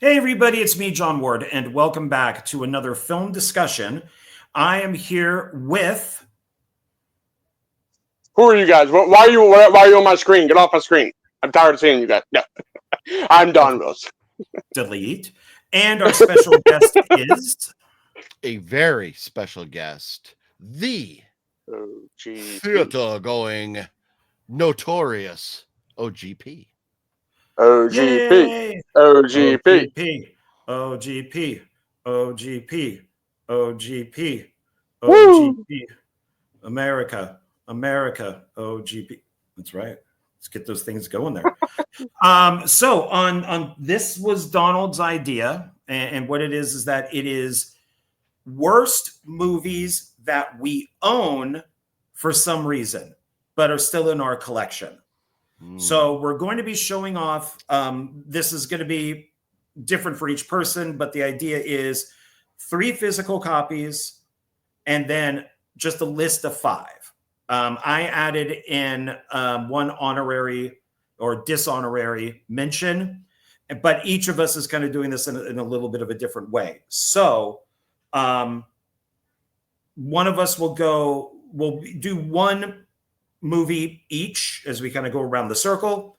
Hey everybody, it's me, John Ward, and welcome back to another film discussion. I am here with... Who are you guys? Why are you on my screen? Get off my screen. I'm tired of seeing you guys. No. I'm Don Wills. Delete. And our special guest is... A very special guest, the OGP. theater-going, notorious OGP. OGP. Yay! OGP. OGP. OGP. OGP. Woo! OGP. America. America. OGP. That's right. Let's get those things going there. So on this was Donald's idea, and what it is that it is worst movies that we own for some reason, but are still in our collection. So we're going to be showing off. This is going to be different for each person, but the idea is 3 physical copies and then just a list of 5. I added in 1 honorary or dishonorary mention, but each of us is kind of doing this in a little bit of a different way. So one of us we'll do 1 movie each as we kind of go around the circle.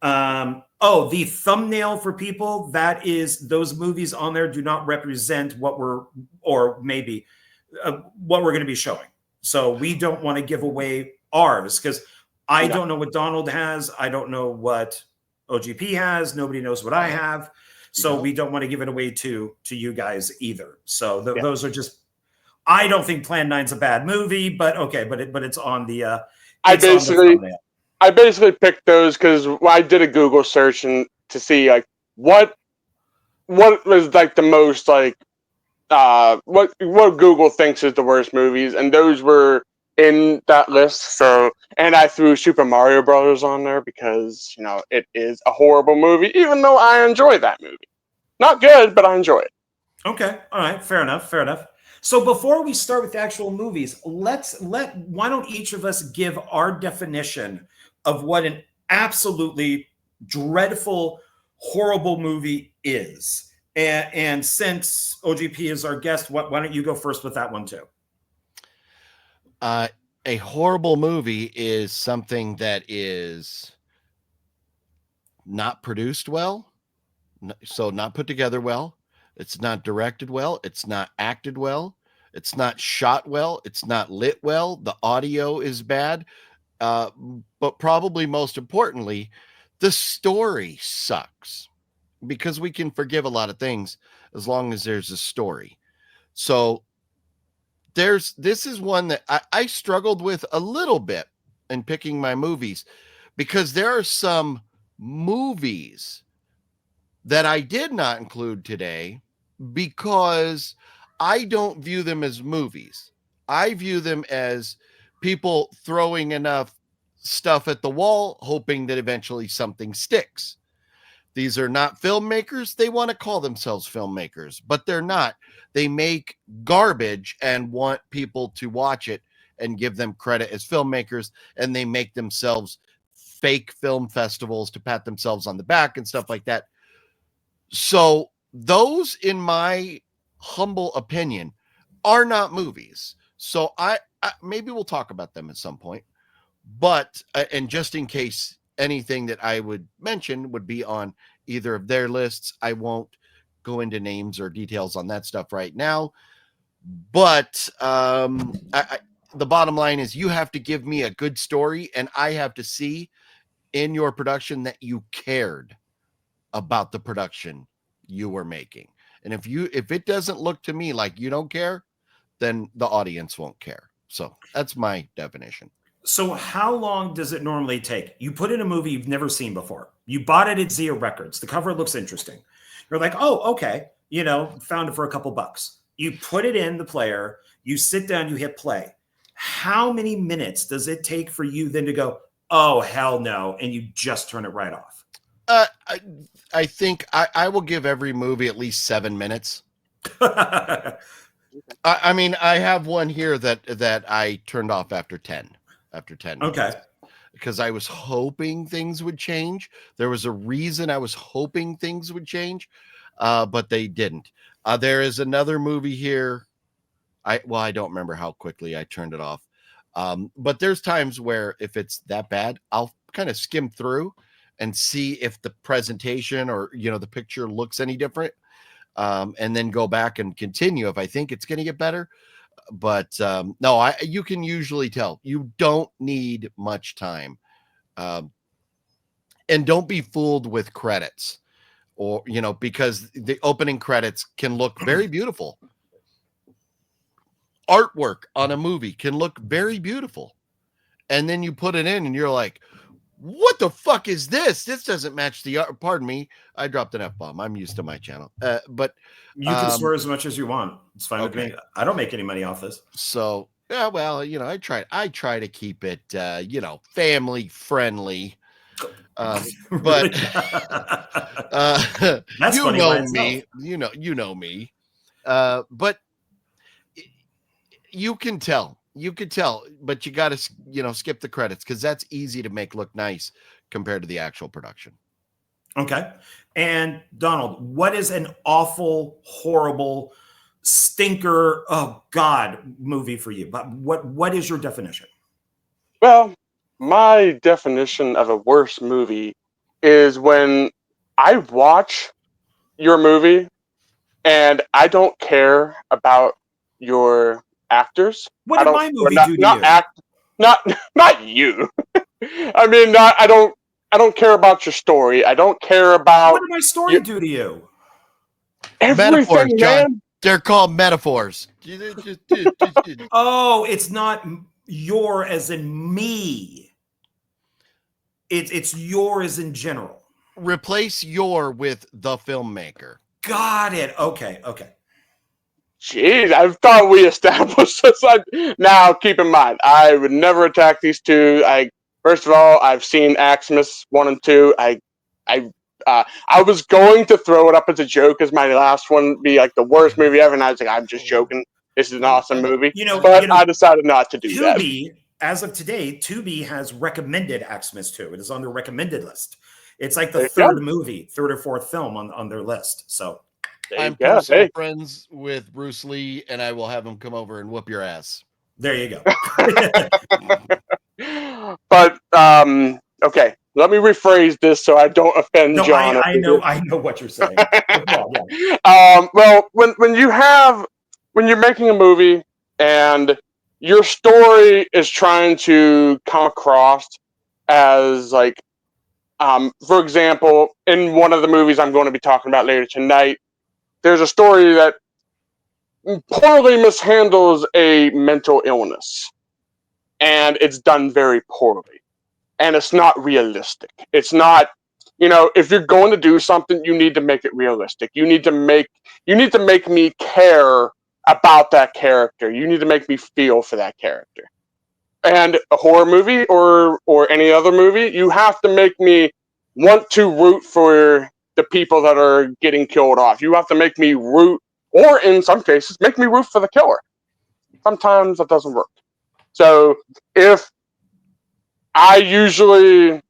The thumbnail for people, that is, those movies on there do not represent what we're going to be showing. So we don't want to give away ours because I don't know what Donald has. I don't know what OGP has. Nobody knows what I have. So we don't want to give it away to you guys either. So those are just, I don't think Plan 9's a bad movie, but okay, but it's on the I basically picked those because I did a Google search and to see like what was like the most like what Google thinks is the worst movies, and those were in that list. So, and I threw Super Mario Brothers on there because it is a horrible movie, even though I enjoy that movie. Not good, but I enjoy it. Okay, all right, fair enough. So before we start with the actual movies, why don't each of us give our definition of what an absolutely dreadful, horrible movie is? And since OGP is our guest, why don't you go first with that one too? A horrible movie is something that is not produced well, so not put together well. It's not directed well. It's not acted well. It's not shot well. It's not lit well. The audio is bad. But probably most importantly, the story sucks, because we can forgive a lot of things as long as there's a story. So this is one that I struggled with a little bit in picking my movies, because there are some movies that I did not include today because I don't view them as movies. I view them as people throwing enough stuff at the wall, hoping that eventually something sticks. These are not filmmakers. They want to call themselves filmmakers, but they're not. They make garbage and want people to watch it and give them credit as filmmakers, and they make themselves fake film festivals to pat themselves on the back and stuff like that. So those, in my humble opinion, are not movies. So I maybe we'll talk about them at some point, but and just in case anything that I would mention would be on either of their lists, I won't go into names or details on that stuff right now. But the bottom line is, you have to give me a good story, and I have to see in your production that you cared about the production you were making. And if it doesn't look to me like you don't care, then the audience won't care. So that's my definition. So how long does it normally take? You put in a movie you've never seen before. You bought it at Zia Records. The cover looks interesting. You're like, oh, okay. Found it for a couple bucks. You put it in the player. You sit down, you hit play. How many minutes does it take for you then to go, oh, hell no, and you just turn it right off? I think I will give every movie at least 7 minutes. I mean, I have one here that I turned off after 10 minutes. Okay. Because I was hoping things would change. There was a reason I was hoping things would change. but they didn't. There is another movie here. I don't remember how quickly I turned it off. But there's times where if it's that bad, I'll kind of skim through and see if the presentation or, the picture looks any different. And then go back and continue if I think it's going to get better. But no, you can usually tell. You don't need much time. And don't be fooled with credits or, because the opening credits can look very beautiful. Artwork on a movie can look very beautiful. And then you put it in and you're like, what the fuck is this? This doesn't match the art. Pardon me. I dropped an F-bomb. I'm used to my channel. But you can swear as much as you want. It's fine with me. I don't make any money off this. So, yeah, well, I try to keep it, family friendly. But that's you funny know me, you know me. But you can tell, but you got to, skip the credits because that's easy to make look nice compared to the actual production. Okay. And Donald, what is an awful, horrible, stinker, oh God, movie for you? But what is your definition? Well, my definition of a worse movie is when I watch your movie and I don't care about your actors. What did my movie do to you? Not you. I mean, I don't care about your story. I don't care about. What did my story do to you? Everything, man. They're called metaphors. Oh, it's not your as in me. It's your as in general. Replace your with the filmmaker. Got it. Okay. Jeez, I thought we established this. Now, keep in mind, I would never attack these two. First of all, I've seen AXEMAS 1 and 2. I was going to throw it up as a joke as my last one be like the worst movie ever, and I was like, I'm just joking. This is an awesome movie. But I decided not to do Tubi, that. As of today, Tubi has recommended AXEMAS 2. It is on their recommended list. It's like the third or fourth film on their list. So I'm personal friends with Bruce Lee, and I will have him come over and whoop your ass. There you go. But okay, let me rephrase this so I don't offend John. I know what you're saying. Well, when you're making a movie and your story is trying to come across as like, for example, in one of the movies I'm going to be talking about later tonight, there's a story that poorly mishandles a mental illness. And it's done very poorly. And it's not realistic. It's not, if you're going to do something, you need to make it realistic. You need to make me care about that character. You need to make me feel for that character. And a horror movie or any other movie, you have to make me want to root for the people that are getting killed off. You have to make me root, or in some cases, make me root for the killer. Sometimes that doesn't work. So if I usually,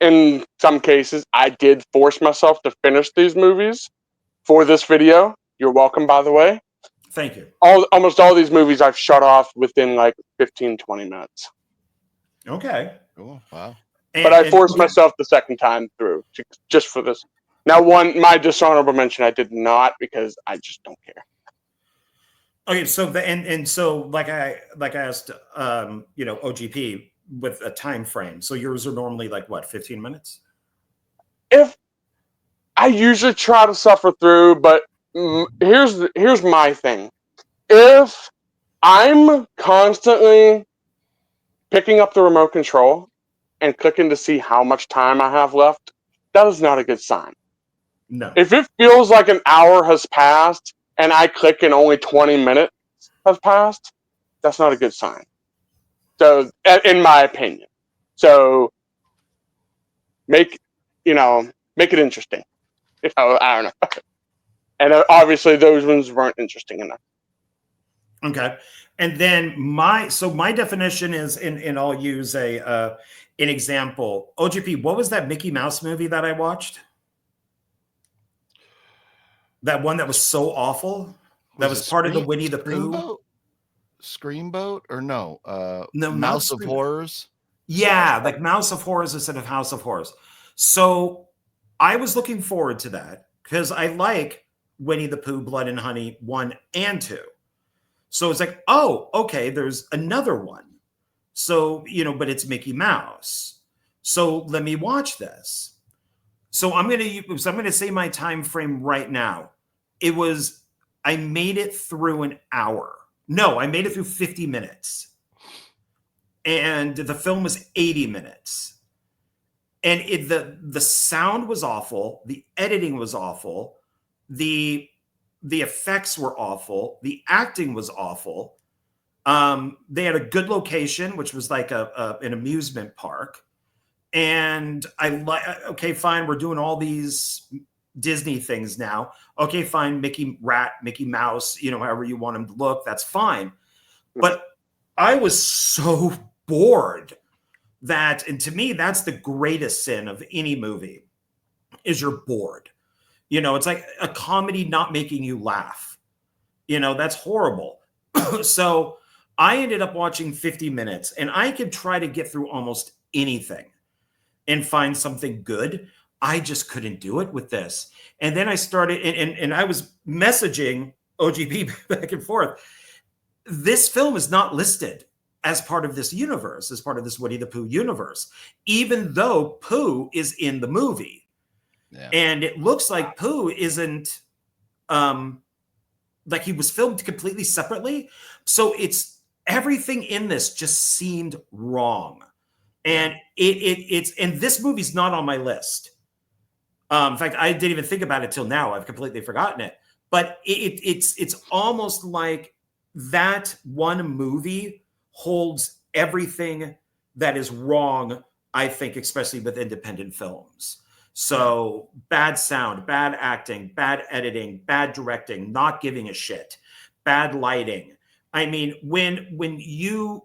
in some cases, I did force myself to finish these movies for this video. You're welcome, by the way. Thank you. Almost all these movies I've shut off within like 15, 20 minutes. Okay. Cool. Wow. But I forced myself the second time through just for this. Now, my dishonorable mention, I did not because I just don't care. Okay, so so like I asked, OGP with a time frame. So yours are normally like what, 15 minutes? If I usually try to suffer through, but here's my thing. If I'm constantly picking up the remote control and clicking to see how much time I have left, that is not a good sign. No. If it feels like an hour has passed and I click and only 20 minutes has passed, that's not a good sign. So, in my opinion. So, make it interesting. I don't know. And obviously those ones weren't interesting enough. Okay. And then my definition is, and I'll use an example. OGP, what was that Mickey Mouse movie that I watched? That one that was so awful. That was part of the Winnie the Pooh. Screamboat or no? No, Mouse of Horrors. Yeah, like Mouse of Horrors instead of House of Horrors. So I was looking forward to that because I like Winnie the Pooh, Blood and Honey 1 and 2. So it's like, oh, okay, there's another one. So, but it's Mickey Mouse. So let me watch this. So I'm gonna say my time frame right now. I made it through an hour. No, I made it through 50 minutes. And the film was 80 minutes. And the sound was awful, the editing was awful, the effects were awful, the acting was awful. They had a good location, which was like an amusement park. And okay, fine, we're doing all these Disney things now. Okay, fine, Mickey Mouse, however you want him to look, that's fine. But I was so bored and to me, that's the greatest sin of any movie, is you're bored. It's like a comedy not making you laugh. That's horrible. So I ended up watching 50 minutes, and I could try to get through almost anything and find something good. I just couldn't do it with this. And then I started, and I was messaging OGP back and forth. This film is not listed as part of this universe, as part of this Winnie the Pooh universe, even though Pooh is in the movie. Yeah. And it looks like Pooh isn't, like he was filmed completely separately. So everything in this just seemed wrong. And and this movie's not on my list. In fact, I didn't even think about it till now. I've completely forgotten it. But it's almost like that one movie holds everything that is wrong, I think, especially with independent films. So bad sound, bad acting, bad editing, bad directing, not giving a shit, bad lighting. I mean, when you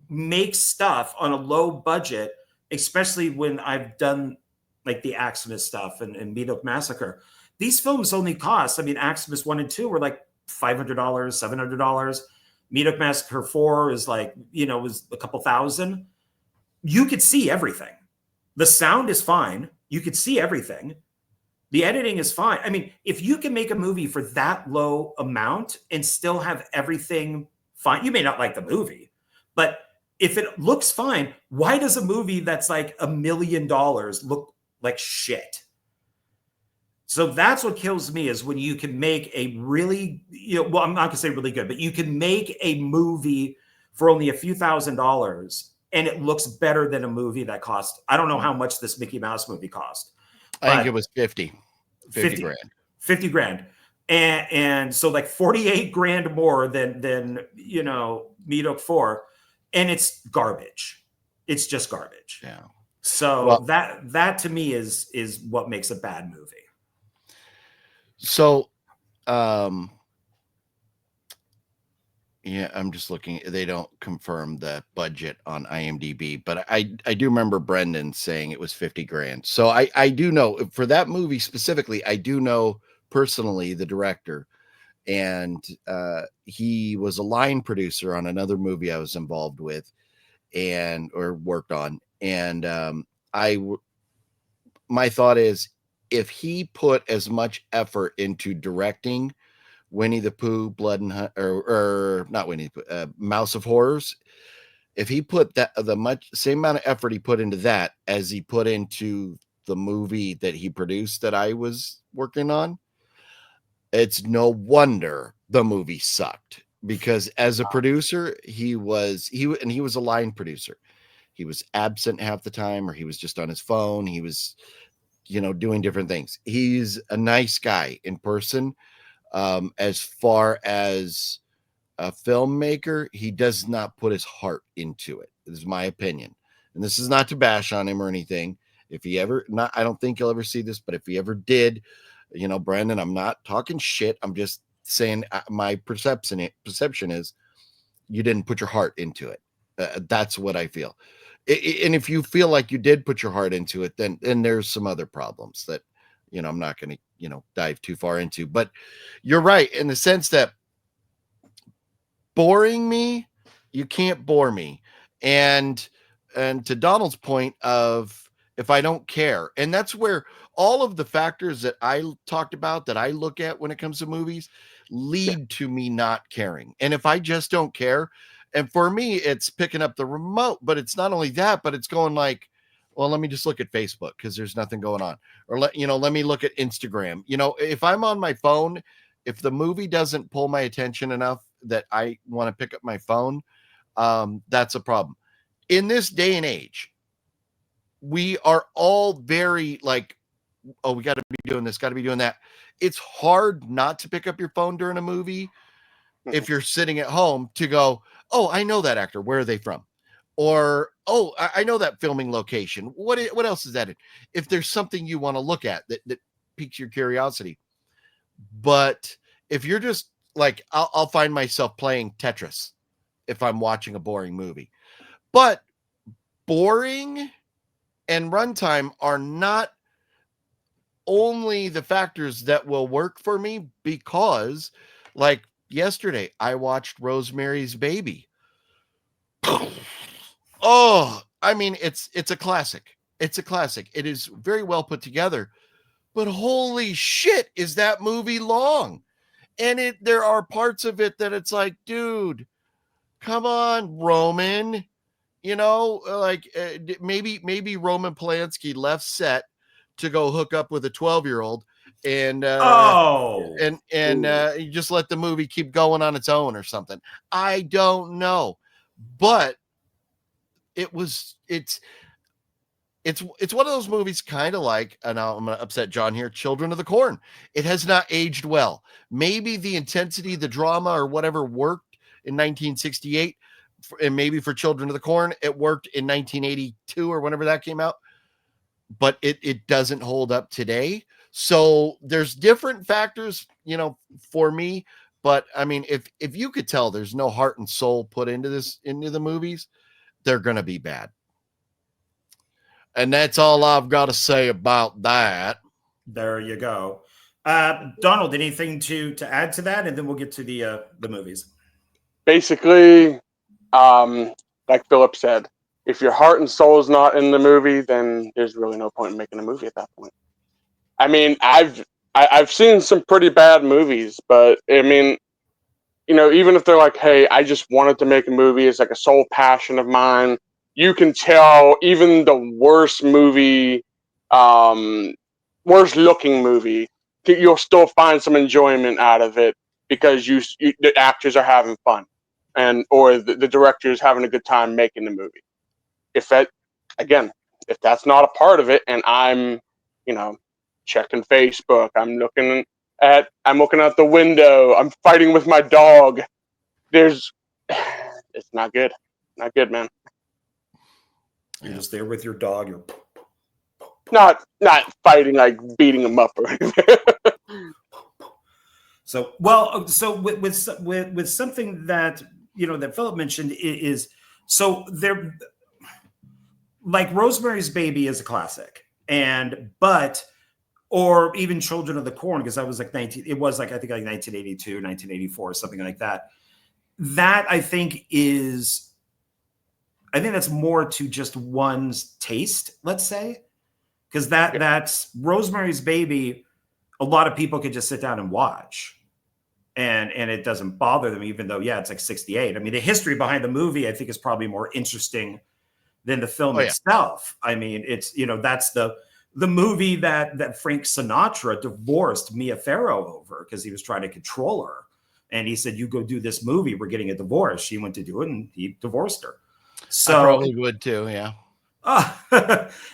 make stuff on a low budget, especially when I've done like the AXEMAS stuff and Meat Massacre, these films only cost, AXEMAS 1 and 2 were like $500, $700. Meat Massacre 4 is like, was a couple thousand. You could see everything. The sound is fine. You could see everything. The editing is fine. If you can make a movie for that low amount and still have everything fine, you may not like the movie, but if it looks fine, why does a movie that's like $1 million look like shit? So that's what kills me, is when you can make a really, well, I'm not gonna say really good, but you can make a movie for only a few $1,000s and it looks better than a movie that cost, I don't know how much this Mickey Mouse movie cost. I think it was 50 grand. 50 grand. And so like 48 grand more than Meat 4. And it's garbage. It's just garbage. Yeah. So that to me is what makes a bad movie. So, yeah, I'm just looking. They don't confirm the budget on IMDb, but I do remember Brendan saying it was 50 grand. So I do know for that movie specifically, I do know personally the director, and he was a line producer on another movie I was involved with or worked on. And my thought is, if he put as much effort into directing Winnie the Pooh, Blood and Honey, or not Winnie the Pooh, Mouse of Horrors, if he put that same amount of effort he put into that as he put into the movie that he produced that I was working on, it's no wonder the movie sucked. Because as a producer, he was a line producer. He was absent half the time, or he was just on his phone. He was, doing different things. He's a nice guy in person. As far as a filmmaker, he does not put his heart into it. This is my opinion. And this is not to bash on him or anything. If he ever, I don't think he'll ever see this, but if he ever did, Brandon, I'm not talking shit. I'm just saying my perception is you didn't put your heart into it. That's what I feel. And if you feel like you did put your heart into it, then there's some other problems that, I'm not going dive too far into. But you're right in the sense that boring me, you can't bore me. And to Donald's point of if I don't care, and that's where all of the factors that I talked about that I look at when it comes to movies lead to me not caring. And if I just don't care, and for me, it's picking up the remote, but it's not only that, but it's going like, well, let me just look at Facebook because there's nothing going on. Or let me look at Instagram. If I'm on my phone, if the movie doesn't pull my attention enough that I want to pick up my phone, that's a problem. In this day and age, we are all very like, oh, we got to be doing this, got to be doing that. It's hard not to pick up your phone during a movie if you're sitting at home to go, oh, I know that actor. Where are they from? Or, oh, I know that filming location. What else is that in? If there's something you want to look at that piques your curiosity. But if you're just like, I'll find myself playing Tetris if I'm watching a boring movie. But boring and runtime are not only the factors that will work for me, because like yesterday, I watched Rosemary's Baby. Oh, I mean, it's a classic. It's a classic. It is very well put together, but holy shit, is that movie long? And there are parts of it that it's like, dude, come on, Roman. Maybe Roman Polanski left set to go hook up with a 12-year-old and you just let the movie keep going on its own or something. I don't know, but it's one of those movies, kind of like, and I'm going to upset John here, Children of the Corn. It has not aged well. Maybe the intensity, the drama, or whatever worked in 1968, and maybe for Children of the Corn, it worked in 1982 or whenever that came out, but it doesn't hold up today. So there's different factors, for me. But I mean, if you could tell there's no heart and soul put into the movies, they're going to be bad. And that's all I've got to say about that. There you go. Donald, anything to add to that? And then we'll get to the movies. Basically, like Philip said, if your heart and soul is not in the movie, then there's really no point in making a movie at that point. I mean, I've seen some pretty bad movies, but I mean, even if they're like, hey, I just wanted to make a movie, it's like a sole passion of mine. You can tell even the worst movie, worst looking movie, you'll still find some enjoyment out of it because the actors are having fun, or the director is having a good time making the movie. If that's not a part of it, and I'm, checking Facebook, I'm looking out the window, I'm fighting with my dog, it's not good. Not good, man. You're just there with your dog. You're not fighting, like beating him up or anything. So with something that that Philip mentioned is, so there, like Rosemary's Baby is a classic, or even Children of the Corn, because I was like I think like 1982, 1984, something like that. That I think that's more to just one's taste, let's say, because that's Rosemary's Baby. A lot of people could just sit down and watch, and it doesn't bother them, even though it's like 68. I mean, the history behind the movie I think is probably more interesting than the film itself. I mean, it's that's the movie that Frank Sinatra divorced Mia Farrow over because he was trying to control her, and he said, "You go do this movie. We're getting a divorce." She went to do it, and he divorced her. So I probably would too, yeah.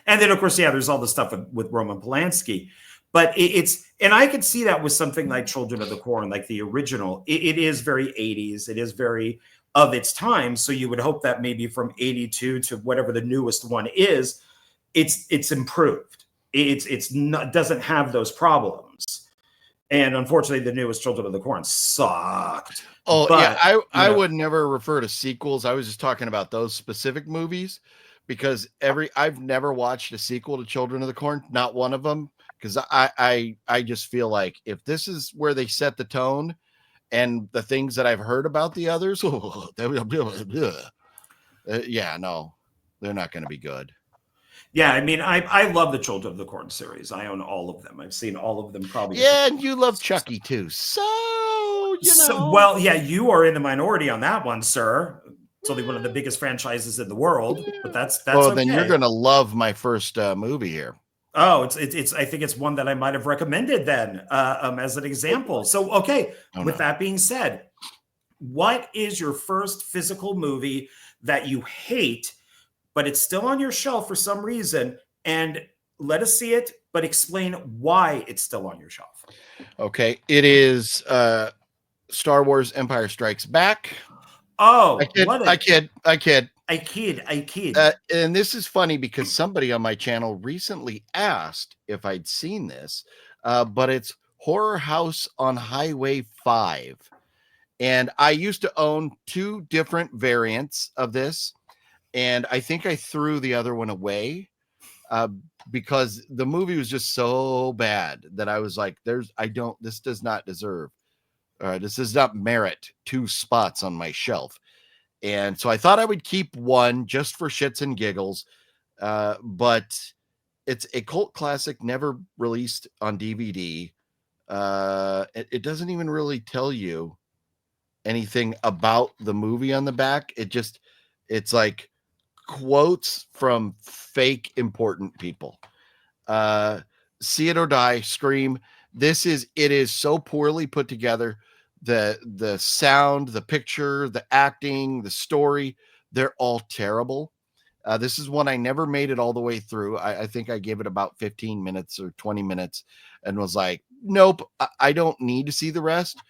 And then of course, there's all the stuff with Roman Polanski, but and I could see that with something like Children of the Corn, like the original. It is very 80s. It is very of its time. So you would hope that maybe from 82 to whatever the newest one is, it's improved. It's not, doesn't have those problems. And unfortunately, the newest Children of the Corn sucked. Oh, but, I would never refer to sequels. I was just talking about those specific movies because I've never watched a sequel to Children of the Corn, not one of them. because I just feel like if this is where they set the tone and the things that I've heard about the others, yeah, no, they're not going to be good. Yeah, I mean, I love the Children of the Corn series. I own all of them. I've seen all of them probably. Yeah, and you love Chucky too. So, well, yeah, you are in the minority on that one, sir. It's only one of the biggest franchises in the world, but that's well, okay. then you're going to love my first movie here. Oh, it's I think it's one that I might have recommended then as an example. So, okay, with that being said, what is your first physical movie that you hate, but it's still on your shelf for some reason? And let us see it, but explain why it's still on your shelf. Okay, it is Star Wars Empire Strikes Back. Oh, I kid. And this is funny because somebody on my channel recently asked if I'd seen this, but it's Horror House on Highway 5. And I used to own 2 different variants of this, and I think I threw the other one away because the movie was just so bad that I was like, this does not deserve, this does not merit 2 spots on my shelf. And so I thought I would keep one just for shits and giggles. But it's a cult classic, never released on DVD. It doesn't even really tell you anything about the movie on the back. It's like quotes from fake important people. See It or Die, Scream. It is so poorly put together. The sound, the picture, the acting, the story, they're all terrible. This is one I never made it all the way through. I think I gave it about 15 minutes or 20 minutes and was like, nope, I don't need to see the rest,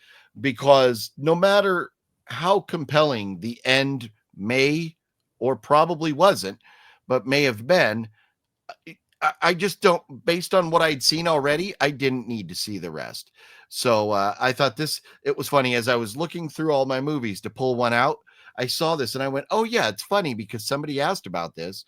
because no matter how compelling the end may or probably wasn't, but may have been, I just don't, based on what I'd seen already, I didn't need to see the rest. So I thought it was funny as I was looking through all my movies to pull one out. I saw this and I went, oh yeah, it's funny because somebody asked about this,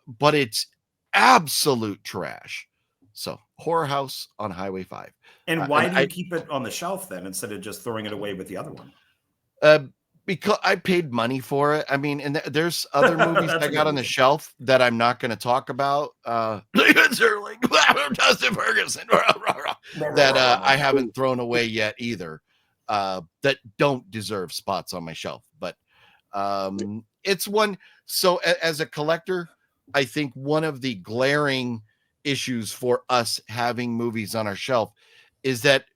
but it's absolute trash. So Horror House on Highway 5. And why do you keep it on the shelf then instead of just throwing it away with the other one? Because I paid money for it. I mean, and there's other movies I got on the shelf that I'm not going to talk about. Like Dustin Ferguson that I haven't thrown away yet either. That don't deserve spots on my shelf. But it's one. So as a collector, I think one of the glaring issues for us having movies on our shelf is that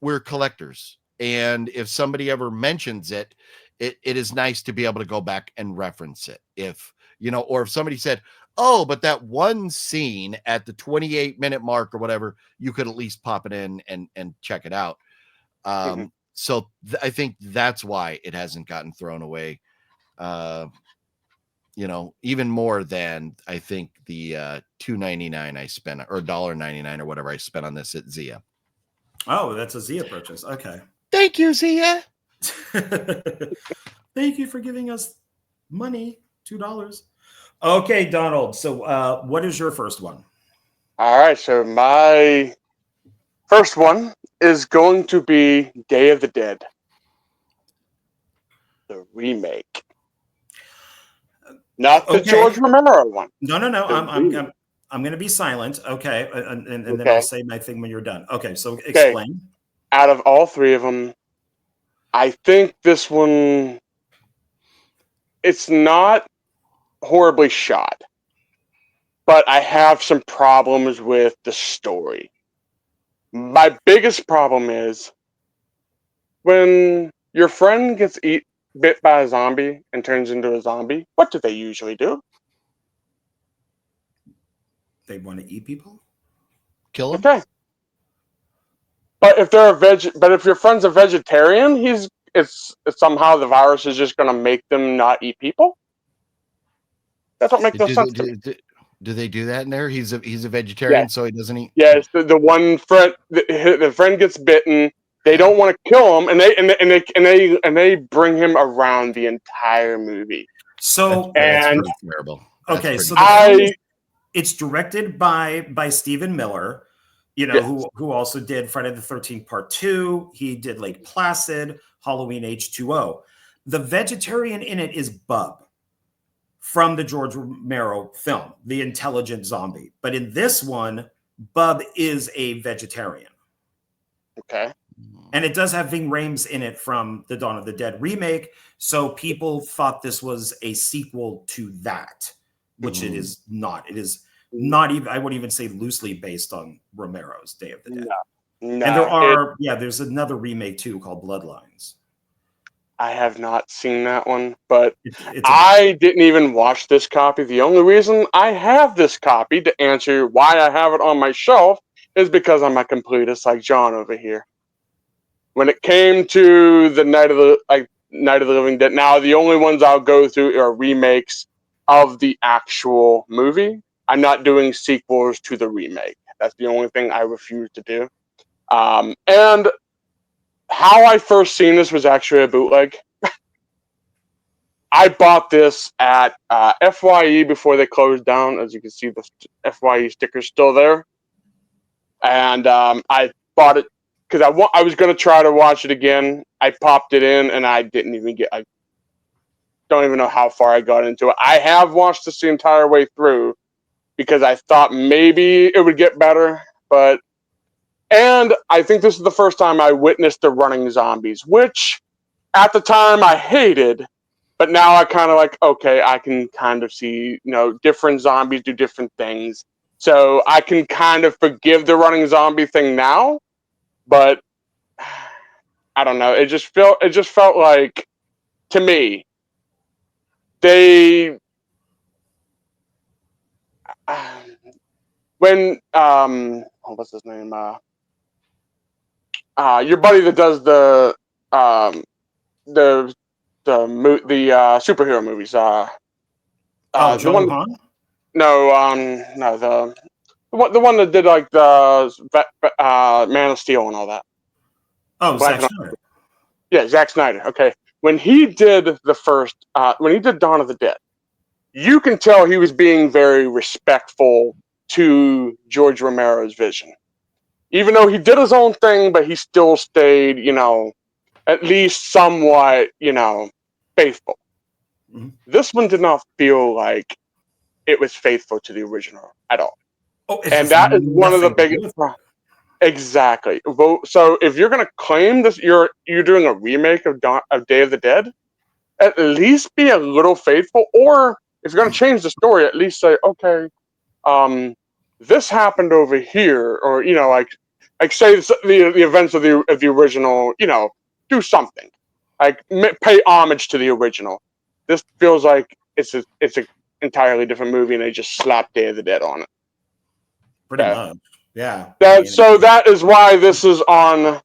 we're collectors. And if somebody ever mentions it, it is nice to be able to go back and reference it. If, or if somebody said, oh, but that one scene at the 28-minute mark or whatever, you could at least pop it in and check it out. So I think that's why it hasn't gotten thrown away. Even more than I think the $2.99 I spent, or $1.99 or whatever I spent on this at Zia. Oh, that's a Zia purchase. Okay. Thank you, Zia. Thank you for giving us money, $2. Okay, Donald. So what is your first one? All right. So my first one is going to be Day of the Dead, the remake. Not the George Romero one. No. I'm going to be silent. Okay. And then I'll say my thing when you're done. Okay. So explain. Out of all 3 of them, I think this one, it's not horribly shot, but I have some problems with the story. My biggest problem is when your friend gets bit by a zombie and turns into a zombie, what do they usually do? They want to eat people? Kill them? Okay. But if if your friend's a vegetarian, it's somehow the virus is just going to make them not eat people. That's what makes no sense to me. Do they do that in there? He's a vegetarian, so he doesn't eat. Yes, the one friend, the friend gets bitten. They don't want to kill him, and they bring him around the entire movie. So that's pretty terrible. Okay, that's so it's directed by Stephen Miller, you know, Yes. who also did Friday the 13th Part 2. He did Lake Placid, Halloween H2O. The vegetarian in it is Bub from the George Romero film, the intelligent zombie. But in this one, Bub is a vegetarian. Okay. And it does have Ving Rhames in it from the Dawn of the Dead remake. So people thought this was a sequel to that, which it is not. It is not even, I would even say loosely based on Romero's Day of the Dead. No, And there are, there's another remake too called Bloodlines. I have not seen that one, but It's I didn't even watch this copy. The only reason I have this copy, to answer why I have it on my shelf, is because I'm a completist like John over here. When it came to the Night of the Living Dead, now the only ones I'll go through are remakes of the actual movie. I'm not doing sequels to the remake. That's the only thing I refuse to do. And how I first seen this was actually a bootleg. I bought this at FYE before they closed down. As you can see, the FYE sticker's still there. And I bought it because I was going to try to watch it again. I popped it in, and I didn't even get... I don't even know how far I got into it. I have watched this the entire way through because I thought maybe it would get better. And I think this is the first time I witnessed the running zombies, which at the time I hated. But now I kind of like, okay, I can kind of see, different zombies do different things. So I can kind of forgive the running zombie thing now. But I don't know. It just felt like, to me, they, when, what's his name? Your buddy that does the superhero movies. Joe Hahn? No, the one that did like the Man of Steel and all that. Oh, Zack Snyder. Yeah, Zack Snyder. Okay, when he did when he did Dawn of the Dead, you can tell he was being very respectful to George Romero's vision. Even though he did his own thing, but he still stayed, at least somewhat, faithful. Mm-hmm. This one did not feel like it was faithful to the original at all. Oh, and that is one of the biggest. Exactly. So if you're going to claim this, you're doing a remake of Day of the Dead, at least be a little faithful. Or if you're going to change the story, at least say, okay, this happened over here, or like say the events of the original, do something, like pay homage to the original. This feels like it's a entirely different movie, and they just slapped Day of the Dead on it. Pretty much, yeah. So that is why this is on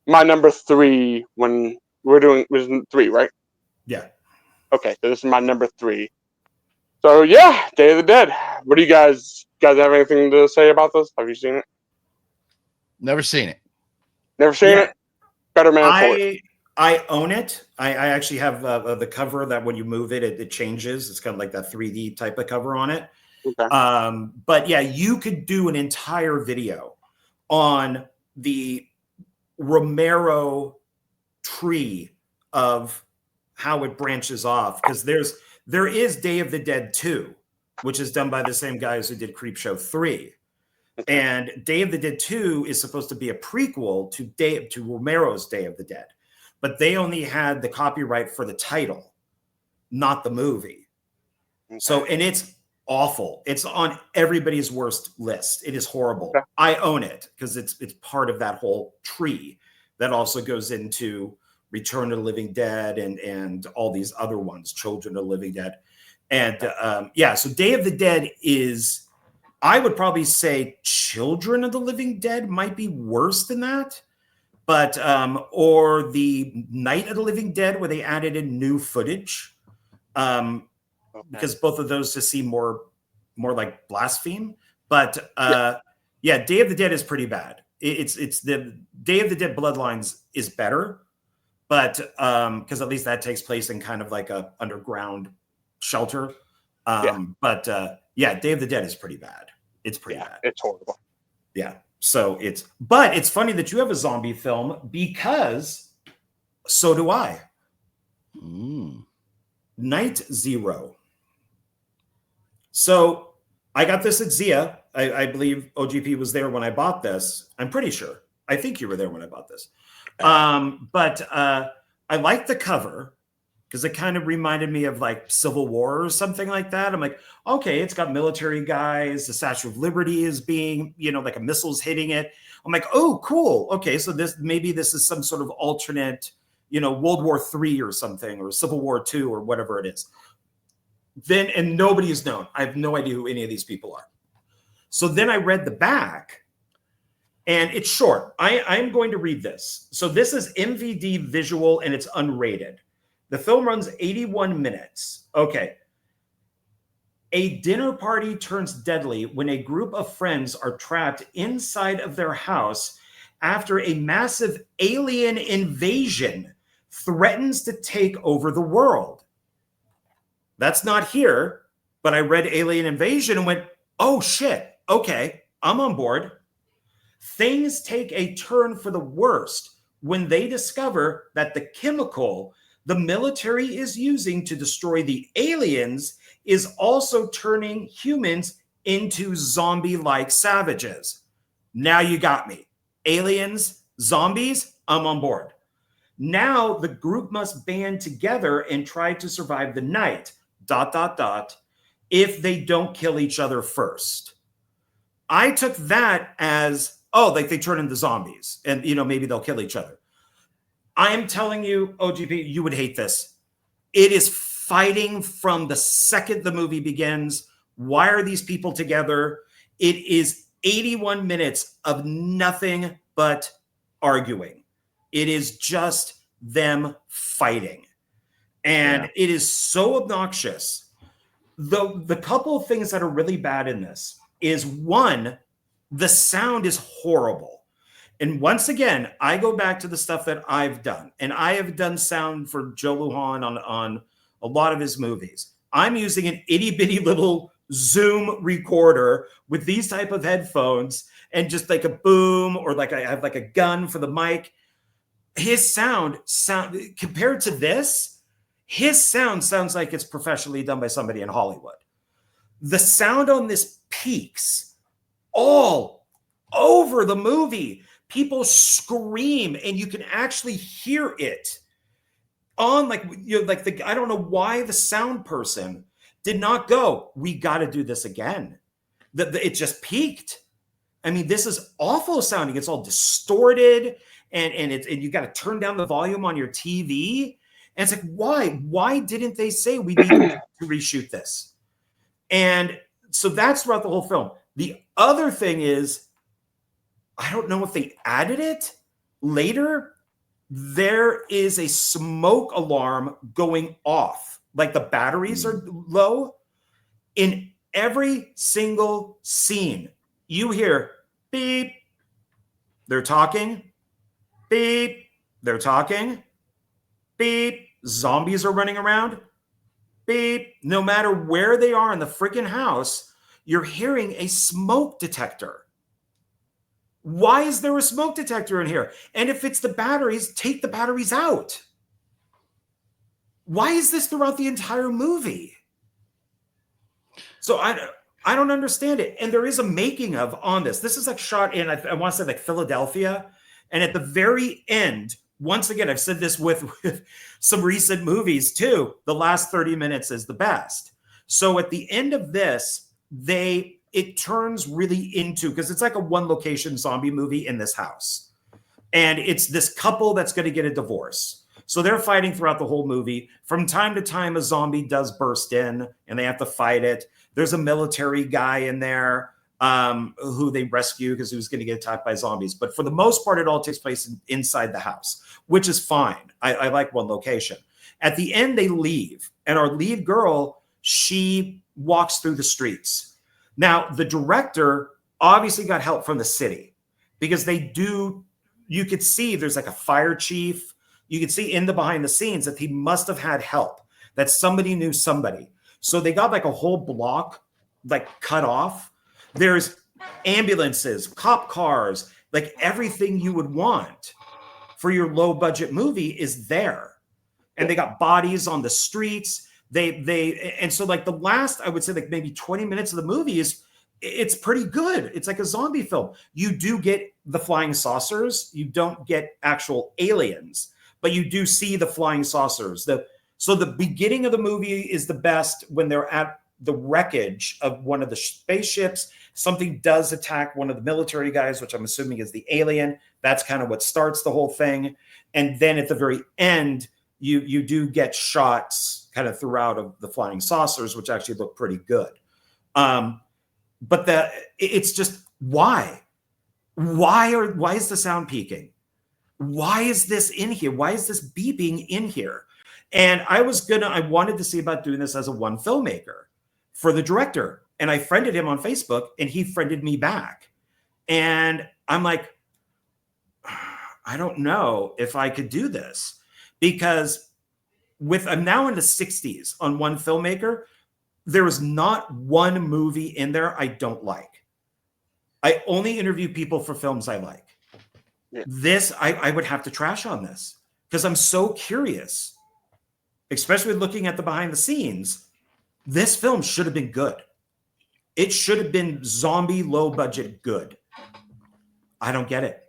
my number 3 when we're doing was 3, right? Yeah. Okay, so this is my number 3. So yeah, Day of the Dead. What do you guys have anything to say about this? Have you seen it? Never seen it. Never seen it? Better man for it. I own it. I actually have the cover that when you move it, it changes. It's kind of like that 3D type of cover on it. Okay. But yeah, you could do an entire video on the Romero tree of how it branches off, because there is Day of the Dead 2, which is done by the same guys who did Creepshow 3. Okay. And Day of the Dead 2 is supposed to be a prequel to Romero's Day of the Dead, but they only had the copyright for the title, not the movie. Okay. So, and it's awful. It's on everybody's worst list. It is horrible. Okay. I own it because it's part of that whole tree that also goes into Return of the Living Dead and all these other ones, Children of the Living Dead. And so Day of the Dead is, I would probably say Children of the Living Dead might be worse than that. But, or the Night of the Living Dead, where they added in new footage. Because both of those just seem more like blaspheme. But Day of the Dead is pretty bad. It's the Day of the Dead Bloodlines is better, but because at least that takes place in kind of like a underground shelter. But Yeah, Day of the Dead is pretty bad. It's pretty bad. It's horrible. Yeah. So but it's funny that you have a zombie film because so do I. Night Zero. So I got this at Zia. I believe OGP was there when I bought this. I'm pretty sure. I think you were there when I bought this. But I liked the cover because it kind of reminded me of like Civil War or something like that. I'm like, okay, it's got military guys. The Statue of Liberty is being, like a missile's hitting it. I'm like, oh, cool. Okay, so maybe this is some sort of alternate, World War III or something, or Civil War II or whatever it is. And nobody is known. I have no idea who any of these people are. So then I read the back, and it's short. I'm going to read this. So this is MVD visual, and it's unrated. The film runs 81 minutes. Okay. A dinner party turns deadly when a group of friends are trapped inside of their house after a massive alien invasion threatens to take over the world. That's not here, but I read alien invasion and went, oh shit, okay, I'm on board. Things take a turn for the worst when they discover that the chemical the military is using to destroy the aliens is also turning humans into zombie-like savages. Now you got me. Aliens, zombies, I'm on board. Now the group must band together and try to survive the night, ... if they don't kill each other first. I took that as, like they turn into zombies and, maybe they'll kill each other. I am telling you, OGP, you would hate this. It is fighting from the second the movie begins. Why are these people together? It is 81 minutes of nothing but arguing. It is just them fighting. And it is so obnoxious. The couple of things that are really bad in this is, one, the sound is horrible. And once again, I go back to the stuff that I've done. And I have done sound for Joe Lujan on a lot of his movies. I'm using an itty-bitty little Zoom recorder with these type of headphones and just like a boom, or like I have like a gun for the mic. His sound compared to this, his sound sounds like it's professionally done by somebody in Hollywood. The sound on this peaks all over the movie. People scream, and you can actually hear it on I don't know why the sound person did not go, we got to do this again. It just peaked. I mean, this is awful sounding. It's all distorted, and you got to turn down the volume on your TV. And it's like, why? Why didn't they say we need to reshoot this? And so that's throughout the whole film. The other thing is, I don't know if they added it later. There is a smoke alarm going off. Like the batteries are low. In every single scene, you hear beep, they're talking, beep, they're talking, beep, zombies are running around, beep. No matter where they are in the freaking house, you're hearing a smoke detector. Why is there a smoke detector in here? And if it's the batteries, take the batteries out. Why is this throughout the entire movie? So I don't understand it. And there is a making of on this. This is like shot in, I want to say like Philadelphia. And at the very end, once again, I've said this with some recent movies too, the last 30 minutes is the best. So at the end of this, it turns really into, because it's like a one location zombie movie in this house. And it's this couple that's going to get a divorce. So they're fighting throughout the whole movie. From time to time, a zombie does burst in and they have to fight it. There's a military guy in there who they rescue because he was going to get attacked by zombies. But for the most part, it all takes place inside the house, which is fine. I like one location. At the end, they leave. And our lead girl, she walks through the streets. Now, the director obviously got help from the city because you could see there's like a fire chief. You could see in the behind the scenes that he must have had help, that somebody knew somebody. So they got like a whole block like cut off. There's ambulances, cop cars, like everything you would want for your low budget movie is there. And they got bodies on the streets. And so like the last, I would say like maybe 20 minutes of the movie it's pretty good. It's like a zombie film. You do get the flying saucers. You don't get actual aliens, but you do see the flying saucers. So the beginning of the movie is the best when they're at the wreckage of one of the spaceships. Something does attack one of the military guys, which I'm assuming is the alien. That's kind of what starts the whole thing. And then at the very end, you do get shots kind of throughout of the flying saucers, which actually look pretty good. But it's just why is the sound peaking? Why is this in here? Why is this beeping in here? And I wanted to see about doing this as a one filmmaker for the director. And I friended him on Facebook and he friended me back. And I'm like, I don't know if I could do this because I'm now in the 60s on one filmmaker. There is not one movie in there I don't like. I only interview people for films I like. Yeah. This, I would have to trash on this because I'm so curious, especially looking at the behind the scenes. This film should have been good. It should have been zombie, low budget good. I don't get it.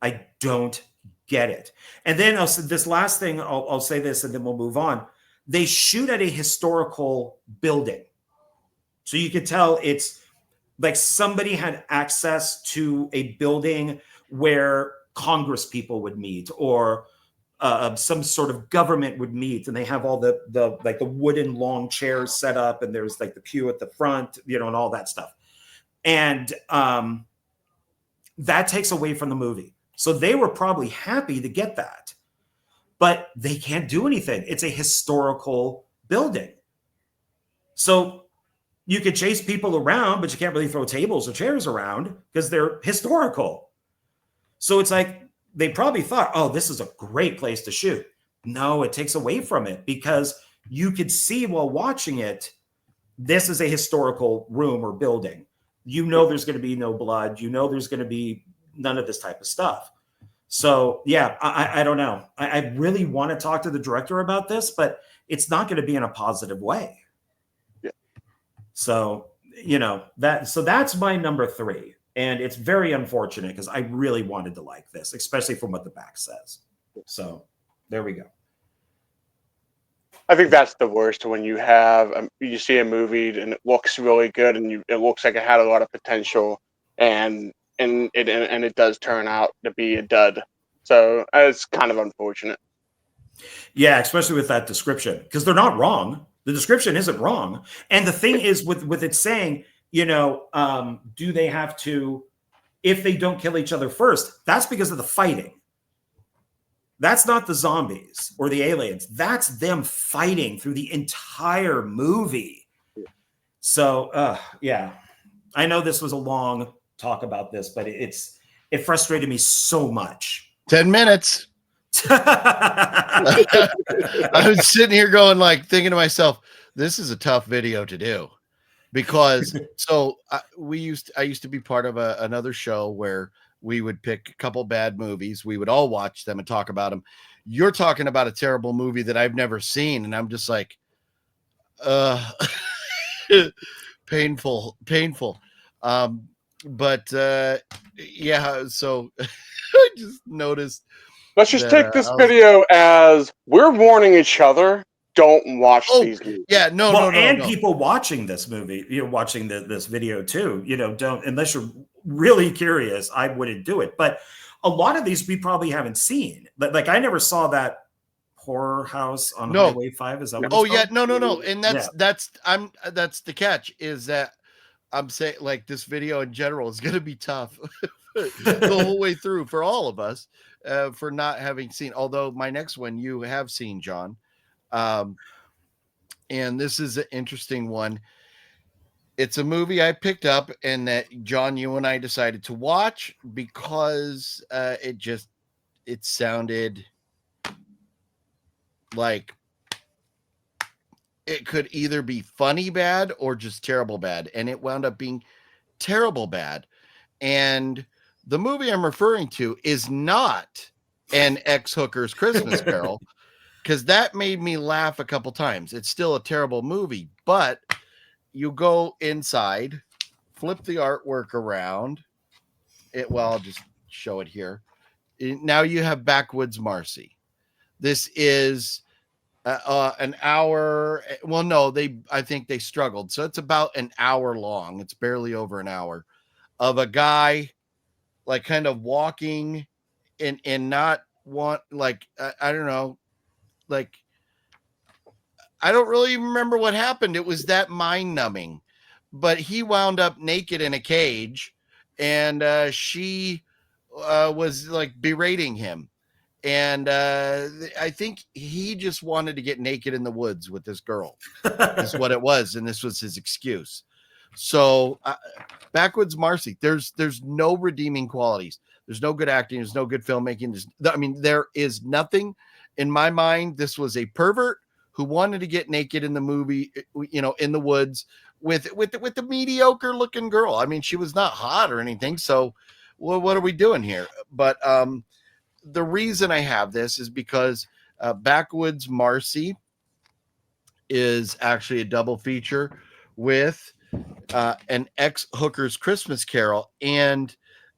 I don't get it. And then this last thing, I'll say this and then we'll move on. They shoot at a historical building. So you could tell it's like somebody had access to a building where Congress people would meet or some sort of government would meet. And they have all the like the wooden long chairs set up and there's like the pew at the front, and all that stuff. And that takes away from the movie. So they were probably happy to get that. But they can't do anything. It's a historical building. So you could chase people around, but you can't really throw tables or chairs around because they're historical. So it's like they probably thought, oh, this is a great place to shoot. No, it takes away from it because you could see while watching it, this is a historical room or building. There's going to be no blood. There's going to be none of this type of stuff. So, yeah, I don't know. I really want to talk to the director about this, but it's not going to be in a positive way. Yeah. So, that's my number 3. And it's very unfortunate because I really wanted to like this, especially from what the back says. So there we go. I think that's the worst when you you see a movie and it looks really good and it looks like it had a lot of potential and it does turn out to be a dud. So it's kind of unfortunate. Yeah, especially with that description, because they're not wrong. The description isn't wrong. And the thing is with it saying, do they have to, if they don't kill each other first, that's because of the fighting. That's not the zombies or the aliens. That's them fighting through the entire movie. So, yeah, I know this was a long talk about this, but it frustrated me so much. 10 minutes. I was sitting here going thinking to myself, this is a tough video to do because I used to be part of another show where we would pick a couple bad movies. We would all watch them and talk about them. You're talking about a terrible movie that I've never seen. And I'm just like, painful. But yeah, so I just noticed. Let's just take this video as we're warning each other. Don't watch these movies. Yeah, no. People watching this movie, watching this video too, don't, unless you're really curious, I wouldn't do it. But a lot of these we probably haven't seen. Like I never saw that horror house on Highway 5. Is that what it's called? Yeah, no. And that's the catch is that I'm saying this video in general is going to be tough the whole way through for all of us for not having seen, although my next one you have seen, John. And this is an interesting one. It's a movie I picked up and that John, you and I decided to watch because it sounded like it could either be funny bad or just terrible bad. And it wound up being terrible bad. And the movie I'm referring to is not an ex-hooker's Christmas Carol, because that made me laugh a couple times. It's still a terrible movie, but you go inside, flip the artwork around. I'll just show it here. Now you have Backwoods Marcy. This is an hour. Well, no, I think they struggled. So it's about an hour long. It's barely over an hour of a guy like kind of walking and not want, like, I don't know, like, I don't really remember what happened. It was that mind numbing, but he wound up naked in a cage, and she was like berating him. And I think he just wanted to get naked in the woods with this girl is what it was. And this was his excuse. So Backwoods Marcy, there's no redeeming qualities. There's no good acting. There's no good filmmaking. There is nothing in my mind. This was a pervert who wanted to get naked in the movie, in the woods with the mediocre looking girl. I mean, she was not hot or anything. So what are we doing here? But the reason I have this is because Backwoods Marcy is actually a double feature with an ex-hooker's Christmas Carol. And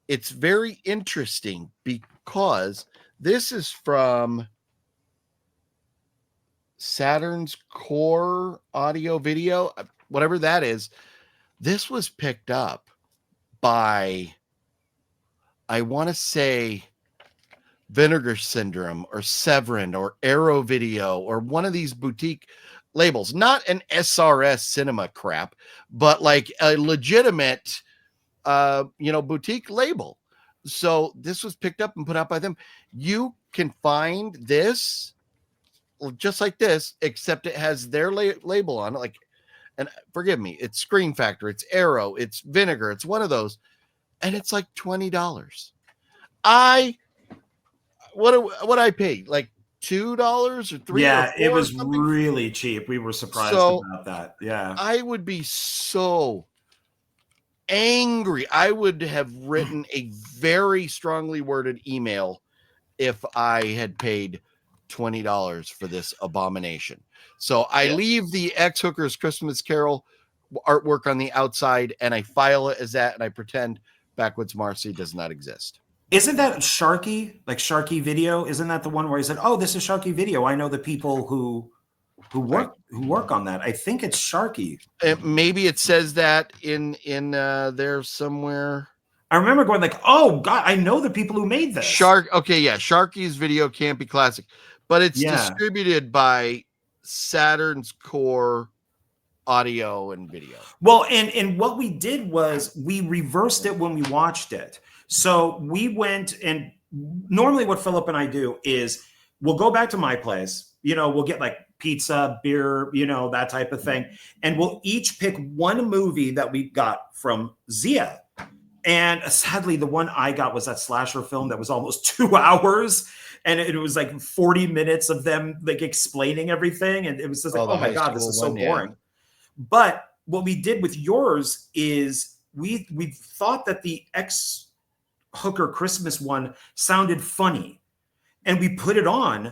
it's very interesting because this is from Saturn's Core Audio Video, whatever that is. This was picked up by, I want to say, Vinegar Syndrome or Severin or Arrow Video or one of these boutique labels, not an SRS cinema crap, but like a legitimate boutique label. So this was picked up and put out by them. You can find this just like this, except it has their label on it. Like, and forgive me, it's Screen Factor, it's Arrow, it's Vinegar, it's one of those, and it's like $20. What I paid, like $2 or $3. Yeah, or $4 it was something. really cheap. We were surprised about that. Yeah, I would be so angry. I would have written a very strongly worded email if I had paid $20 for this abomination. So I leave the ex-hooker's Christmas Carol artwork on the outside, and I file it as that, and I pretend Backwoods Marcy does not exist. Isn't that Sharky? Like Sharky Video? Isn't that the one where he said, "Oh, this is Sharky Video. I know the people who work on that." I think it's Sharky. Maybe it says that in there somewhere. I remember going like, "Oh God, I know the people who made this." Okay, yeah, Sharky's Video Campy Classic, but it's distributed by Saturn's Core Audio and Video. Well, and what we did was we reversed it when we watched it. So we went, and normally what Philip and I do is we'll go back to my place, we'll get like pizza, beer, that type of thing. And we'll each pick one movie that we got from Zia. And sadly, the one I got was that slasher film that was almost 2 hours. And it was like 40 minutes of them like explaining everything. And it was just like, oh my God, this is so boring. Yeah. But what we did with yours is we thought that the ex-hooker Christmas one sounded funny, and we put it on,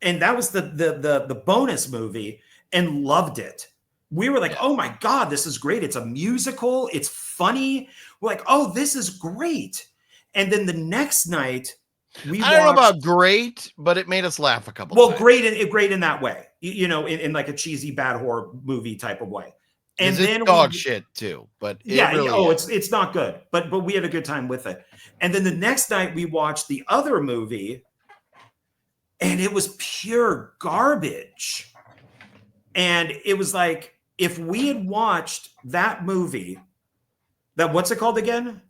and that was the bonus movie, and loved it. We were like, oh my God, this is great. It's a musical. It's funny. We're like, oh, this is great. And then the next night I don't know about great, but it made us laugh a couple times. Well, great in that way, in like a cheesy bad horror movie type of way. And then dog shit too, but it's not good, but we had a good time with it. And then the next night we watched the other movie, and it was pure garbage. And it was like, if we had watched that movie, what's it called again?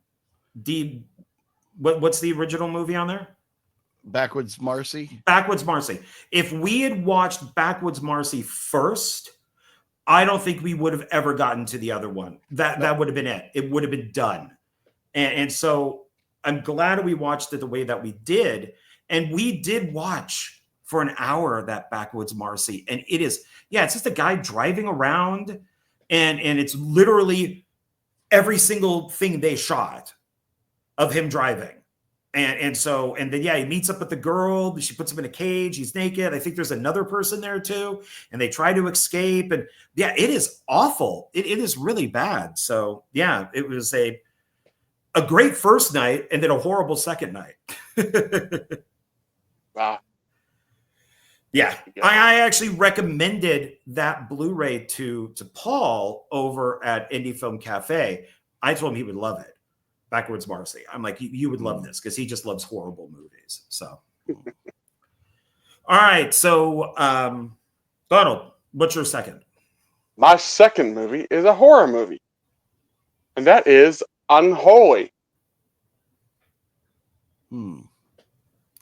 What's the original movie on there? Backwoods Marcy. Backwoods Marcy. If we had watched Backwoods Marcy first, I don't think we would have ever gotten to the other one. That would have been it. It would have been done. And so I'm glad we watched it the way that we did. And we did watch for an hour, that Backwoods Marcy. And it is, yeah, it's just a guy driving around, and it's literally every single thing they shot of him driving. And then, yeah, he meets up with the girl. She puts him in a cage. He's naked. I think there's another person there too. And they try to escape. And yeah, it is awful. It is really bad. So yeah, it was a great first night and then a horrible second night. Wow. Yeah. I actually recommended that Blu-ray to Paul over at Indie Film Cafe. I told him he would love it. Backwoods Marcy. I'm like, you would love this because he just loves horrible movies. So, all right. So, Donald, what's your second? My second movie is a horror movie, and that is Unholy.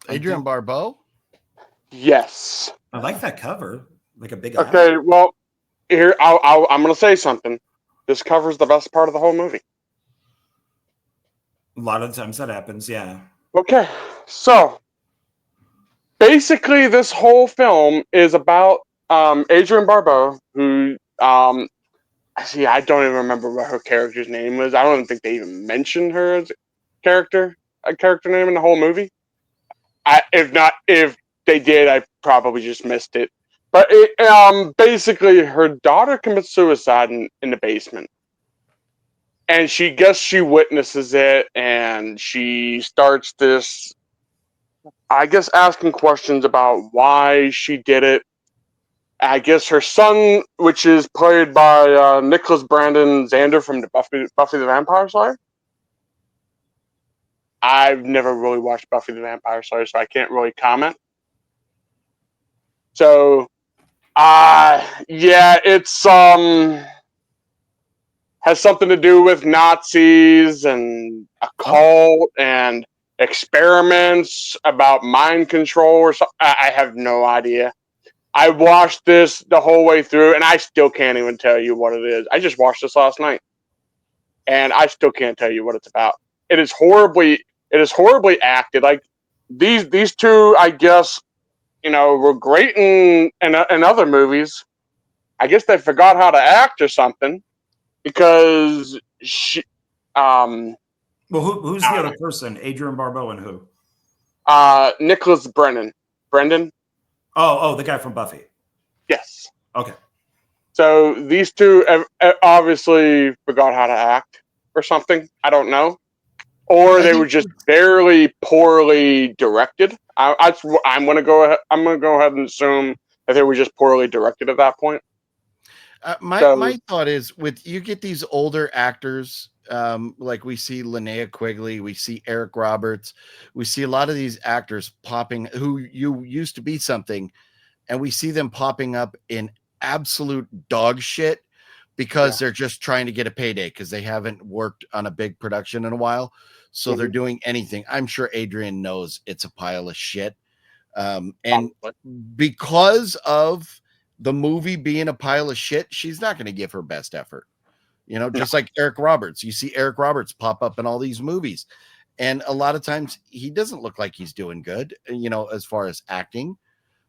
Adrian Barbeau? Yes. I like that cover. Like a big Okay, eye. well, here, I'm going to say something. This cover's the best part of the whole movie. A lot of times that happens, yeah. Okay, so basically this whole film is about Adrian Barbeau, who, I don't even remember what her character's name was. I don't even think they even mentioned her as a character name in the whole movie. If they did, I probably just missed it. But basically her daughter commits suicide in the basement. And she witnesses it, and she starts this, I guess, asking questions about why she did it. I guess her son, which is played by Nicholas Brandon Xander from the Buffy the Vampire Slayer. I've never really watched Buffy the Vampire Slayer, so I can't really comment. So, yeah, it's has something to do with Nazis and a cult and experiments about mind control or something. I have no idea. I watched this the whole way through, and I still can't even tell you what it is. I just watched this last night, and I still can't tell you what it's about. It is horribly acted. Like these two, I guess, were great in other movies. I guess they forgot how to act or something. Because she, well, who's the other person? Adrian Barbeau and who? Nicholas Brendan. Oh, the guy from Buffy. Yes. Okay. So these two obviously forgot how to act or something. I don't know, or they were just very poorly directed. I'm gonna go ahead and assume that they were just poorly directed at that point. My thought is, you get these older actors, like we see Linnea Quigley, we see Eric Roberts, we see a lot of these actors popping who you used to be something, and we see them popping up in absolute dog shit because they're just trying to get a payday because they haven't worked on a big production in a while. So they're doing anything. I'm sure Adrian knows it's a pile of shit. And because of the movie being a pile of shit, she's not going to give her best effort. Just like Eric Roberts. You see Eric Roberts pop up in all these movies. And a lot of times he doesn't look like he's doing good, as far as acting.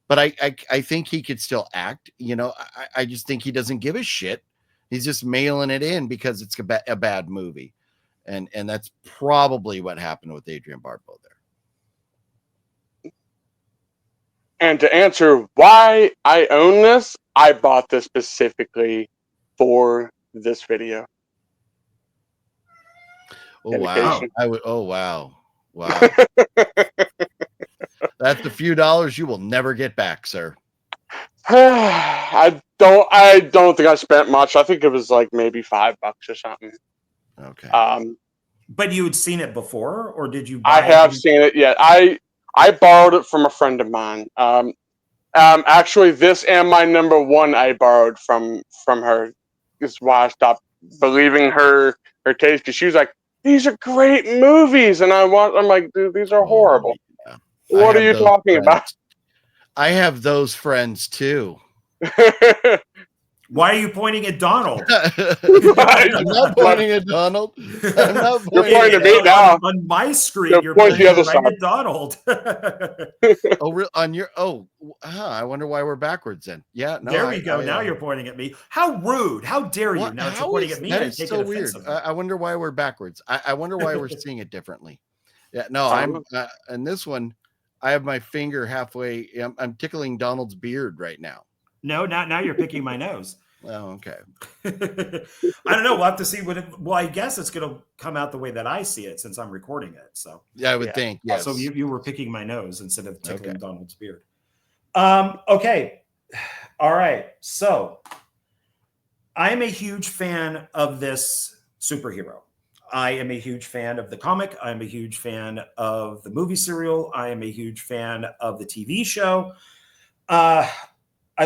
But I think he could still act. I just think he doesn't give a shit. He's just mailing it in because it's a bad movie. And that's probably what happened with Adrian Barbeau there. And to answer why I own this, I bought this specifically for this video. Oh, wow. Wow. That's a few dollars you will never get back, sir. I don't think I spent much. I think it was like maybe $5 or something. Okay. But you had seen it before, or did you buy I have seen it, yeah. I borrowed it from a friend of mine. Actually, this and my number one I borrowed from her. This is why I stopped believing her taste, because she was like, "These are great movies," and I'm like, "Dude, these are horrible." Yeah. What are you talking about? I have those friends too. Why are you pointing at Donald? I'm not pointing at Donald. I'm not You're pointing at me now. On my screen, you're point pointing the other right side. at Donald. Oh, real on your I wonder why we're backwards then. Yeah, no, there we go. Now you're pointing at me. How rude! How dare you? Now you're pointing at me. That and is take so it weird. offensively. I wonder why we're backwards. I wonder why we're seeing it differently. Yeah, no, I'm in this one. I have my finger halfway. I'm tickling Donald's beard right now. No, now you're picking my nose. Oh, okay. I don't know. We'll have to see what it. Well, I guess it's going to come out the way that I see it since I'm recording it. So yeah, I would think. Yes. So you were picking my nose instead of tickling Donald's beard. Okay. All right. So I am a huge fan of this superhero. I am a huge fan of the comic. I'm a huge fan of the movie serial. I am a huge fan of the TV show. I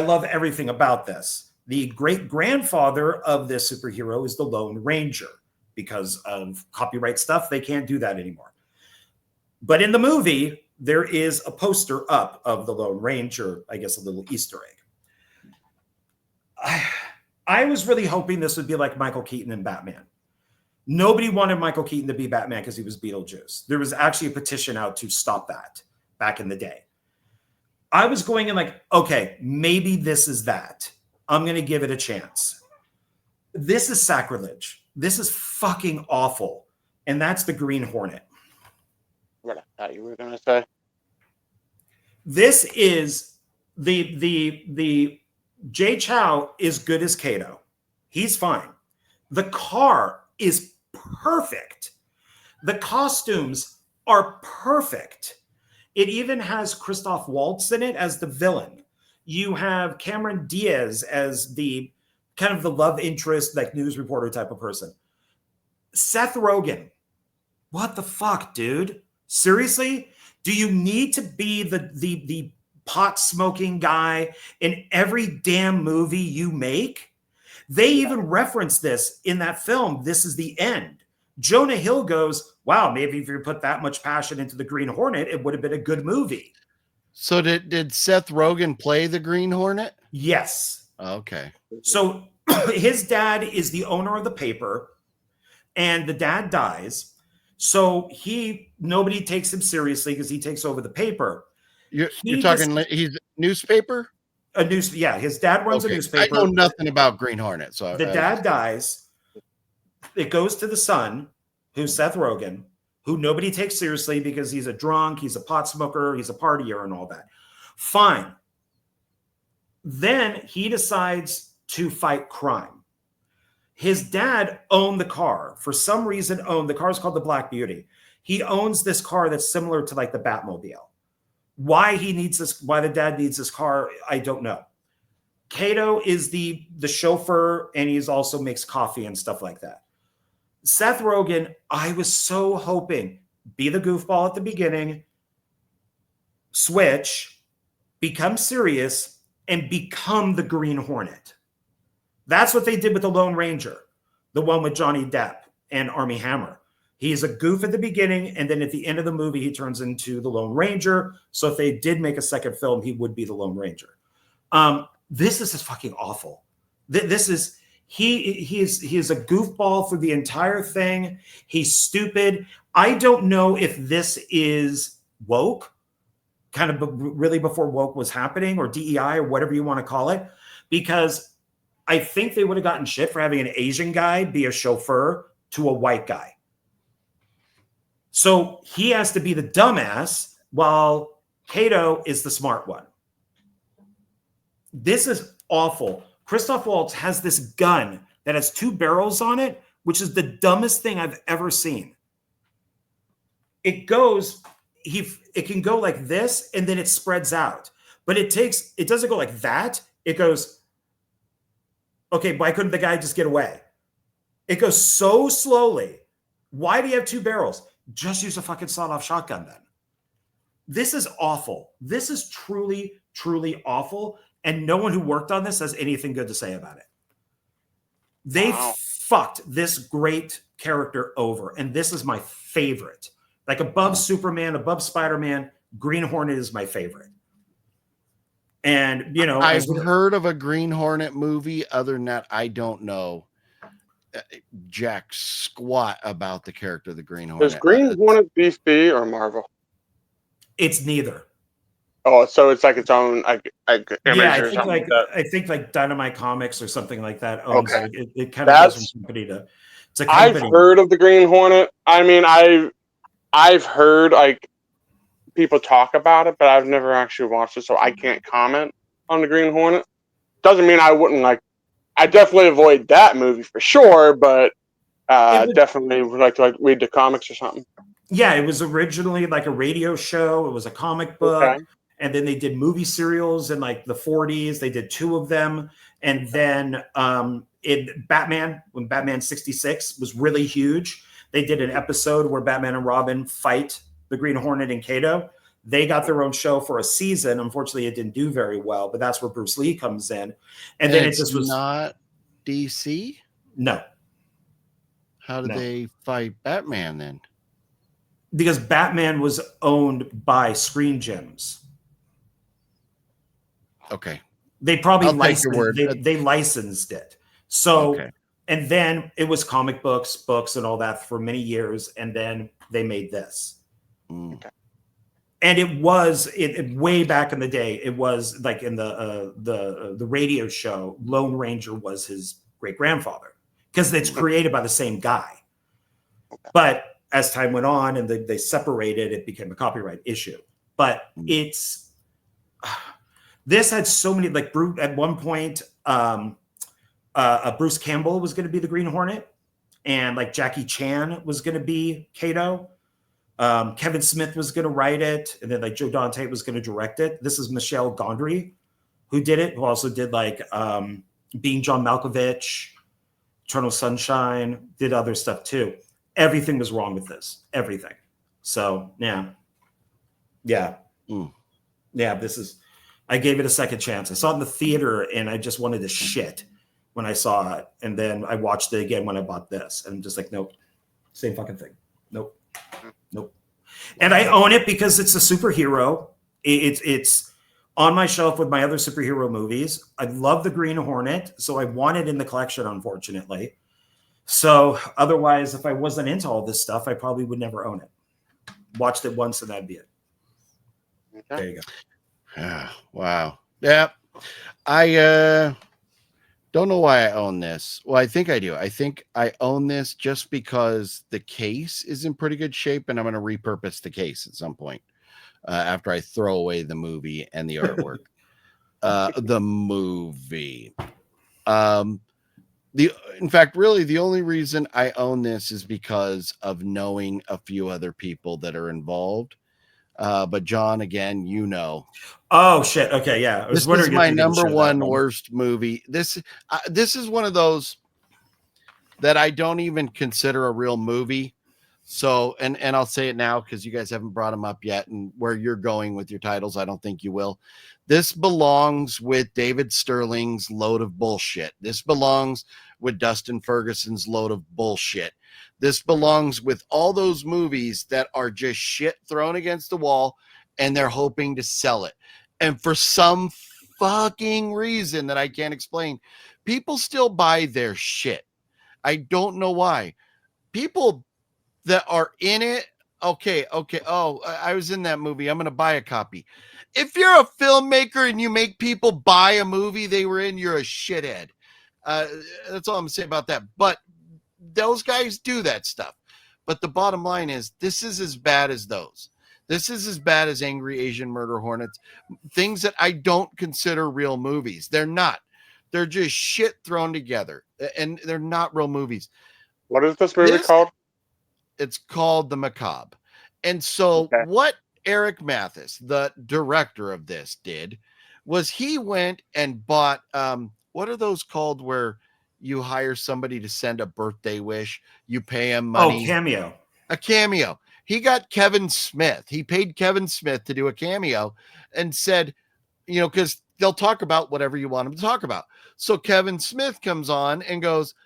love everything about this. The great-grandfather of this superhero is the Lone Ranger. Because of copyright stuff, they can't do that anymore. But in the movie, there is a poster up of the Lone Ranger, I guess a little Easter egg. I was really hoping this would be like Michael Keaton and Batman. Nobody wanted Michael Keaton to be Batman because he was Beetlejuice. There was actually a petition out to stop that back in the day. I was going in like, okay, maybe this is that. I'm going to give it a chance. This is sacrilege. This is fucking awful. And that's the Green Hornet. What I thought you were going to say. This is the Jay Chow is good as Kato. He's fine. The car is perfect. The costumes are perfect. It even has Christoph Waltz in it as the villain. You have Cameron Diaz as the kind of the love interest, like news reporter type of person. Seth Rogen. What the fuck, dude? Seriously? Do you need to be the pot smoking guy in every damn movie you make? They even reference this in that film. This is the end. Jonah Hill goes, wow, maybe if you put that much passion into the Green Hornet, it would have been a good movie. So did Seth Rogen play the Green Hornet? Yes. Okay. So his dad is the owner of the paper, and the dad dies. So nobody takes him seriously because he takes over the paper. You're talking he's newspaper? His dad runs a newspaper. I know nothing about Green Hornet. So the dad dies. It goes to the son, who's Seth Rogen, who nobody takes seriously because he's a drunk, he's a pot smoker, he's a partier and all that. Fine. Then he decides to fight crime. His dad owned the car. For some reason, the car's called the Black Beauty. He owns this car that's similar to like the Batmobile. Why the dad needs this car, I don't know. Kato is the chauffeur, and he also makes coffee and stuff like that. Seth Rogen, I was so hoping, be the goofball at the beginning, switch, become serious, and become the Green Hornet. That's what they did with the Lone Ranger, the one with Johnny Depp and Armie Hammer. He's a goof at the beginning, and then at the end of the movie, he turns into the Lone Ranger. So if they did make a second film, he would be the Lone Ranger. This is just fucking awful. This is he is a goofball through the entire thing. He's stupid. I don't know if this is woke, kind of really before woke was happening, or DEI, or whatever you want to call it, because I think they would have gotten shit for having an Asian guy be a chauffeur to a white guy. So he has to be the dumbass while Kato is the smart one. This is awful. Christoph Waltz has this gun that has 2 barrels on it, which is the dumbest thing I've ever seen. It can go like this, and then it spreads out. But it doesn't go like that. It goes, okay, why couldn't the guy just get away? It goes so slowly. Why do you have 2 barrels? Just use a fucking sawed-off shotgun then. This is awful. This is truly, truly awful. And no one who worked on this has anything good to say about it. They fucked this great character over. And this is my favorite. Like above Superman, above Spider-Man, Green Hornet is my favorite. And, you know, I've heard of a Green Hornet movie. Other than that, I don't know jack squat about the character of the Green Hornet. Is Green Hornet DC or Marvel? it's neither. Oh, so it's like its own like image Yeah, or something like that. I think like Dynamite Comics or something like that owns Okay. it. It kind of goes from company to it's a company. I've heard of the Green Hornet. I mean, I've heard like people talk about it, but I've never actually watched it, so I can't comment on the Green Hornet. Doesn't mean I wouldn't like. I definitely avoid that movie for sure, but definitely would like to like read the comics or something. Yeah, it was originally like a radio show. It was a comic book. Okay. And then they did movie serials in like the 40s. They did 2 of them. And then in Batman, when Batman 66 was really huge, they did an episode where Batman and Robin fight the Green Hornet and Kato. They got their own show for a season. Unfortunately, it didn't do very well, but that's where Bruce Lee comes in. And then it just was not DC. No. How did they fight Batman then? Because Batman was owned by Screen Gems. Okay. They probably licensed it. So, okay. And then it was comic books and all that for many years. And then they made this. Okay. And it was way back in the day. It was like in the radio show, Lone Ranger was his great grandfather because it's created by the same guy. Okay. But as time went on and they separated, it became a copyright issue. But this had so many, like at one point, Bruce Campbell was going to be the Green Hornet, and like Jackie Chan was going to be Kato. Kevin Smith was going to write it, and then like Joe Dante was going to direct it. This is Michelle Gondry who did it, who also did like Being John Malkovich, Eternal Sunshine, did other stuff too. Everything was wrong with this. Everything. So yeah. I gave it a second chance. I saw it in the theater and I just wanted to shit when I saw it. And then I watched it again when I bought this. And I'm just like, nope. Same fucking thing. Nope. And I own it because it's a superhero. It's on my shelf with my other superhero movies. I love the Green Hornet. So I want it in the collection, unfortunately. So otherwise, if I wasn't into all this stuff, I probably would never own it. Watched it once and that'd be it. Okay. There you go. Wow. Yeah. I don't know why I own this. Well, I think I do. I think I own this just because the case is in pretty good shape and I'm going to repurpose the case at some point after I throw away the movie and the artwork. The movie. In fact, really the only reason I own this is because of knowing a few other people that are involved. But John, again, you know. Oh shit. Okay, yeah. This is my number one worst movie. This is one of those that I don't even consider a real movie. So, and I'll say it now because you guys haven't brought them up yet, and where you're going with your titles, I don't think you will. This belongs with David Sterling's Load of Bullshit. This belongs with Dustin Ferguson's Load of Bullshit. This belongs with all those movies that are just shit thrown against the wall and they're hoping to sell it. And for some fucking reason that I can't explain, people still buy their shit. I don't know why. People that are in it, okay. Oh, I was in that movie. I'm going to buy a copy. If you're a filmmaker and you make people buy a movie they were in, you're a shithead. That's all I'm going to say about that. But those guys do that stuff. But the bottom line is this is as bad as those. This is as bad as Angry Asian Murder Hornets. Things that I don't consider real movies. They're not. They're just shit thrown together. And they're not real movies. What is this movie called? It's called The Macabre. And so what Eric Mathis, the director of this, did was he went and bought what are those called where you hire somebody to send a birthday wish, you pay him money? Oh, cameo. A cameo. He got Kevin Smith. He paid Kevin Smith to do a cameo and said, you know, because they'll talk about whatever you want them to talk about. So Kevin Smith comes on and goes,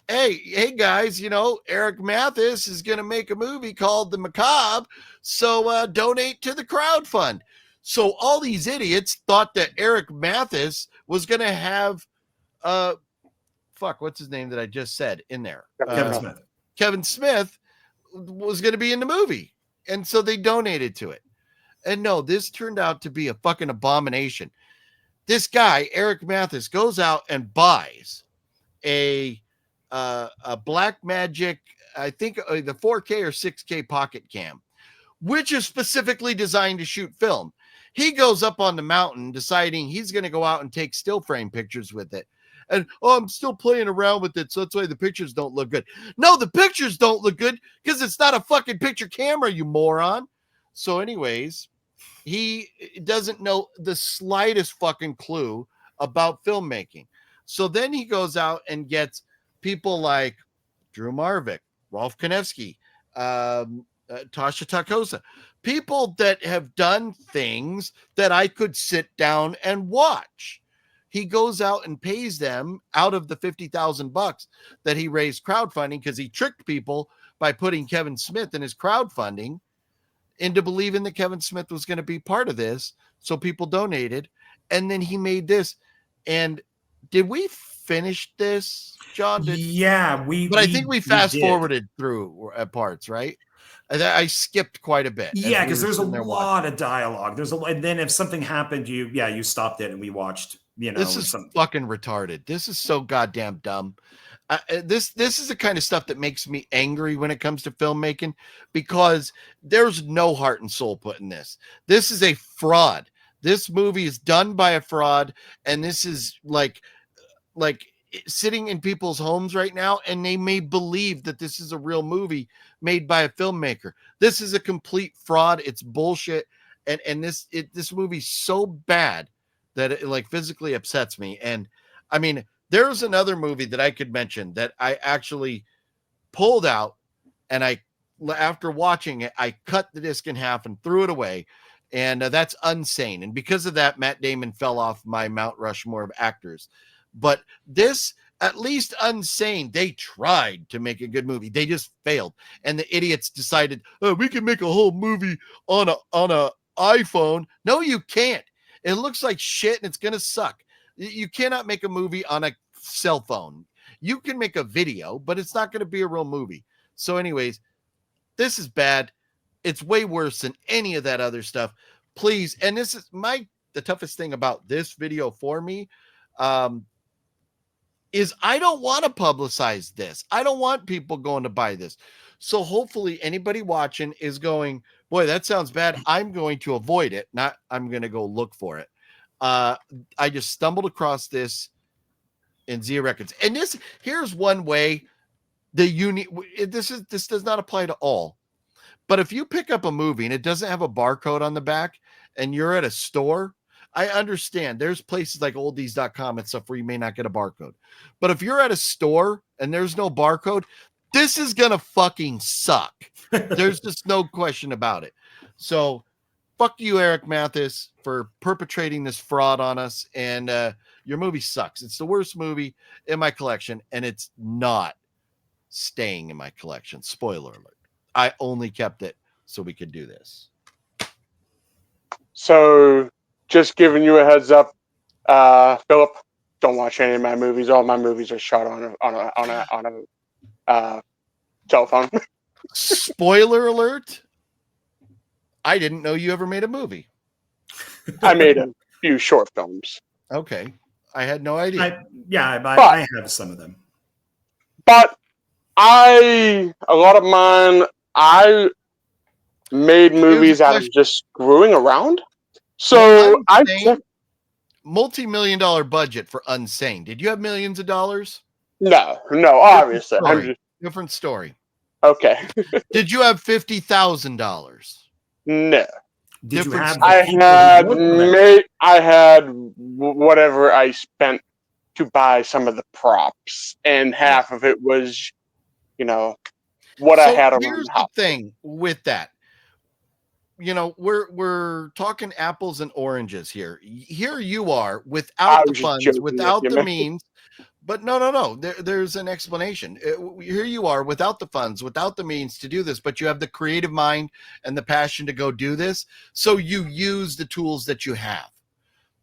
hey guys, you know, Eric Mathis is going to make a movie called The Macabre. So donate to the crowd fund. So all these idiots thought that Eric Mathis was going to have, what's his name that I just said in there? Kevin Smith. Kevin Smith was going to be in the movie. And so they donated to it. And no, this turned out to be a fucking abomination. This guy, Eric Mathis, goes out and buys a Black Magic, I think the 4K or 6K pocket cam, which is specifically designed to shoot film. He goes up on the mountain deciding he's going to go out and take still frame pictures with it. And, I'm still playing around with it, so that's why the pictures don't look good. No, the pictures don't look good because it's not a fucking picture camera, you moron. So anyways, he doesn't know the slightest fucking clue about filmmaking. So then he goes out and gets people like Drew Marvick, Rolf Konevsky, Tasha Takosa, people that have done things that I could sit down and watch. He goes out and pays them out of the $50,000 that he raised crowdfunding, because he tricked people by putting Kevin Smith in his crowdfunding into believing that Kevin Smith was going to be part of this. So people donated, and then he made this. And did we finish this, John? Yeah, I think we fast forwarded through parts, right? I skipped quite a bit. Yeah, because there's a lot of dialogue. And then if something happened, you stopped it and we watched. This is fucking retarded. This is so goddamn dumb. This is the kind of stuff that makes me angry when it comes to filmmaking, because there's no heart and soul put in this. This is a fraud. This movie is done by a fraud, and this is like sitting in people's homes right now, and they may believe that this is a real movie made by a filmmaker. This is a complete fraud. It's bullshit. And this movie's so bad that it like physically upsets me. And I mean, there's another movie that I could mention that I actually pulled out, and after watching it, I cut the disc in half and threw it away. And that's Unsane. And because of that, Matt Damon fell off my Mount Rushmore of actors. But this, at least Unsane, they tried to make a good movie. They just failed. And the idiots decided, we can make a whole movie on a iPhone. No, you can't. It looks like shit and it's going to suck. You cannot make a movie on a cell phone. You can make a video, but it's not going to be a real movie. So anyways, this is bad. It's way worse than any of that other stuff. Please. And this is the toughest thing about this video for me, is I don't want to publicize this. I don't want people going to buy this. So hopefully anybody watching is going, boy, that sounds bad. I'm going to avoid it. Not I'm going to go look for it. I just stumbled across this in Zia Records. And here's one way this does not apply to all. But if you pick up a movie and it doesn't have a barcode on the back and you're at a store, I understand there's places like oldies.com and stuff where you may not get a barcode. But if you're at a store and there's no barcode, this is going to fucking suck. There's just no question about it. So fuck you, Eric Mathis, for perpetrating this fraud on us. And your movie sucks. It's the worst movie in my collection, and it's not staying in my collection. Spoiler alert. I only kept it so we could do this. So, just giving you a heads up, Philip, don't watch any of my movies. All my movies are shot on a telephone. Spoiler alert. I didn't know you ever made a movie. I made a few short films. Okay. I had no idea. I have some of them. But a lot of mine, I made movies out of just screwing around. So multi-million-dollar budget for Unsane. Did you have millions of dollars? No, obviously. Different story. Okay. Did you have $50,000? No. Did you have? I had whatever I spent to buy some of the props, and half of it was, what I had around here's the house. The thing with that. We're talking apples and oranges here. Here you are without the funds, without the means, But no. There's an explanation. Here you are without the funds, without the means to do this, but you have the creative mind and the passion to go do this. So you use the tools that you have.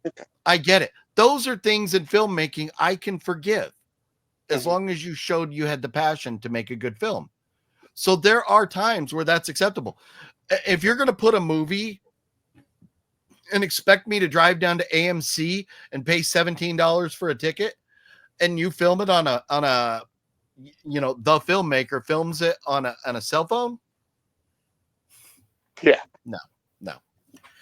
Okay. I get it. Those are things in filmmaking I can forgive as long as you showed you had the passion to make a good film. So there are times where that's acceptable. If you're going to put a movie and expect me to drive down to AMC and pay $17 for a ticket, and you film it on a the filmmaker films it on a cell phone. Yeah. No.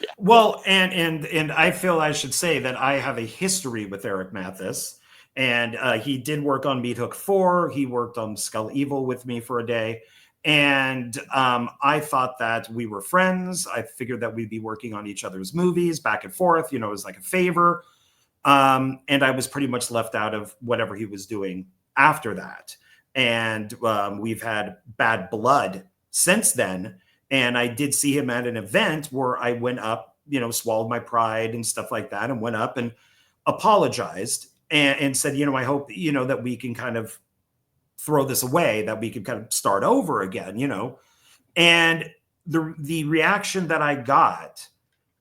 Yeah. Well, and I feel I should say that I have a history with Eric Mathis, and he did work on Meat Hook 4. He worked on Skull Evil with me for a day. And I thought that we were friends. I figured that we'd be working on each other's movies back and forth, it was like a favor. And I was pretty much left out of whatever he was doing after that. And we've had bad blood since then. And I did see him at an event where I went up, swallowed my pride and stuff like that, and went up and apologized and said, I hope, that we can kind of throw this away, that we could kind of start over again, And the reaction that I got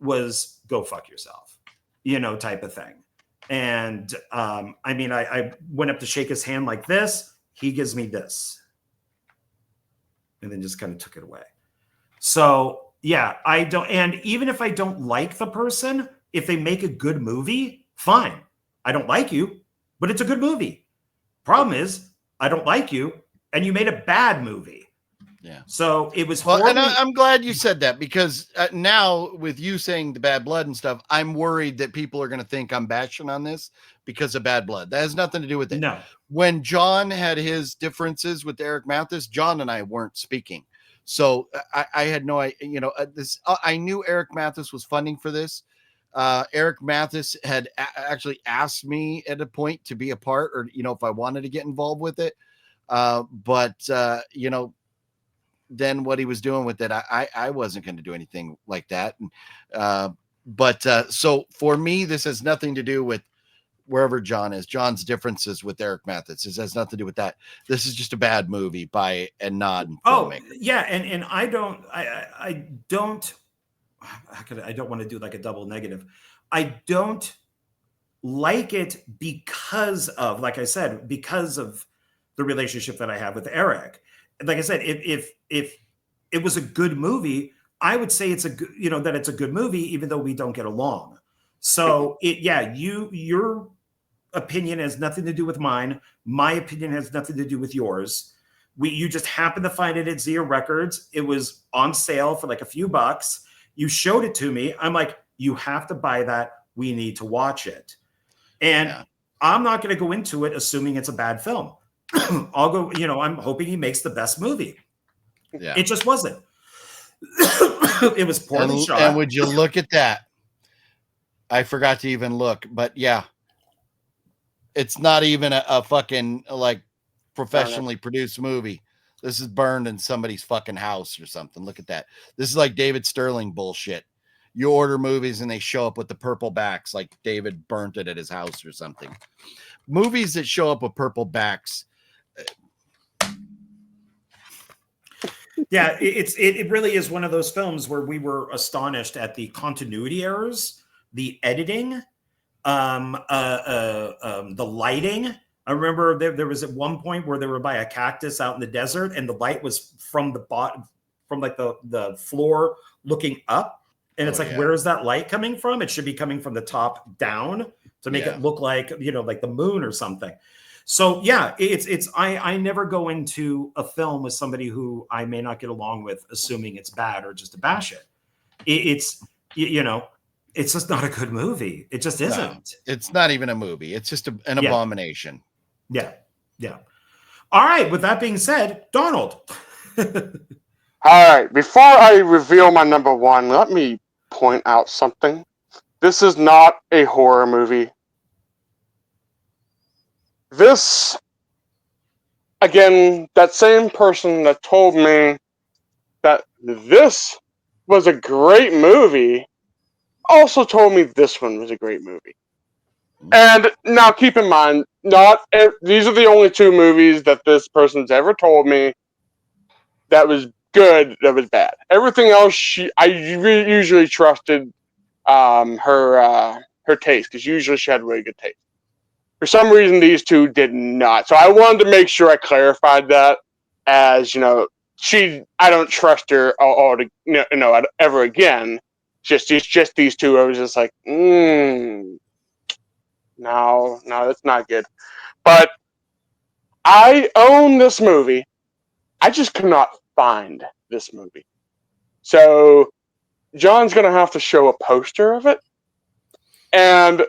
was go fuck yourself, type of thing. And I went up to shake his hand like this. He gives me this. And then just kind of took it away. So yeah, I don't, and even if I don't like the person, if they make a good movie, fine. I don't like you, but it's a good movie. Problem is, I don't like you, and you made a bad movie. Yeah. So it was. Well, and I'm glad you said that, because now with you saying the bad blood and stuff, I'm worried that people are going to think I'm bashing on this because of bad blood. That has nothing to do with it. No. When John had his differences with Eric Mathis, John and I weren't speaking. So I had no idea, I knew Eric Mathis was funding for this. Eric Mathis had actually asked me at a point to be a part, or, if I wanted to get involved with it. But then what he was doing with it, I wasn't going to do anything like that. So for me, this has nothing to do with wherever John is. John's differences with Eric Mathis. This has nothing to do with that. This is just a bad movie by a nod. Oh, yeah. And I don't want to do like a double negative. I don't like it because of, like I said, because of the relationship that I have with Eric. Like I said, if it was a good movie, I would say it's a good, that it's a good movie, even though we don't get along. So your opinion has nothing to do with mine. My opinion has nothing to do with yours. You just happened to find it at Zia Records. It was on sale for like a few bucks. You showed it to me. I'm like, you have to buy that. We need to watch it. And I'm not going to go into it assuming it's a bad film. I'll go, I'm hoping he makes the best movie. Yeah. It just wasn't. It was poorly shot. And would you look at that? I forgot to even look, but yeah, it's not even a fucking like professionally produced movie. This is burned in somebody's fucking house or something. Look at that. This is like David Sterling bullshit. You order movies and they show up with the purple backs, like David burnt it at his house or something. Movies that show up with purple backs. Yeah, it really is one of those films where we were astonished at the continuity errors, the editing, the lighting. I remember there was at one point where they were by a cactus out in the desert, and the light was from the bottom, from like the floor looking up, and it's where is that light coming from? It should be coming from the top down to make it look like like the moon or something. So yeah, I never go into a film with somebody who I may not get along with, assuming it's bad or just to bash it. It's just not a good movie. It just isn't. No, it's not even a movie. It's just an abomination. Yeah. All right. With that being said, Donald. All right. Before I reveal my number one, let me point out something. This is not a horror movie. This, again, that same person that told me that this was a great movie also told me this one was a great movie. And now keep in mind, these are the only two movies that this person's ever told me that was good, that was bad. Everything else, I usually trusted her taste, because usually she had really good taste. For some reason, these two did not. So I wanted to make sure I clarified that, as I don't trust her ever again. It's just these two. I was just like, no, that's not good. But I own this movie. I just could not find this movie. So John's going to have to show a poster of it. And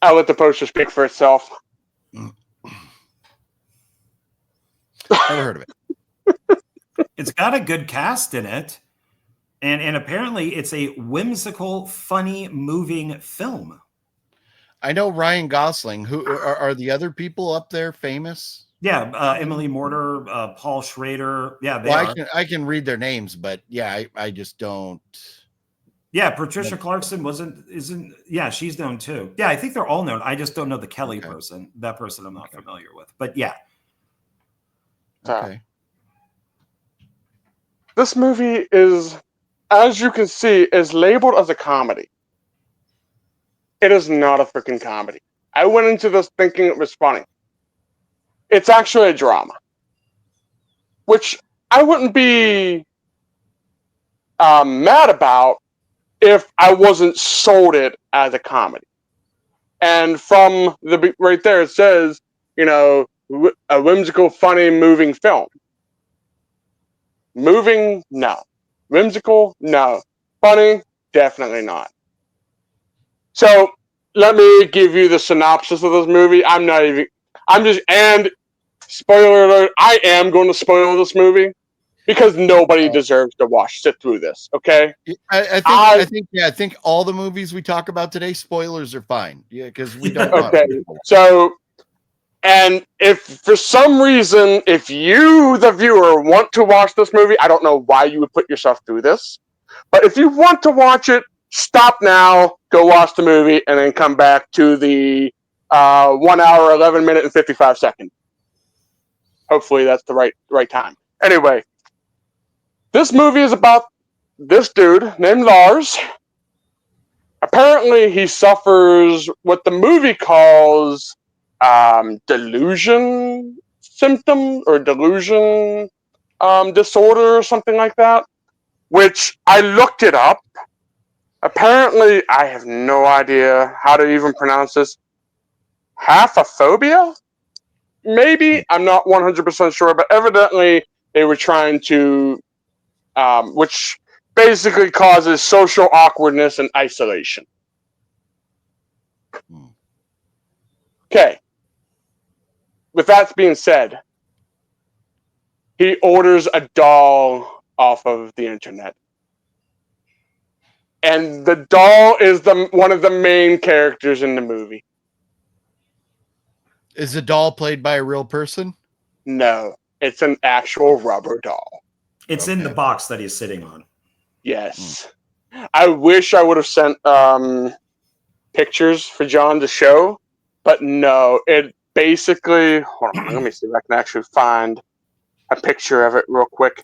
I'll let the poster speak for itself. Never heard of it. It's got a good cast in it. And apparently it's a whimsical, funny, moving film. I know Ryan Gosling. Who are the other people up there famous? Yeah, Emily Mortimer, Paul Schrader. Yeah, I can read their names, but yeah, I just don't. Yeah, Patricia Clarkson isn't. Yeah, she's known too. Yeah, I think they're all known. I just don't know the Kelly person. That person I'm not familiar with. But yeah. Okay. This movie is, as you can see, is labeled as a comedy. It is not a freaking comedy. I went into this thinking it was funny. It's actually a drama, which I wouldn't be mad about if I wasn't sold it as a comedy. And from right there, it says, a whimsical, funny, moving film. Moving, no. Whimsical, no. Funny, definitely not. So let me give you the synopsis of this movie. And spoiler alert, I am going to spoil this movie because nobody deserves to sit through this. Okay. I think all the movies we talk about today, spoilers are fine. Yeah. Cause we don't. Okay. So, and if for some reason, if you, the viewer, want to watch this movie, I don't know why you would put yourself through this, but if you want to watch it, stop now, go watch the movie, and then come back to the 1 hour, 11 minute, and 55 seconds. Hopefully that's the right time. Anyway, this movie is about this dude named Lars. Apparently, he suffers what the movie calls delusion symptom or delusion disorder or something like that, which I looked it up. Apparently, I have no idea how to even pronounce this. Haphophobia? Maybe. I'm not 100% sure, but evidently they were trying to, which basically causes social awkwardness and isolation. Okay. With that being said, he orders a doll off of the internet. And the doll is one of the main characters in the movie. Is the doll played by a real person? No, it's an actual rubber doll. It's in the box that he's sitting on. Yes. I wish I would have sent pictures for John to show, but no, it basically, hold on, let me see if I can actually find a picture of it real quick.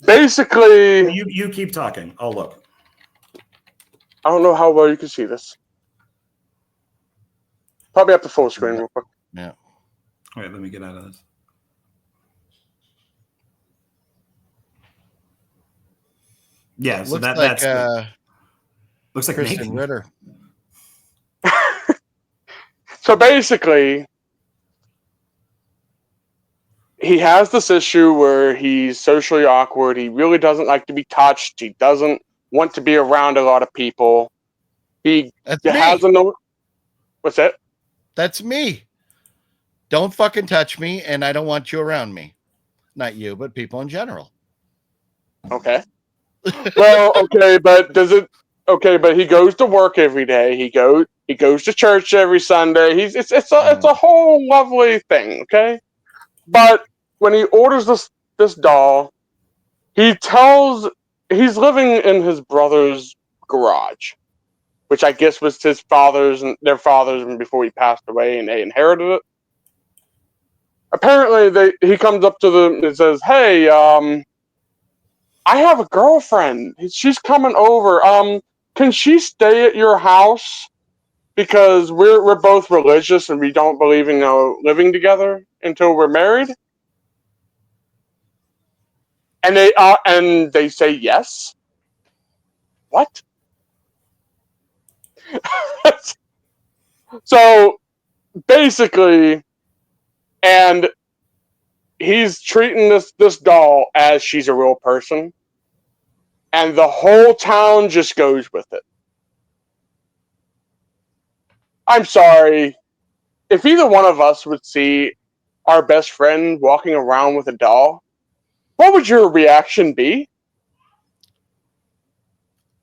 Basically, you keep talking. I'll look. I don't know how well you can see this. Probably up to full screen real quick. Yeah. All right, let me get out of this. Yeah, so that's looks like Kristen Ritter. So basically, he has this issue where he's socially awkward. He really doesn't like to be touched. He doesn't want to be around a lot of people. He has What's that? That's me. Don't fucking touch me, and I don't want you around me. Not you, but people in general. Okay. Well, okay, but but he goes to work every day. He goes to church every Sunday. It's a whole lovely thing, okay? But when he orders this doll, he's living in his brother's garage. which I guess was his father's and their father's, and before he passed away, and they inherited it. Apparently, he comes up to them and says, "Hey, I have a girlfriend. She's coming over. Can she stay at your house? Because we're both religious and we don't believe in living together until we're married." And they say yes. What? So basically, and he's treating this doll as she's a real person, and the whole town just goes with it. I'm sorry. If either one of us would see our best friend walking around with a doll, what would your reaction be?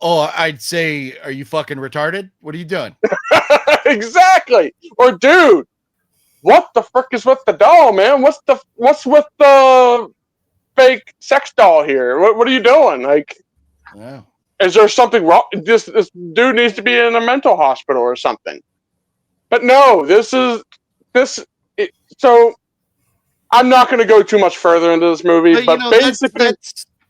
Oh, I'd say, are you fucking retarded? What are you doing? Exactly. Or, dude, what the frick is with the doll, man? What's with the fake sex doll here? What are you doing? Like, Yeah. Is there something wrong? This dude needs to be in a mental hospital or something. But no, so I'm not going to go too much further into this movie, but basically,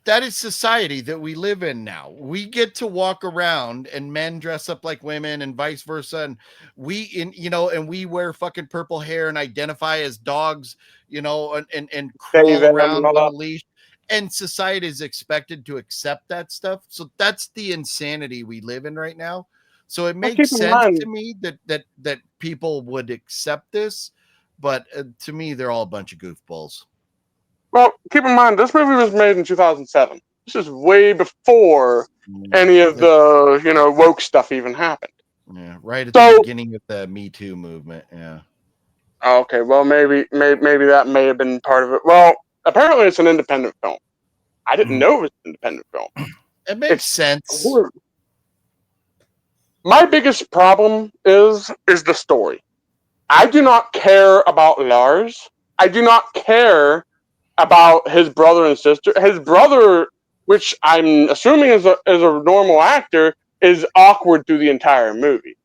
that is society that we live in now. We get to walk around and men dress up like women and vice versa. And we wear fucking purple hair and identify as dogs, and crawl around on a leash. And society is expected to accept that stuff. So that's the insanity we live in right now. So it makes sense to me that people would accept this, but to me, they're all a bunch of goofballs. Well, keep in mind, this movie was made in 2007. This is way before any of the woke stuff even happened. Yeah, right at the beginning of the Me Too movement. Yeah. Okay, well, maybe that may have been part of it. Well, apparently it's an independent film. I didn't know it was an independent film. It makes sense. My biggest problem is the story. I do not care about Lars. I do not care about his brother and sister. His brother, which I'm assuming is a normal actor, is awkward through the entire movie.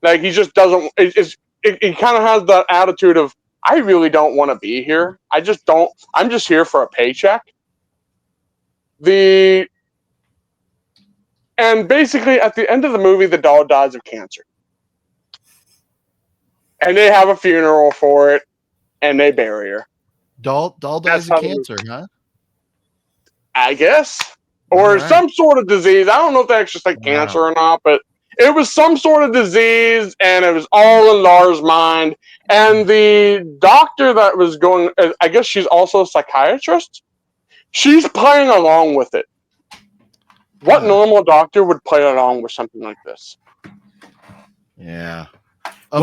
Like, he just doesn't. He kind of has that attitude of, I really don't want to be here. I just don't. I'm just here for a paycheck. And basically, at the end of the movie, the doll dies of cancer. And they have a funeral for it, and they bury her. Doll dies of cancer, huh? I guess. Or some sort of disease. I don't know if they actually say cancer or not, but it was some sort of disease, and it was all in Lars' mind. And the doctor that was going, I guess she's also a psychiatrist, she's playing along with it. What normal doctor would play along with something like this? Yeah. I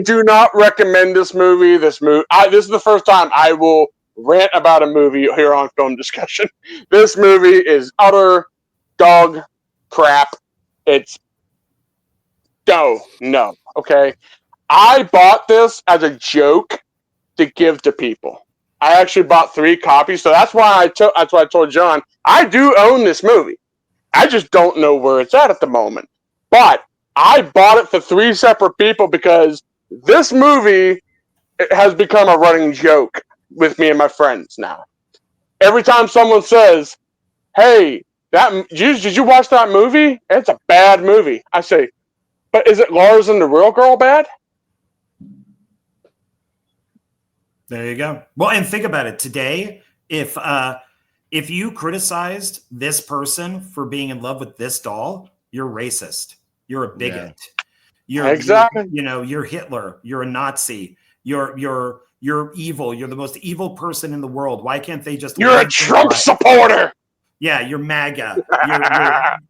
do not recommend this movie. This is the first time I will rant about a movie here on Film Discussion. This movie is utter dog crap. It's no. Okay, I bought this as a joke to give to people. I actually bought 3 copies, so that's why I told John I do own this movie. I just don't know where it's at the moment. But I bought it for 3 separate people because this movie has become a running joke with me and my friends now. Every time someone says, "Hey, did you watch that movie? It's a bad movie." I say, "But is it Lars and the real girl bad?" There you go. Well, and think about it. Today, if you criticized this person for being in love with this doll, you're racist. You're a bigot. Yeah. Exactly. You're Hitler. You're a Nazi. You're evil. You're the most evil person in the world. Why can't they just? You're a Trump supporter. Yeah, you're MAGA.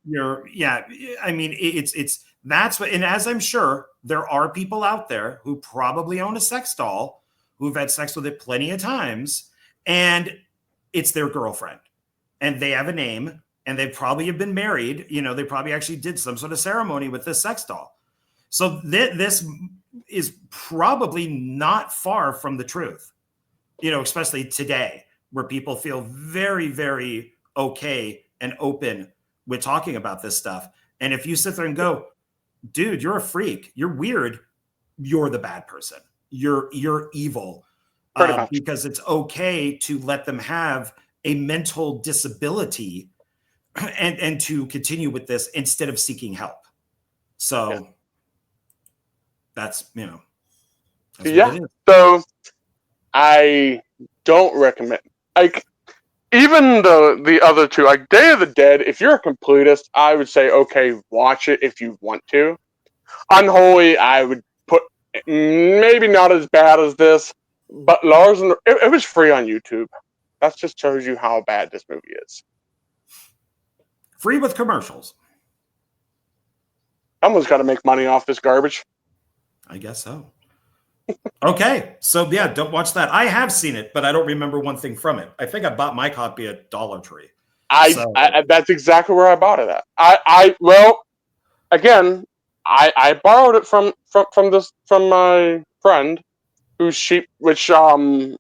Yeah. I mean, that's what. And as I'm sure there are people out there who probably own a sex doll, who've had sex with it plenty of times, and it's their girlfriend, and they have a name, and they probably have been married. They probably actually did some sort of ceremony with this sex doll. So this is probably not far from the truth, especially today, where people feel very, very okay and open with talking about this stuff. And if you sit there and go, dude, you're a freak, you're weird, you're the bad person. You're evil. Because it's okay to let them have a mental disability and to continue with this instead of seeking help. So that's, you know, that's what it is. So I don't recommend, like, even the other two, like Day of the Dead, if you're a completist, I would say, okay, watch it if you want to. Unholy, I would put maybe not as bad as this, but Lars, it was free on YouTube. That just shows you how bad this movie is. Free with commercials. Someone's got to make money off this garbage. I guess so. Okay, so yeah, don't watch that. I have seen it, but I don't remember one thing from it. I think I bought my copy at Dollar Tree. That's exactly where I bought it at. Well, again, I borrowed it from my friend, who's cheap. Which you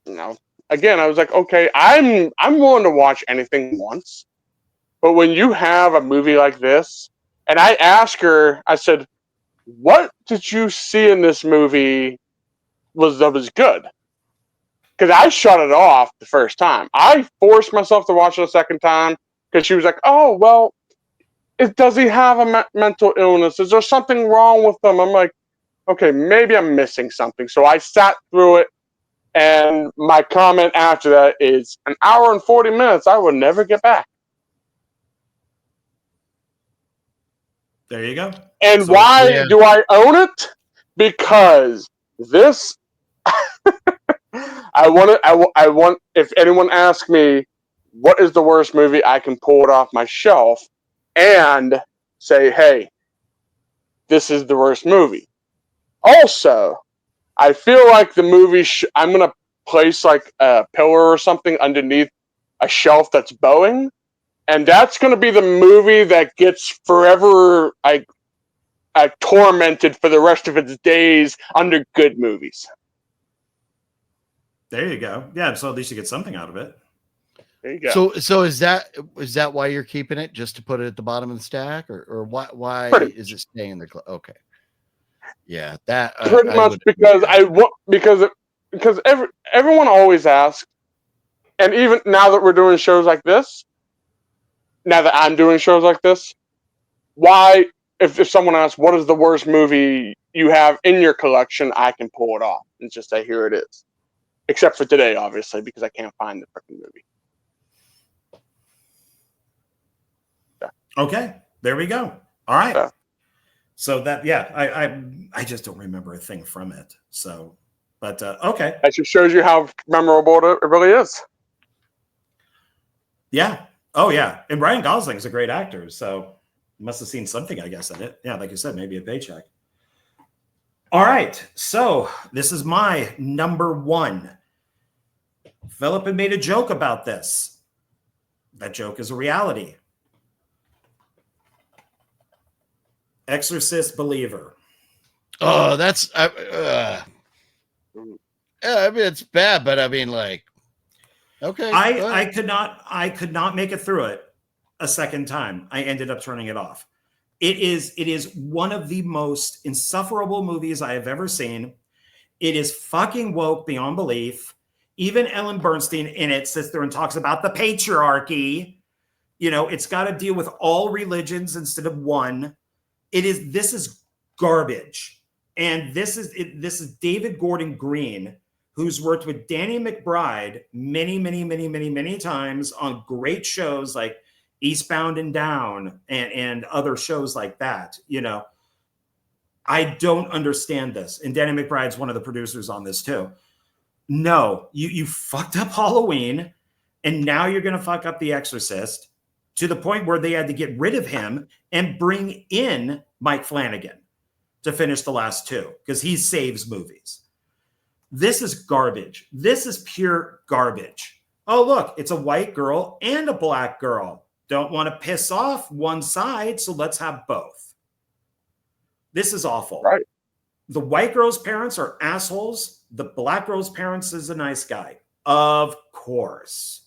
know, again, I was like, okay, I'm willing to watch anything once, but when you have a movie like this, and I asked her, I said, what did you see in this movie that was good? Because I shut it off the first time. I forced myself to watch it a second time because she was like, oh, well, does he have a mental illness? Is there something wrong with him? I'm like, okay, maybe I'm missing something. So I sat through it, and my comment after that is, an hour and 40 minutes I will never get back. There you go. And so, why do I own it? Because this, I want, if anyone asks me, what is the worst movie, I can pull it off my shelf and say, hey, this is the worst movie. Also, I feel like the movie, I'm going to place like a pillar or something underneath a shelf that's bowing. And that's going to be the movie that gets forever tormented for the rest of its days under good movies. There you go. Yeah, so at least you get something out of it. There you go. So is that why you're keeping it, just to put it at the bottom of the stack, or why is it staying in the club? Okay. Yeah, that pretty much because everyone always asks, and even now that we're doing shows like this, now that I'm doing shows like this, why, if someone asks, what is the worst movie you have in your collection, I can pull it off and just say, here it is. Except for today, obviously, because I can't find the freaking movie. Yeah. Okay, there we go. All right. Yeah. So that, I just don't remember a thing from it. So, but okay. That just shows you how memorable it really is. Yeah. Oh, yeah. And Ryan Gosling's a great actor, so you must have seen something, I guess, in it. Yeah, like you said, maybe a paycheck. All right. So this is my number one. Philip had made a joke about this. That joke is a reality. Exorcist Believer. Oh, that's I mean, it's bad, but I mean, like, okay. I could not make it through it a second time. I ended up turning it off. It is one of the most insufferable movies I have ever seen. It is fucking woke beyond belief. Even Ellen Bernstein in it sits there and talks about the patriarchy. You know, it's got to deal with all religions instead of one. This is garbage. And this is David Gordon Green, who's worked with Danny McBride many times on great shows like Eastbound and Down and other shows like that. You know, I don't understand this. And Danny McBride's one of the producers on this too. No, you fucked up Halloween, and now you're going to fuck up The Exorcist to the point where they had to get rid of him and bring in Mike Flanagan to finish the last two because he saves movies. This is garbage. This is pure garbage. Oh, look, it's a white girl and a black girl. Don't want to piss off one side, so let's have both. This is awful. Right. The white girl's parents are assholes. The black girl's parents is a nice guy. Of course.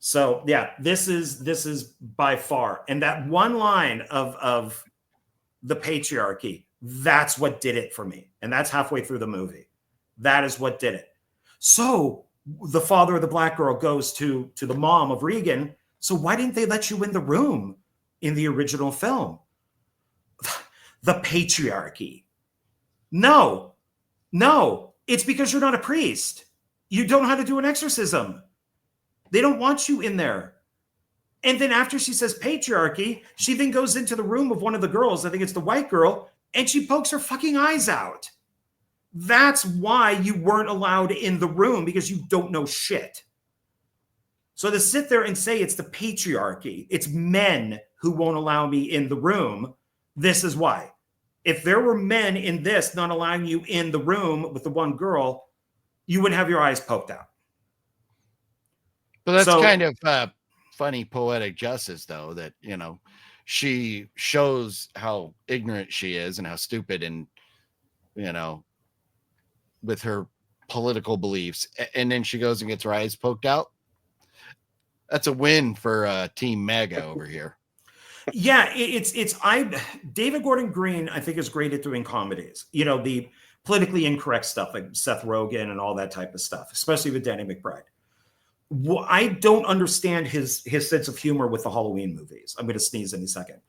So yeah, this is by far, and that one line of the patriarchy, that's what did it for me. And that's halfway through the movie. That is what did it. So the father of the black girl goes to the mom of Regan. So why didn't they let you in the room in the original film? The patriarchy. No, it's because you're not a priest. You don't know how to do an exorcism. They don't want you in there. And then after she says patriarchy, she then goes into the room of one of the girls, I think it's the white girl, and she pokes her fucking eyes out. That's why you weren't allowed in the room, because you don't know shit. So to sit there and say it's the patriarchy, it's men who won't allow me in the room, this is why. If there were men in this not allowing you in the room with the one girl, you wouldn't have your eyes poked out. But that's kind of funny poetic justice, though, that, you know, she shows how ignorant she is and how stupid, and, you know, with her political beliefs, and then she goes and gets her eyes poked out. That's a win for Team MAGA over here. Yeah, David Gordon Green, I think, is great at doing comedies. You know, the politically incorrect stuff like Seth Rogen and all that type of stuff, especially with Danny McBride. I don't understand his sense of humor with the Halloween movies. I'm going to sneeze in a second.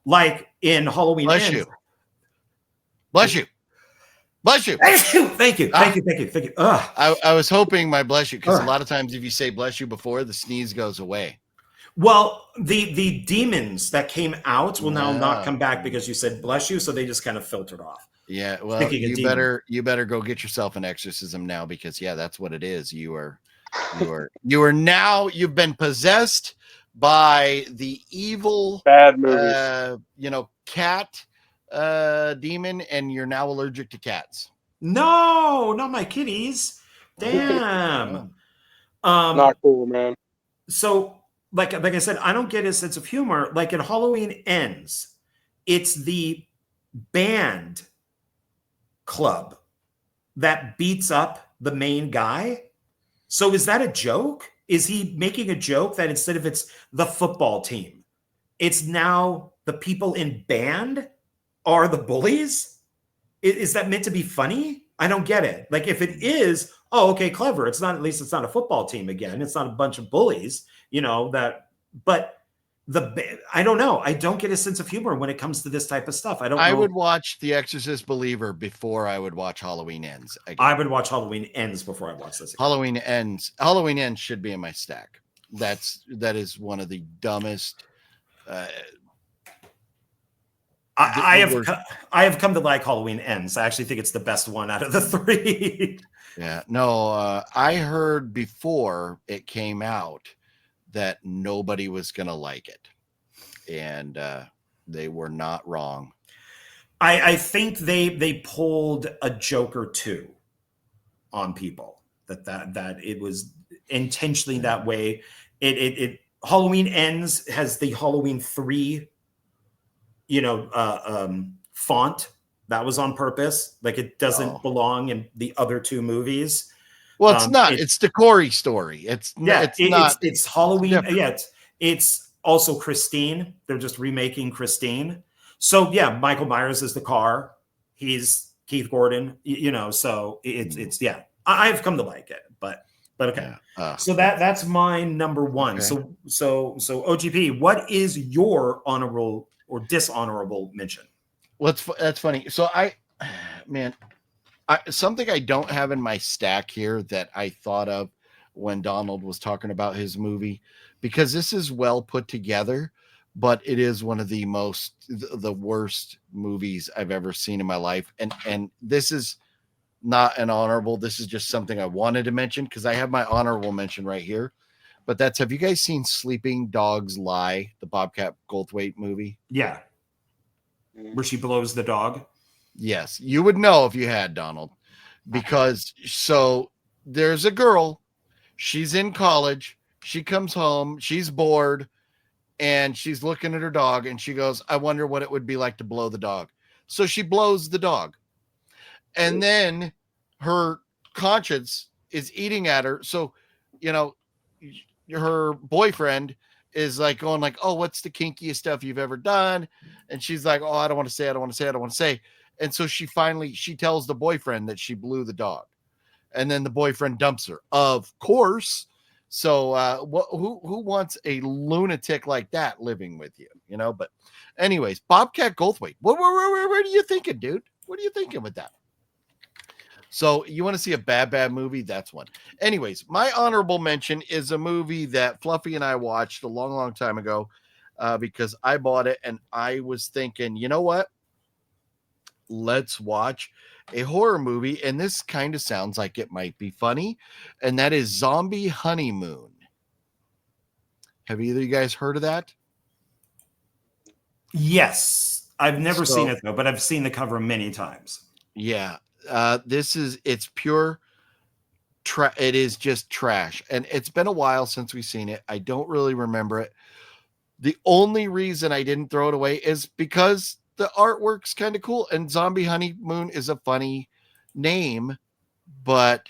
Like in Halloween Bless Ends. you. Bless you. Bless you. Thank you. I was hoping my bless you, because a lot of times if you say bless you before, the sneeze goes away. Well, the demons that came out will now not come back because you said bless you, so they just kind of filtered off. Yeah, well, you better go get yourself an exorcism now, because that's what it is. You've been possessed by the evil bad movies. Cat demon, and you're now allergic to cats. No, not my kitties. Damn. Not cool, man. So like I said, I don't get his sense of humor. Like in Halloween Ends, it's the band club that beats up the main guy. So is that a joke? Is he making a joke that instead of it's the football team, it's now the people in band are the bullies? Is that meant to be funny? I don't get it. Like if it is, oh, okay, clever. It's not, at least it's not a football team again. It's not a bunch of bullies, but I don't know. I don't get a sense of humor when it comes to this type of stuff. I would watch The Exorcist Believer before I would watch Halloween Ends. I would watch Halloween Ends before I watch this again. Halloween Ends should be in my stack. That is one of the dumbest. I have come to like Halloween Ends. I actually think it's the best one out of the three. Yeah, no, I heard before it came out that nobody was going to like it. And they were not wrong. I think they pulled a joke or two on people that it was intentionally that way. It Halloween Ends has the Halloween 3 font that was on purpose. Like it doesn't belong in the other two movies. Well, it's not. It's the Corey story. It's Halloween. Yeah, it's also Christine. They're just remaking Christine. So yeah, Michael Myers is the car. He's Keith Gordon. So it's I've come to like it, but okay. Yeah. So that's my number one. Okay. So OGP, what is your honorable or dishonorable mention? Well, that's funny. So something I don't have in my stack here that I thought of when Donald was talking about his movie, because this is well put together, but it is one of the worst movies I've ever seen in my life. And this is not an honorable. This is just something I wanted to mention because I have my honorable mention right here. But have you guys seen Sleeping Dogs Lie, the Bobcat Goldthwait movie? Yeah. Where she blows the dog? Yes. You would know if you had, Donald. Because so there's a girl. She's in college. She comes home. She's bored. And she's looking at her dog. And she goes, I wonder what it would be like to blow the dog. So she blows the dog. And then her conscience is eating at her. So, her boyfriend is like going like, oh, what's the kinkiest stuff you've ever done? And she's like, oh, I don't want to say, I don't want to say, I don't want to say. And so she tells the boyfriend that she blew the dog. And then the boyfriend dumps her, of course. So who wants a lunatic like that living with you? You know, but anyways, Bobcat Goldthwait. What are you thinking, dude? What are you thinking with that? So you want to see a bad movie? That's one. Anyways, my honorable mention is a movie that Fluffy and I watched a long time ago because I bought it and I was thinking, you know what? Let's watch a horror movie. And this kind of sounds like it might be funny. And that is Zombie Honeymoon. Have either of you guys heard of that? Yes. I've never seen it though, but I've seen the cover many times. Yeah. It's pure it is just trash, and it's been a while since we've seen it. I don't really remember it. The only reason I didn't throw it away is because the artwork's kind of cool, and Zombie Honeymoon is a funny name, but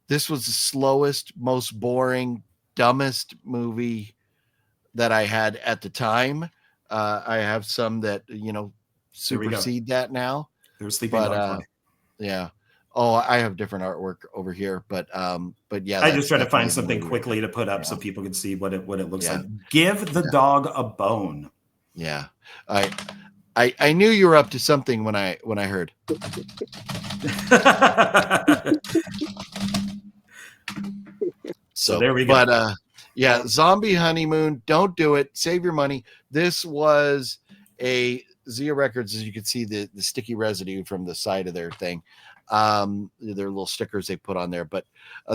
this was the slowest, most boring, dumbest movie that I had at the time. I have some that, you know, supersede that now. They're sleeping dog. Yeah. Oh, I have different artwork over here, but yeah. I just try to find something quickly to put up so people can see what it looks like. Give the dog a bone. Yeah. I knew you were up to something when I heard. So there we go. But yeah, Zombie Honeymoon, don't do it. Save your money. This was a Zia Records, as you can see the sticky residue from the side of their thing. Their little stickers they put on there, but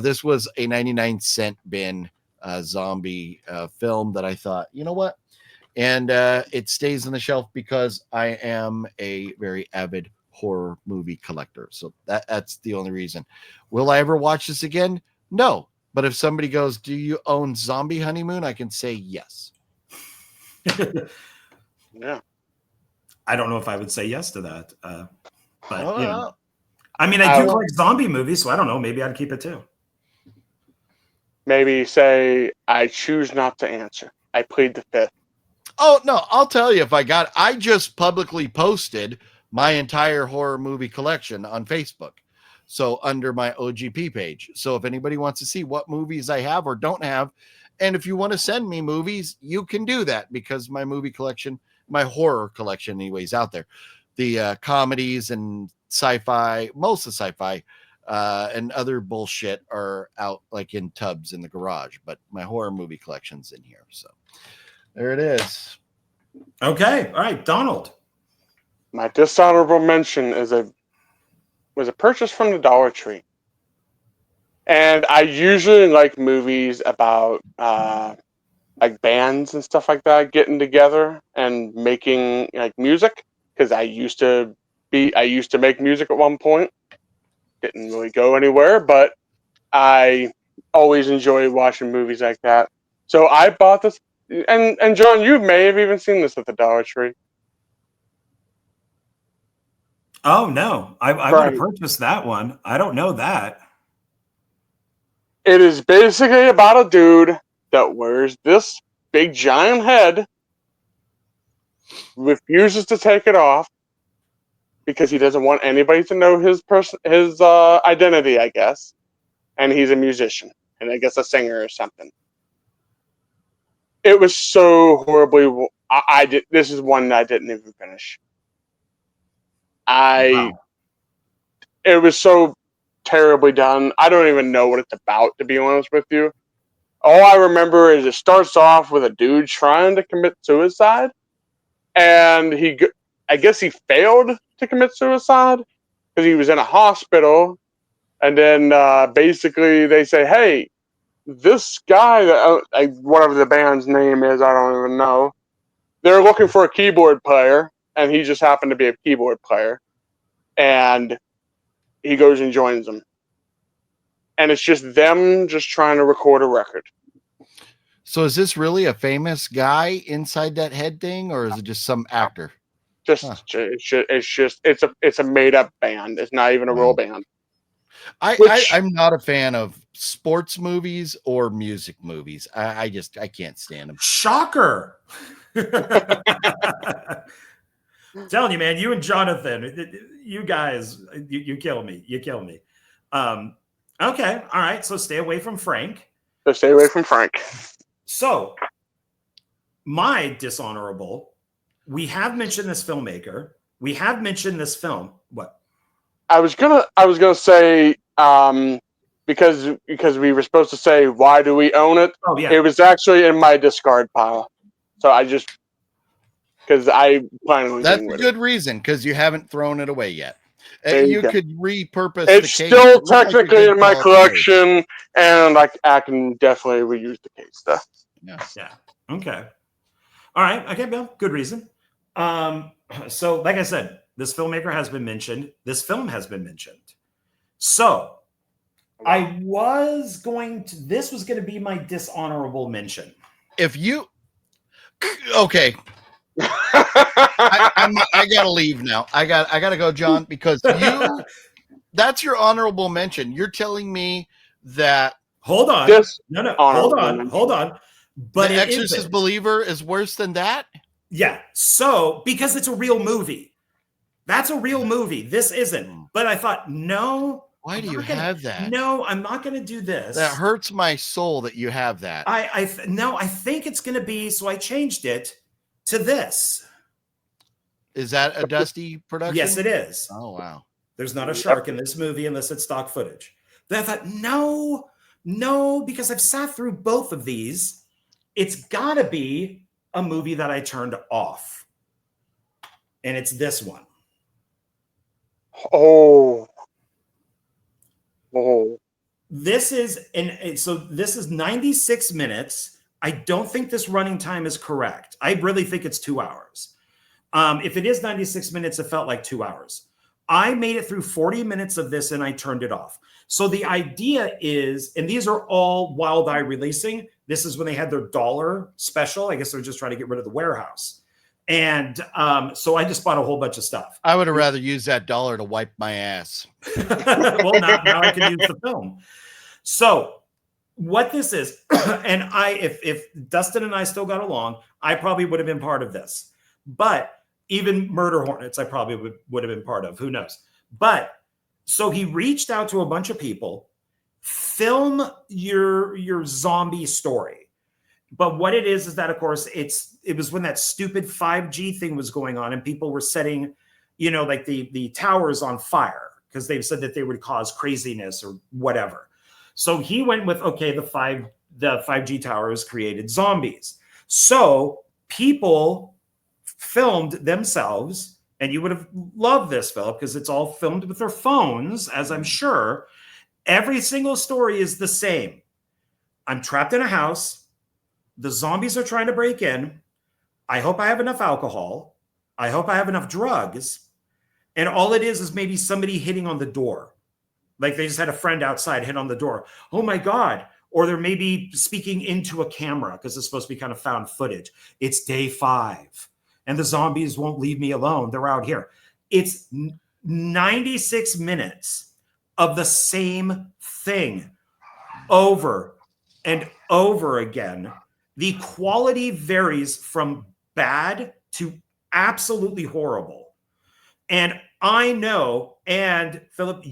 this was a 99-cent bin zombie film that I thought, you know what? And it stays on the shelf because I am a very avid horror movie collector. So that's the only reason. Will I ever watch this again? No. But if somebody goes, do you own Zombie Honeymoon? I can say yes. Yeah. I don't know if I would say yes to that. But you know, I mean, I do like zombie movies, so I don't know. Maybe I'd keep it too. Maybe say, I choose not to answer. I plead the fifth. Oh, no, I'll tell you if I just publicly posted my entire horror movie collection on Facebook. So under my OGP page. So if anybody wants to see what movies I have or don't have, and if you want to send me movies, you can do that because my movie collection, my horror collection anyways, out there. The comedies and sci-fi, most of sci-fi and other bullshit are out like in tubs in the garage, but my horror movie collection's in here. So there it is. Okay. All right, Donald. My dishonorable mention was a purchase from the Dollar Tree. And I usually like movies about like bands and stuff like that getting together and making like music, because I used to make music at one point. Didn't really go anywhere, but I always enjoy watching movies like that. So I bought this, and John, you may have even seen this at the Dollar Tree. Oh no, I would have purchased that one. I don't know that. It is basically about a dude that wears this big giant head, refuses to take it off because he doesn't want anybody to know his identity, I guess. And he's a musician, and I guess a singer or something. It was so horribly. This is one that I didn't even finish. It was so terribly done. I don't even know what it's about, to be honest with you. All I remember is it starts off with a dude trying to commit suicide, and I guess he failed to commit suicide because he was in a hospital, and then basically they say, hey, this guy, whatever the band's name is, I don't even know, they're looking for a keyboard player, and he just happened to be a keyboard player, and he goes and joins them. And it's just them just trying to record a record. So is this really a famous guy inside that head thing, or is it just some actor? It's a made up band. It's not even a real band. I'm not a fan of sports movies or music movies. I can't stand them. Shocker. Telling you, man, you and Jonathan, you guys, you kill me. You kill me. Okay. All right. So stay away from Frank. So stay away from Frank. So my dishonorable, we have mentioned this filmmaker. We have mentioned this film. What? I was gonna say, because we were supposed to say, why do we own it? Oh, yeah. It was actually in my discard pile. So because I plan on That's getting a rid good reason, because you haven't thrown it away yet. You could repurpose it's the case. still technically in my collection, and I can definitely reuse the case though. Yeah. Okay. All right. Okay, Bill. Good reason. So, like I said, this filmmaker has been mentioned. This film has been mentioned. So, I was going to. This was going to be my dishonorable mention. If you, okay, I gotta leave now. I gotta go, John, because that's your honorable mention. You're telling me that. Hold on. No. Hold on. But The Exorcist Believer is worse than that? Yeah. So, because it's a real movie. That's a real movie. This isn't. But I thought, no. Why do you have that? No, I'm not going to do this. That hurts my soul that you have that. No, I think it's going to be, so I changed it to this. Is that a Dusty production? Yes, it is. Oh, wow. There's not a shark in this movie unless it's stock footage. Then I thought, no, because I've sat through both of these. It's got to be a movie that I turned off. And it's this one. Oh. This is this is 96 minutes. I don't think this running time is correct. I really think it's 2 hours. If it is 96 minutes, it felt like 2 hours. I made it through 40 minutes of this and I turned it off. So the idea is, and these are all Wild Eye releasing. This is when they had their $1 special. I guess they're just trying to get rid of the warehouse. And so I just bought a whole bunch of stuff. I would have rather used that $1 to wipe my ass. Well, now I can use the film. So what this is, and if Dustin and I still got along, I probably would have been part of this. But even Murder Hornets, I probably would have been part of. Who knows? But so he reached out to a bunch of people, film your zombie story. But what it is that, of course, it was when that stupid 5G thing was going on and people were setting, like the towers on fire because they've said that they would cause craziness or whatever. So he went with, okay, the 5G towers created zombies. So people filmed themselves, and you would have loved this, Philip, because it's all filmed with their phones, as I'm sure. Every single story is the same. I'm trapped in a house. The zombies are trying to break in. I hope I have enough alcohol. I hope I have enough drugs. And all it is maybe somebody hitting on the door. Like they just had a friend outside hit on the door. Oh my God. Or they're maybe speaking into a camera because it's supposed to be kind of found footage. It's day 5 and the zombies won't leave me alone. They're out here. It's 96 minutes of the same thing over and over again. The quality varies from bad to absolutely horrible. And I know, and Philip,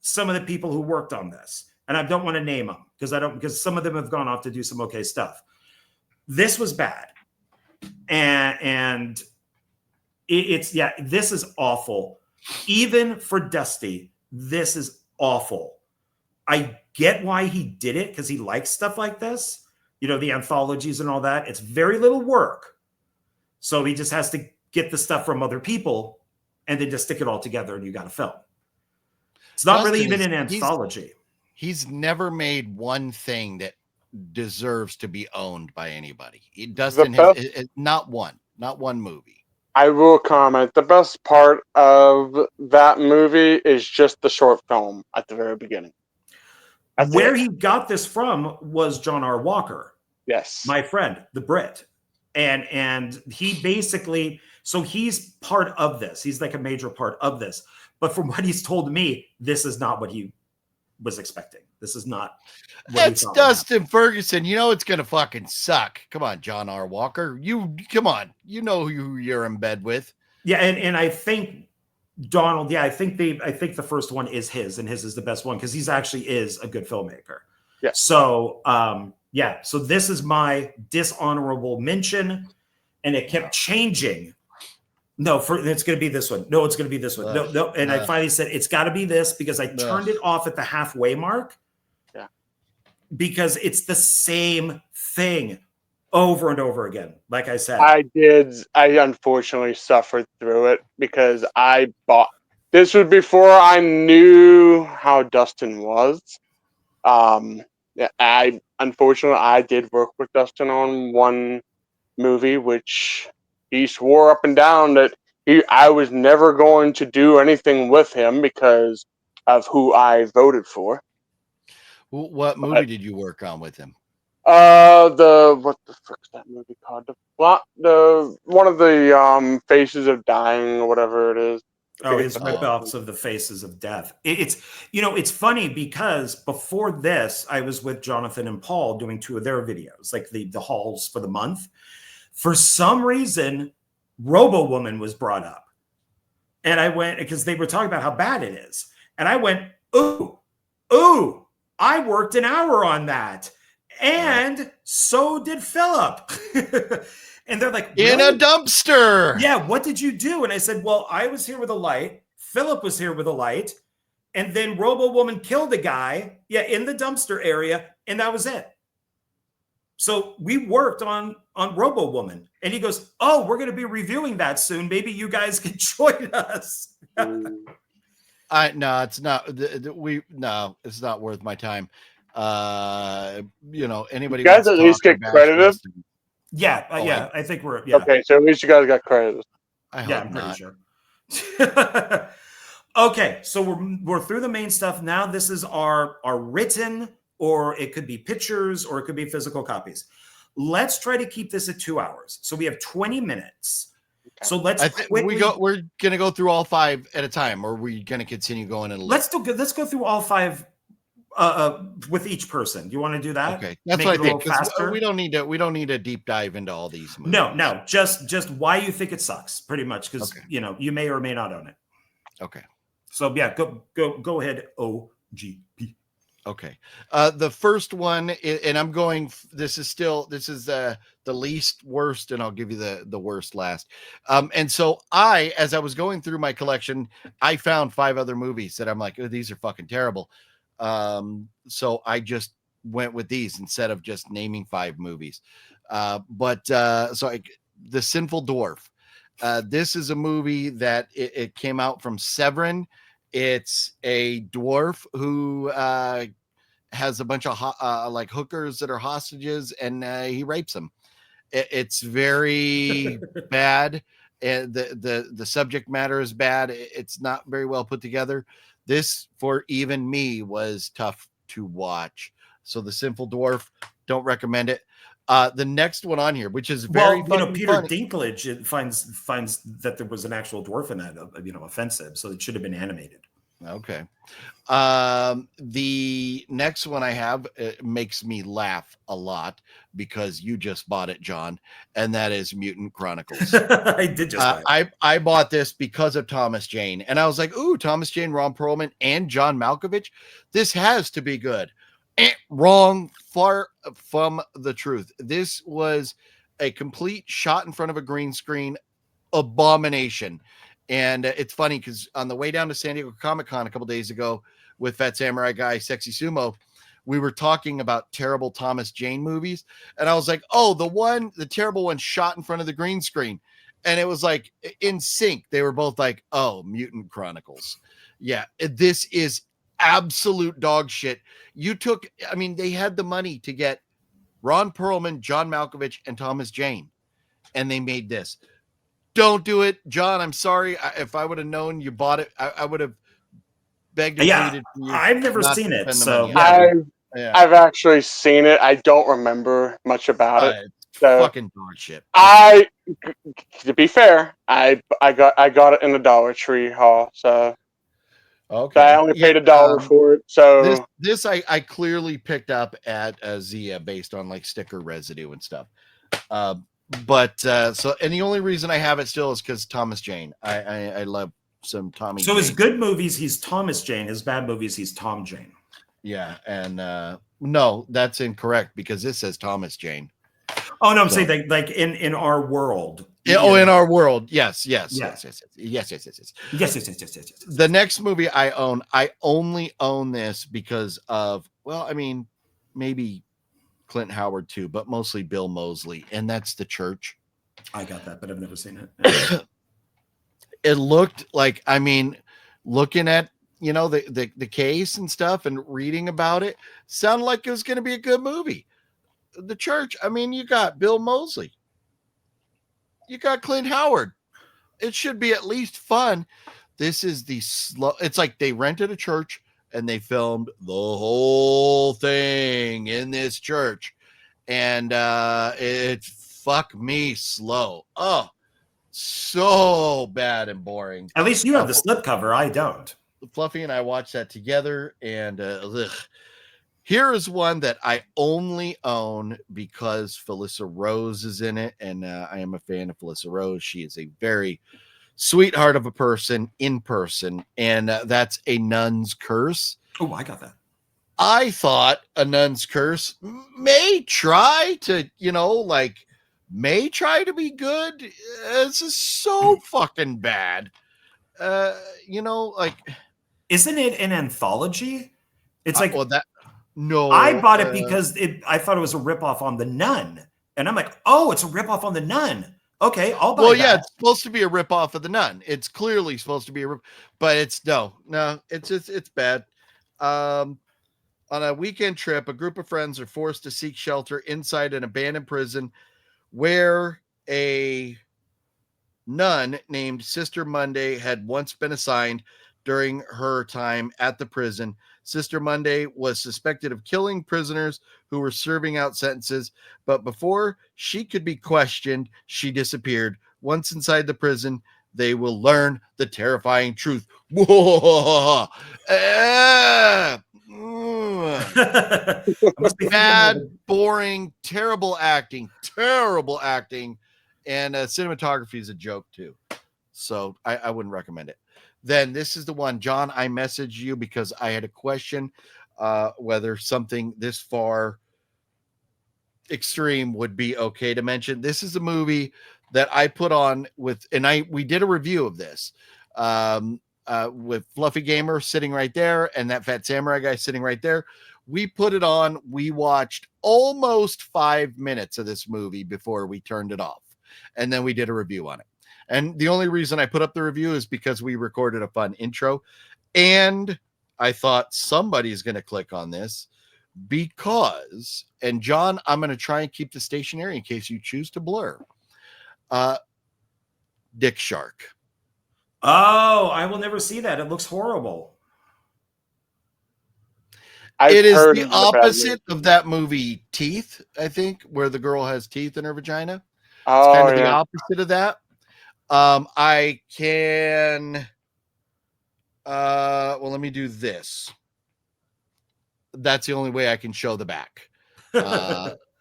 some of the people who worked on this, and I don't want to name them because some of them have gone off to do some okay stuff. This was bad. And this is awful. Even for Dusty, this is awful. I get why he did it because he likes stuff like this, the anthologies and all that. It's very little work. So he just has to get the stuff from other people and then just stick it all together and you got a film. It's not really even an anthology. He's never made one thing that deserves to be owned by anybody. Dustin has not one movie. I will comment. The best part of that movie is just the short film at the very beginning. Where he got this from was John R. Walker. Yes. My friend, the Brit. And he basically, so he's part of this. He's like a major part of this. But from what he's told me, this is not what he was expecting. This is not what It's Dustin Ferguson. You know it's gonna fucking suck. Come on, John R. Walker. Come on. You know who you're in bed with. Yeah, and I think Donald, I think the first one is his, and his is the best one because he's actually is a good filmmaker. Yeah. So so this is my dishonorable mention, and it kept changing. No, it's going to be this one. No, it's going to be this one. No. And I finally said, it's got to be this because I turned it off at the halfway mark. Yeah. Because it's the same thing over and over again. Like I said. I unfortunately suffered through it because this was before I knew how Dustin was. Unfortunately, I did work with Dustin on one movie, which he swore up and down that I was never going to do anything with him because of who I voted for. What movie did you work on with him? What the frick's that movie called? The one of the Faces of Dying or whatever it is. Oh, his rip-offs of the Faces of Death. It's funny because before this, I was with Jonathan and Paul doing 2 of their videos, like the hauls for the month. For some reason, Robo Woman was brought up. And I went, because they were talking about how bad it is. And I went, ooh, I worked an hour on that. And so did Philip. And they're like, really? In a dumpster. Yeah, what did you do? And I said, well, I was here with a light. Philip was here with a light. And then Robo Woman killed a guy, in the dumpster area. And that was it. So we worked on Robo Woman. And he goes, oh, we're going to be reviewing that soon. Maybe you guys can join us. No, it's not. It's not worth my time. Anybody. You guys at least get credited. Yeah, I think we're okay. So at least you guys got credited. I'm pretty sure. Okay, so we're through the main stuff now. This is our written, or it could be pictures, or it could be physical copies. Let's try to keep this at 2 hours. So we have 20 minutes. Okay. So we're gonna go through all 5 at a time, or are we gonna continue going in a let's go through all 5 with each person. Do you want to do that? Okay, that's what I think. We don't need a deep dive into all these movies. No, just why you think it sucks, pretty much, because you may or may not own it. Okay. So go ahead, OGP. Okay. The first one, and I'm going. This is the least worst, and I'll give you the worst last. And so as I was going through my collection, I found 5 other movies that I'm like, oh, these are fucking terrible. So I just went with these instead of just naming 5 movies. The Sinful Dwarf. This is a movie that it came out from Severin. It's a dwarf who has a bunch of hookers that are hostages, and he rapes them. It's very bad. And the subject matter is bad. It's not very well put together. This, for even me, was tough to watch. So The Sinful Dwarf, don't recommend it. The next one on here, which is very Peter funny. Dinklage finds that there was an actual dwarf in that, offensive. So it should have been animated. Okay. The next one I have makes me laugh a lot because you just bought it, John, and that is Mutant Chronicles. I did just buy it. I bought this because of Thomas Jane, and I was like, ooh, Thomas Jane, Ron Perlman, and John Malkovich. This has to be good. Wrong, far from the truth. This was a complete shot in front of a green screen abomination. And it's funny because on the way down to San Diego Comic-Con a couple days ago with Fat Samurai Guy, Sexy Sumo, we were talking about terrible Thomas Jane movies. And I was like, oh, the terrible one shot in front of the green screen. And it was like in sync. They were both like, oh, Mutant Chronicles. Yeah, this is absolute dog shit. They had the money to get Ron Perlman, John Malkovich, and Thomas Jane. And they made this. Don't do it, John. I'm sorry. If I would have known you bought it, I would have begged and pleaded for you. I've never seen it, so I've actually seen it. I don't remember much about it. So fucking dog shit. To be fair, I got it in the Dollar Tree haul. So Okay. I only paid $1 for it. So this I clearly picked up at Zia based on like sticker residue and stuff. And the only reason I have it still is because Thomas Jane. I love some Tommy. So Jane. his good movies, he's Thomas Jane. His bad movies, he's Tom Jane. Yeah, and no, that's incorrect because this says Thomas Jane. Oh no, I'm saying like in our world. In our world, yes. Yes. The next movie I own, I only own this because of, well, I mean, maybe Clint Howard too, but mostly Bill Moseley, and that's The Church. I got that, but I've never seen it. It looked like, I mean, looking at the case and stuff and reading about it, sounded like it was going to be a good movie. The Church, I mean, you got Bill Moseley, you got Clint Howard. It should be at least fun. This is the slow. It's like they rented a church and they filmed the whole thing in this church, and it fuck me slow. Oh, so bad and boring. At least you have the slipcover. I don't. Fluffy and I watched that together, and here is one that I only own because Felissa Rose is in it, and I am a fan of Felissa Rose. She is a very sweetheart of a person in person, and that's A Nun's Curse. Oh, I got that. I thought A Nun's Curse may try to, may try to be good. This is so fucking bad. Isn't it an anthology? It's like, no. I bought it because I thought it was a ripoff on The Nun. And I'm like, oh, it's a ripoff on The Nun. Okay, I'll buy that. Yeah, it's supposed to be a ripoff of The Nun. It's clearly supposed to be but it's no, it's bad. On a weekend trip, a group of friends are forced to seek shelter inside an abandoned prison where a nun named Sister Monday had once been assigned during her time at the prison. Sister Monday was suspected of killing prisoners who were serving out sentences, but before she could be questioned, she disappeared. Once inside the prison, they will learn the terrifying truth. Bad, boring, terrible acting, and cinematography is a joke too. So I wouldn't recommend it. Then this is the one, John, I messaged you because I had a question whether something this far extreme would be okay to mention. This is a movie that I put on we did a review of this with Fluffy Gamer sitting right there and that Fat Samurai guy sitting right there. We put it on. We watched almost 5 minutes of this movie before we turned it off. And then we did a review on it. And the only reason I put up the review is because we recorded a fun intro. And I thought somebody's going to click on this because, and John, I'm going to try and keep the stationary in case you choose to blur. Dick Shark. Oh, I will never see that. It looks horrible. It is the opposite of that movie Teeth, I think, where the girl has teeth in her vagina. It's kind of the opposite of that. I can let me do this. That's the only way I can show the back.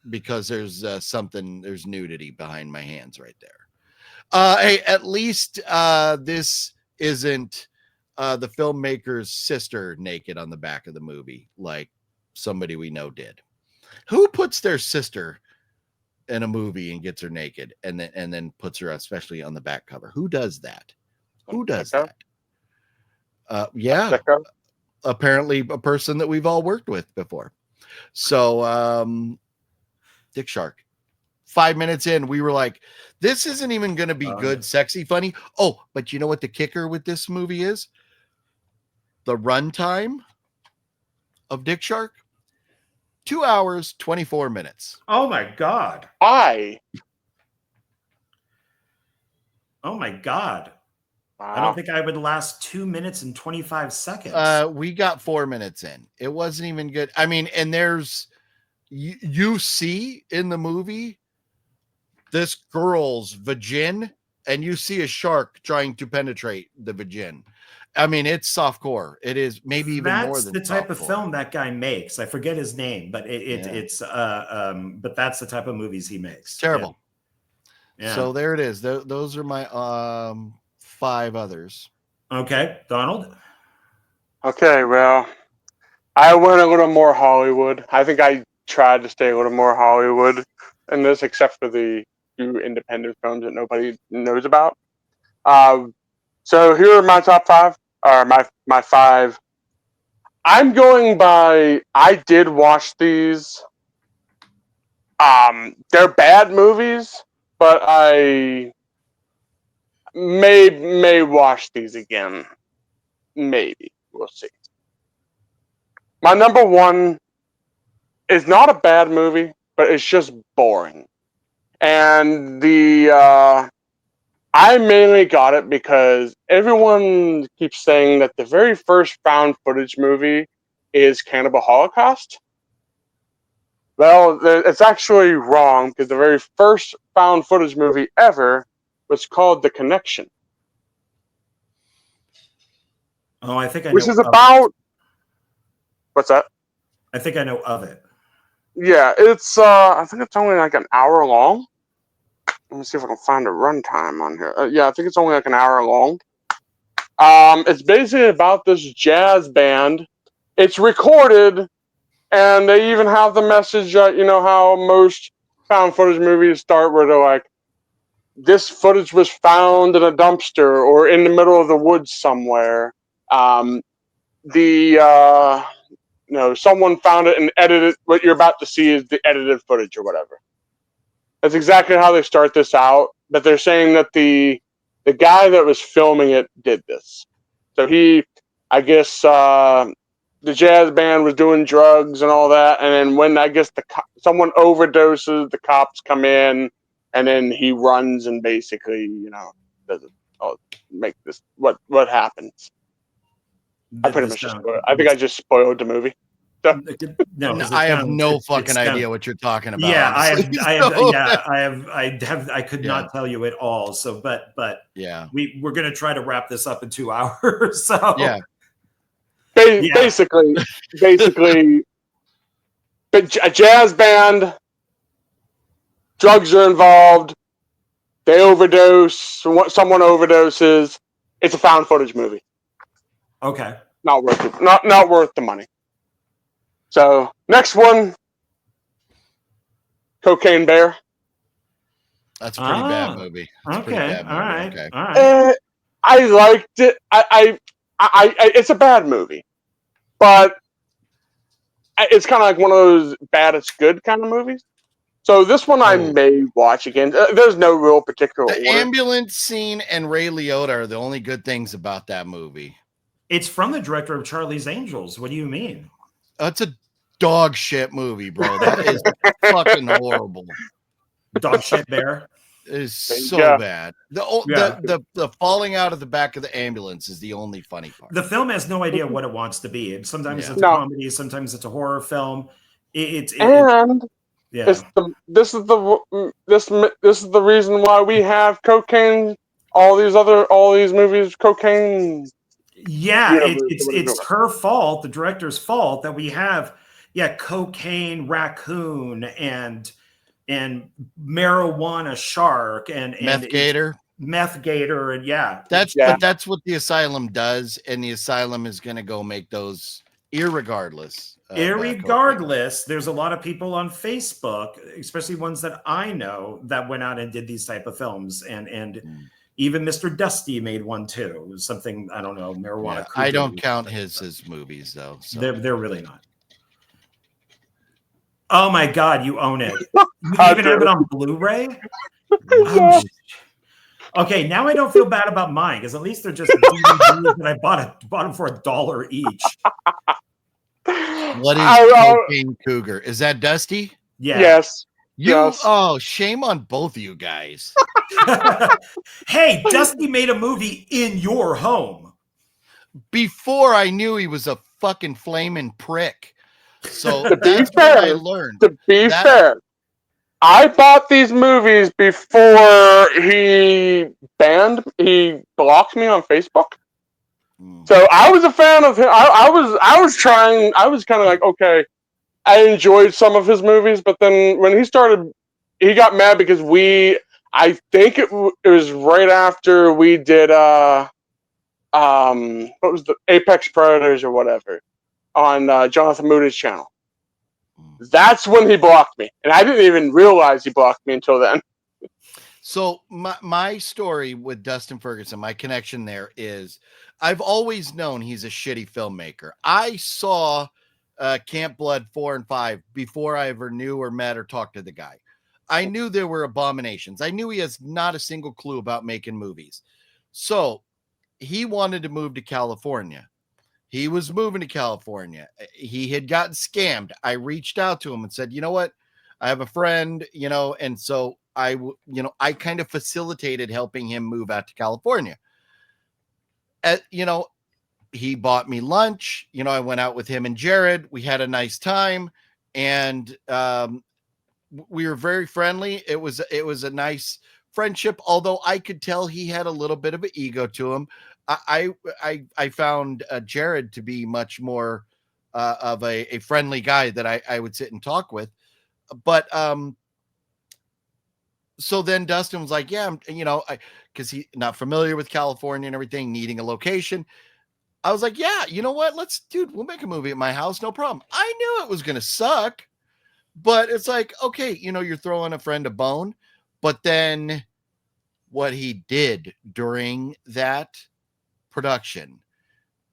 Because there's there's nudity behind my hands right there. Hey, at least this isn't the filmmaker's sister naked on the back of the movie, like somebody we know did. Who puts their sister in a movie and gets her naked and then puts her especially on the back cover? Who does that? Who does that? Yeah, apparently a person that we've all worked with before. So Dick Shark. 5 minutes in, we were like, this isn't even going to be good, sexy, funny. Oh, but you know what the kicker with this movie is? The runtime of Dick Shark? 2 hours, 24 minutes. Oh my God. Oh my God. Wow. I don't think I would last 2 minutes and 25 seconds. We got 4 minutes in. It wasn't even good. I mean, and there's, you see in the movie this girl's vagin, and you see a shark trying to penetrate the vagin. I mean, it's softcore. It is maybe even more than the type of softcore. film that guy makes. I forget his name, but but that's the type of movies he makes. Terrible. Yeah. So there it is. Those are my 5 others. Okay, Donald. Okay, well, I went a little more Hollywood. I think I tried to stay a little more Hollywood in this, except for the few independent films that nobody knows about. So here are my top 5, or my 5. I'm going by. I did watch these. They're bad movies, but I may watch these again. Maybe we'll see. My number 1 is not a bad movie, but it's just boring. And I mainly got it because everyone keeps saying that the very first found footage movie is Cannibal Holocaust. Well, it's actually wrong, because the very first found footage movie ever was called The Connection. Oh, I think I know. Which is about... What's that? I think I know of it. Yeah, it's I think it's only like an hour long. Let me see if I can find a runtime on here. Yeah, I think it's only like an hour long. It's basically about this jazz band. It's recorded, and they even have the message, you know how most found footage movies start, where they're like, this footage was found in a dumpster or in the middle of the woods somewhere. Someone found it and edited. What you're about to see is the edited footage or whatever. That's exactly how they start this out. But they're saying that the guy that was filming it did this. So I guess, the jazz band was doing drugs and all that, and then when I guess someone overdoses, the cops come in, and then he runs and basically, make this what happens. I pretty much I think I just spoiled the movie. So. No, I have no fucking idea what you're talking about. Yeah, honestly. I could not tell you at all. So, but yeah, we're gonna try to wrap this up in 2 hours. So yeah. Basically, a jazz band, drugs are involved, they overdose, someone overdoses. It's a found footage movie. Okay. Not worth it. Not worth the money. So next one, Cocaine Bear. That's a pretty bad movie. Okay. All right. Okay. All right. I liked it. It's a bad movie, but it's kind of like one of those bad it's good kind of movies. So this one I may watch again. There's no real particular order. Ambulance scene and Ray Liotta are the only good things about that movie. It's from the director of Charlie's Angels. What do you mean? That's a dog shit movie, bro. That is fucking horrible. Dog shit bear. It is so bad. The falling out of the back of the ambulance is the only funny part. The film has no idea what it wants to be. Sometimes it's a comedy, sometimes it's a horror film. This is the reason why we have cocaine. All these movies, cocaine. Yeah, it's her fault, the director's fault, that we have cocaine raccoon and marijuana shark and meth gator, and but that's what the asylum does, and the asylum is going to go make those irregardless. There's a lot of people on Facebook, especially ones that I know, that went out and did these type of films, and even Mr. Dusty made one too. Something, I don't know, marijuana. I don't count his movies though. So. They're really not. Oh my God, you own it. You even have it on Blu-ray? Oh, okay, now I don't feel bad about mine, because at least they're just DVDs that I bought them for $1 each. What is Cocaine Cougar? Is that Dusty? Yeah. Yes. Oh, shame on both of you guys. Hey, Dusty made a movie in your home. Before I knew he was a fucking flaming prick. So that's what I learned. To be fair, I bought these movies before he blocked me on Facebook. So I was a fan of him. I was trying. I was kind of like, okay, I enjoyed some of his movies, but then when he got mad because I think it was right after we did what was the Apex Predators or whatever on Jonathan Moody's channel. That's when he blocked me, and I didn't even realize he blocked me until then. So my story with Dustin Ferguson, my connection there is, I've always known he's a shitty filmmaker. I saw Camp Blood 4 and 5 before I ever knew or met or talked to the guy. I knew there were abominations. I knew he has not a single clue about making movies. So he wanted to move to California. He was moving to California. He had gotten scammed. I reached out to him and said, you know what? I have a friend, and so I kind of facilitated helping him move out to California. He bought me lunch. I went out with him and Jared. We had a nice time, and we were very friendly. It was a nice friendship, although I could tell he had a little bit of an ego to him. I found Jared to be much more of a friendly guy that I would sit and talk with. But so then Dustin was like, yeah, because he's not familiar with California and everything, needing a location. I was like, yeah, you know what? We'll make a movie at my house. No problem. I knew it was going to suck, but it's like, okay, you're throwing a friend a bone. But then what he did during that production,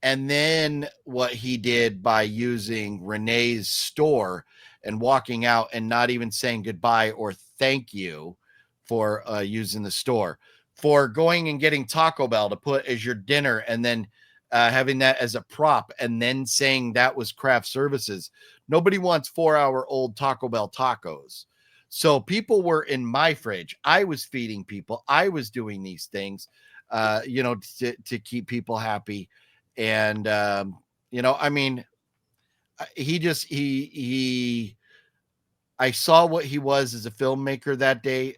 and then what he did by using Renee's store and walking out and not even saying goodbye or thank you for using the store, for going and getting Taco Bell to put as your dinner, and then having that as a prop, and then saying that was craft services. Nobody wants 4-hour-old Taco Bell tacos. So people were in my fridge. I was feeding people. I was doing these things, to keep people happy. And, I saw what he was as a filmmaker that day,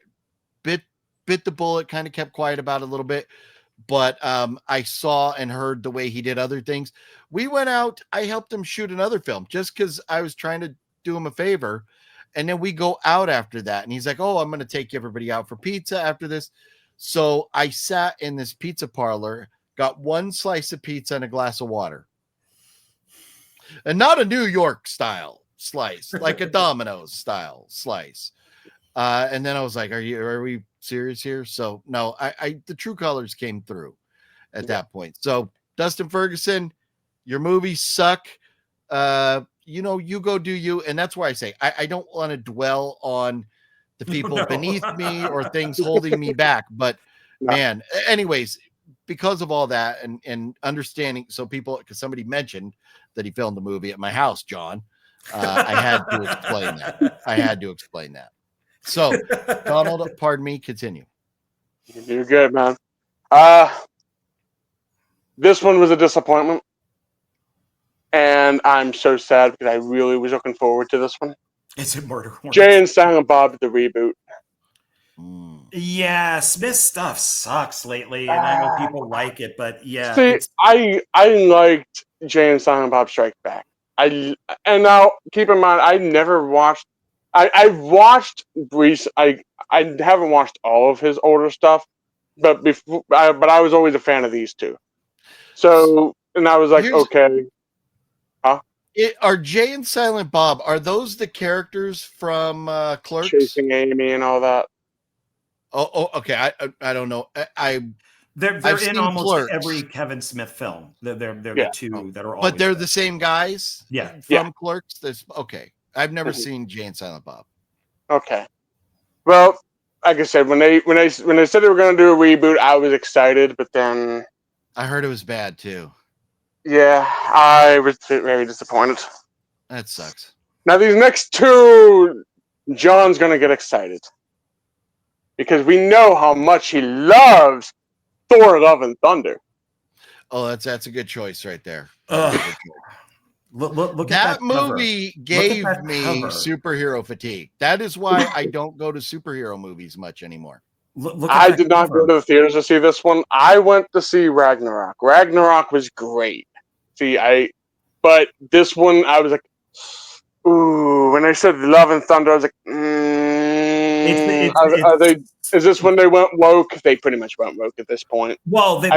bit the bullet, kind of kept quiet about it a little bit. But I saw and heard the way he did other things. We went out. I helped him shoot another film just because I was trying to do him a favor. And then we go out after that. And he's like, oh, I'm going to take everybody out for pizza after this. So I sat in this pizza parlor, got one slice of pizza and a glass of water. And not a New York style slice, like a Domino's style slice. And then I was like, are we serious here? So no, the true colors came through at that point. So Dustin Ferguson, your movies suck. You go do you. And that's why I say, I don't want to dwell on the people beneath me or things holding me back. But man, anyways, because of all that and understanding, so people, because somebody mentioned that he filmed the movie at my house, John, I had to explain that. So, Donald, pardon me, continue. You're good, man. This one was a disappointment, and I'm so sad because I really was looking forward to this one. Is it Murder Hornets? Jay and Silent Bob, the reboot. Yeah, Smith's stuff sucks lately, and I know people like it, but yeah. See, I liked Jay and Silent Bob Strike Back. And now keep in mind, I never watched. I watched Brees. I haven't watched all of his older stuff, but I was always a fan of these two. So, and I was like, okay. Huh? Are Jay and Silent Bob, are those the characters from Clerks? Chasing Amy and all that. Oh, okay. I don't know. They're in almost Clerks. Every Kevin Smith film. They're the two that are always but they're the same guys? Yeah. From Clerks? Okay. I've never seen Jay and Silent Bob. Okay. Well, like I said, when they said they were going to do a reboot, I was excited, but then I heard it was bad too. Yeah, I was very disappointed. That sucks. Now these next two, John's going to get excited because we know how much he loves Thor: Love and Thunder. Oh, that's a good choice right there. Look that at that movie cover. Gave me superhero fatigue. That is why I don't go to superhero movies much anymore. Look I did not go to the theaters to see this one. I went to see Ragnarok. Ragnarok was great. But this one, I was like, ooh. When they said Love and Thunder, I was like, is this when they went woke? They pretty much went woke at this point. Well, they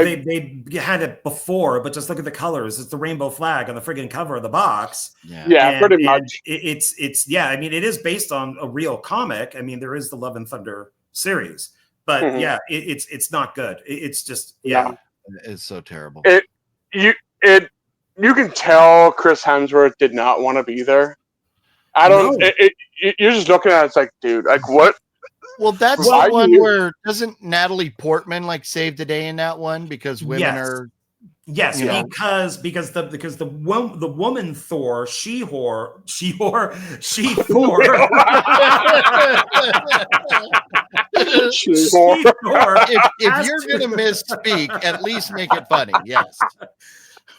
had it before, but just look at the colors. It's the rainbow flag on the friggin' cover of the box. Yeah, pretty much. It's I mean, it is based on a real comic. I mean, there is the Love and Thunder series, but yeah, it's not good. It's just it's so terrible. You can tell Chris Hemsworth did not want to be there. You're just looking at it, it's like, dude, like what? Well, that's the one where doesn't Natalie Portman like save the day in that one because women are because the woman Thor, She-Thor. If you're gonna misspeak, at least make it funny. Yes.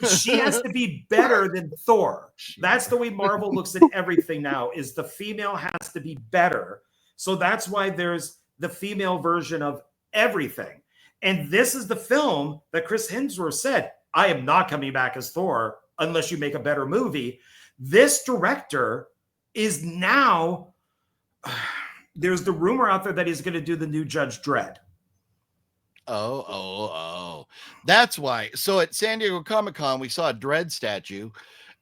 She has to be better than Thor. That's the way Marvel looks at everything now, is the female has to be better. So that's why there's the female version of everything. And this is the film that Chris Hemsworth said, I am not coming back as Thor unless you make a better movie. This director is now, there's the rumor out there that he's going to do the new Judge Dredd. Oh. That's why. So at San Diego Comic-Con, we saw a Dredd statue.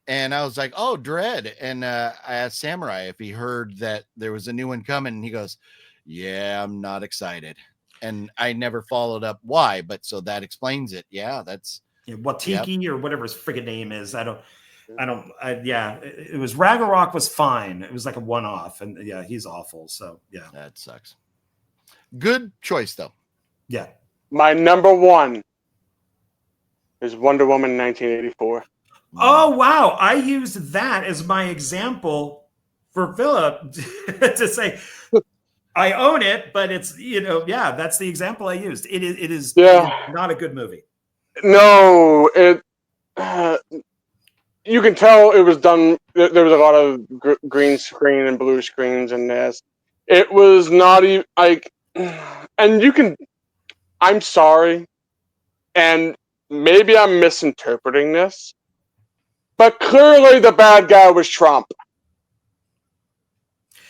And I was like, oh, Dredd. And I asked Samurai if he heard that there was a new one coming. And he goes, yeah, I'm not excited. And I never followed up why. But so that explains it. Yeah, that's Watiki or whatever his friggin' name is. It was Ragnarok was fine. It was like a one-off. And yeah, he's awful. So yeah. That sucks. Good choice, though. Yeah. My number one is Wonder Woman 1984. Oh, wow. I used that as my example for Philip to say, I own it, but it's, that's the example I used. It is not a good movie. No, you can tell it was done. There was a lot of green screen and blue screens in this. It was not even like, and I'm sorry, and maybe I'm misinterpreting this, but clearly the bad guy was Trump.